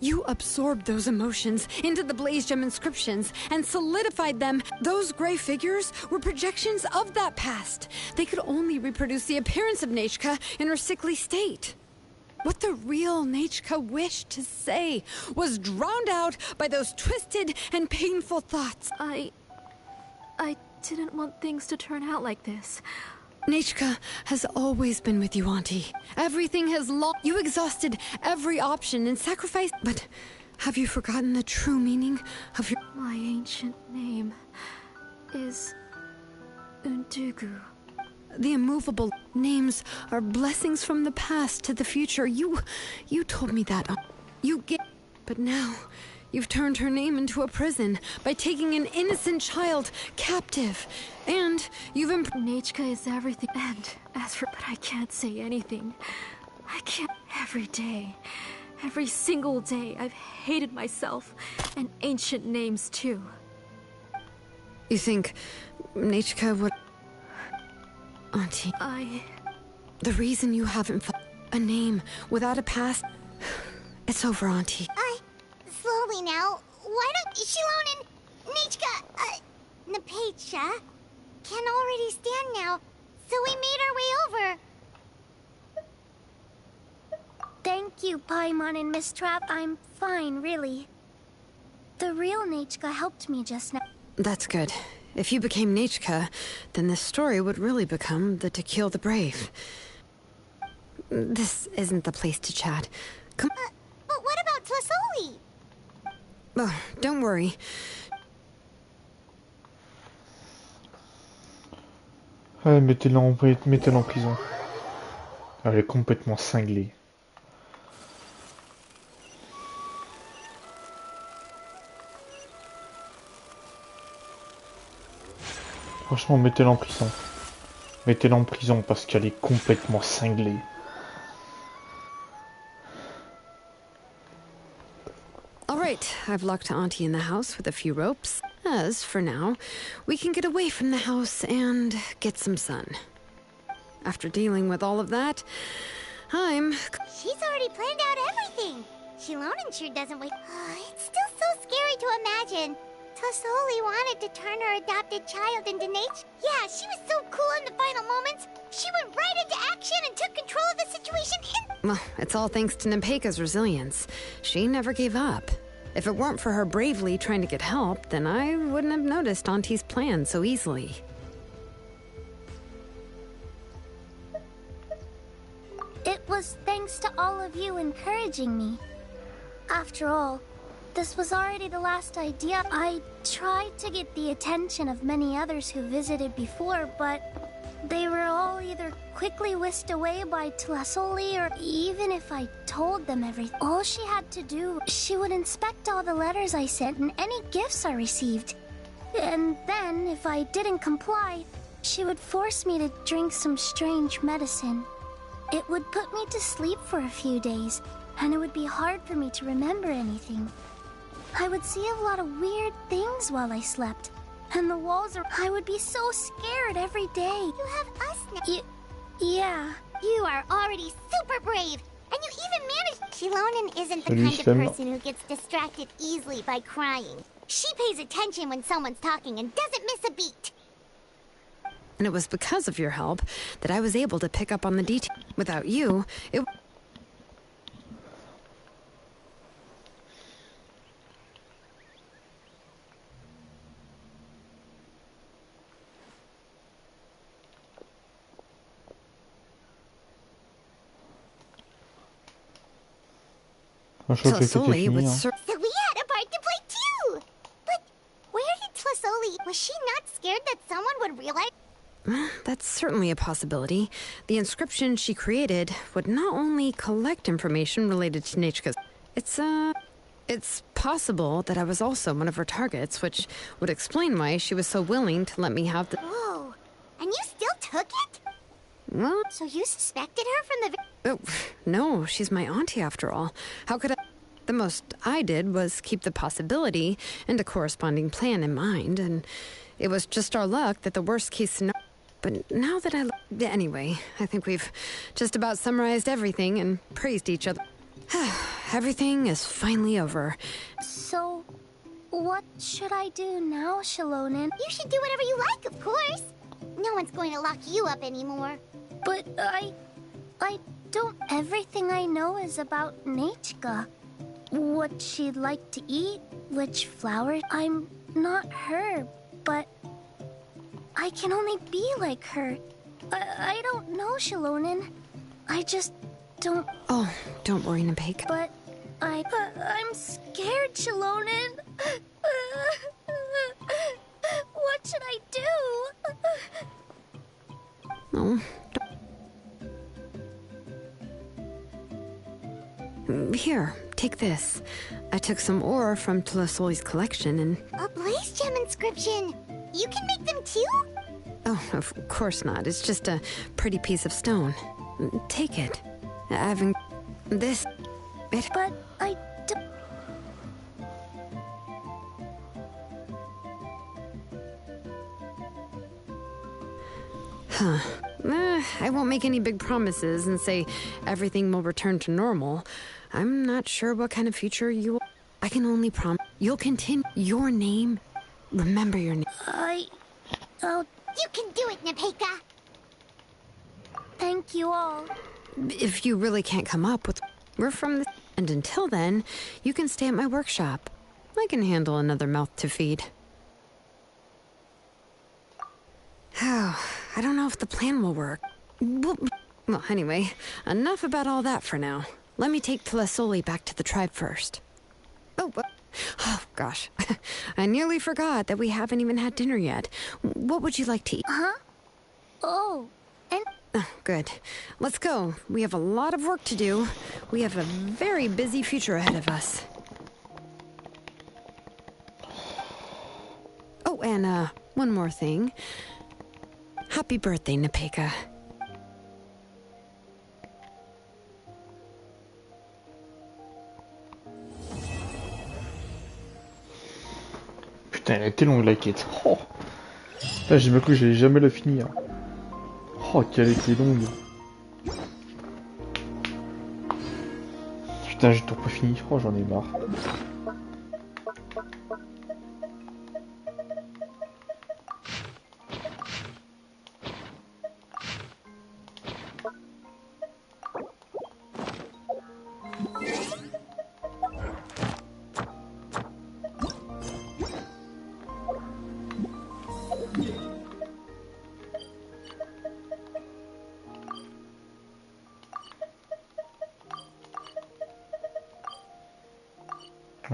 F: You absorbed those emotions into the Blaze Gem inscriptions and solidified them. Those gray figures were projections of that past. They could only reproduce the appearance of Nechka in her sickly state. What the real Nechka wished to say was drowned out by those twisted and painful thoughts.
D: I didn't want things to turn out like this.
F: Nechka has always been with you, Auntie. Everything has You exhausted every option and sacrificed... But have you forgotten the true meaning of your...
D: My ancient name is... Undugu.
F: The immovable names are blessings from the past to the future. You told me that. You get... But now... You've turned her name into a prison by taking an innocent child captive. And you've
D: Nechka is everything. And as for... But I can't say anything. I can't... Every day. Every single day, I've hated myself. And ancient names, too.
F: You think Nechka would... Auntie... The reason you haven't a name without a past... It's over, Auntie.
K: Slowly now. Why don't Shilonen, Nechka, Napecha can already stand now, so we made our way over.
O: Thank you, Paimon and Miss Trap. I'm fine, really. The real Nechka helped me just now.
F: That's good. If you became Nechka, then this story would really become the To Kill the Brave. This isn't the place to chat. Come.
K: But what about Tlasoli?
F: Oh, don't worry.
A: Ouais, mettez-la en prison. Elle est complètement cinglée. Franchement, mettez-la en prison. Mettez-la en prison parce qu'elle est complètement cinglée.
F: Alright, I've locked Auntie in the house with a few ropes. As, for now, we can get away from the house and get some sun. After dealing with all of that,
K: She's already planned out everything. Shilonen sure doesn't wait. It's still so scary to imagine. Tlasoli wanted to turn her adopted child into Nate. Yeah, she was so cool in the final moments. She went right into action and took control of the situation
F: Well, it's all thanks to Nempeka's resilience. She never gave up. If it weren't for her bravely trying to get help, then I wouldn't have noticed Auntie's plan so easily.
O: It was thanks to all of you encouraging me. After all, this was already the last idea. I tried to get the attention of many others who visited before, but they were all either quickly whisked away by Tlasoli, or even if I told them everything, all she had to do, she would inspect all the letters I sent and any gifts I received. And then, if I didn't comply, she would force me to drink some strange medicine. It would put me to sleep for a few days, and it would be hard for me to remember anything. I would see a lot of weird things while I slept, and the walls are... I would be so scared every day.
K: You have us now.
O: Yeah.
K: You are already super brave, and you even managed... Shilonen isn't the kind of person who gets distracted easily by crying. She pays attention when someone's talking and doesn't miss a beat.
F: And it was because of your help that I was able to pick up on the detail. Without you, it...
A: Tlasoli would
K: So we had a part to play too! But where did Tlasoli... Was she not scared that someone would realize...
F: That's certainly a possibility. The inscription she created would not only collect information related to Nechka's... It's possible that I was also one of her targets, which would explain why she was so willing to let me have the...
K: Whoa. And you still took it?
F: Well...
K: So you suspected her from the...
F: Oh, no, she's my auntie after all. How could I... The most I did was keep the possibility and a corresponding plan in mind, and it was just our luck that the worst case scenario... But now that Anyway, I think we've just about summarized everything and praised each other. Everything is finally over.
O: So, what should I do now, Shilonen?
K: You should do whatever you like, of course. No one's going to lock you up anymore.
O: But I don't... Everything I know is about Nechka. What she'd like to eat, which flowers... I'm not her, but... I can only be like her. I don't know, Shilonen. I just don't...
F: Oh, don't worry, Nepeka.
O: But I'm scared, Shilonen. What should I do?
F: Oh, Here, take this. I took some ore from Tlasoli's collection and...
K: A blaze gem inscription! You can make them too?
F: Oh, of course not. It's just a pretty piece of stone. Take it. Having this...
O: But I don't...
F: Huh. I won't make any big promises and say everything will return to normal. I'm not sure what kind of future you will... I can only promise you'll continue your name. Remember your name.
K: You can do it, Nepeka!
O: Thank you all.
F: If you really can't come up with... We're from the... And until then, you can stay at my workshop. I can handle another mouth to feed. Oh, I don't know if the plan will work. Well, anyway, enough about all that for now. Let me take Tlasoli back to the tribe first. Oh, gosh. I nearly forgot that we haven't even had dinner yet. What would you like to eat?
O: Huh? Oh, and...
F: Oh, good. Let's go. We have a lot of work to do. We have a very busy future ahead of us. Oh, and, one more thing. Happy birthday, Nepeka.
A: Putain, elle a été longue la quête. Oh. Là, j'ai bien cru que j'allais jamais la finir. Oh, qu'elle était longue. Putain, j'ai toujours pas fini. Oh, j'en ai marre.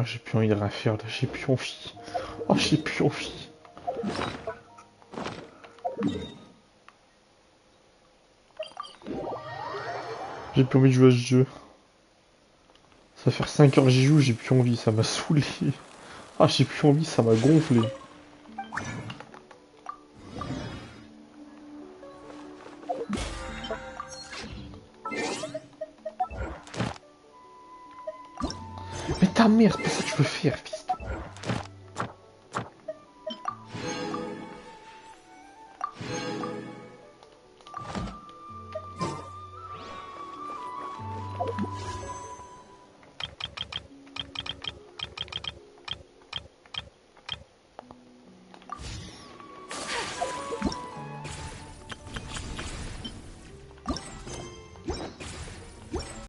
A: Ah, j'ai plus envie de rien faire là, j'ai plus envie. Oh, j'ai plus envie. J'ai plus envie de jouer à ce jeu. Ça va faire 5 heures que j'y joue, j'ai plus envie, ça m'a saoulé. Ah, j'ai plus envie, ça m'a gonflé. Mais ta mère, c'est pas ça que je veux faire, fils.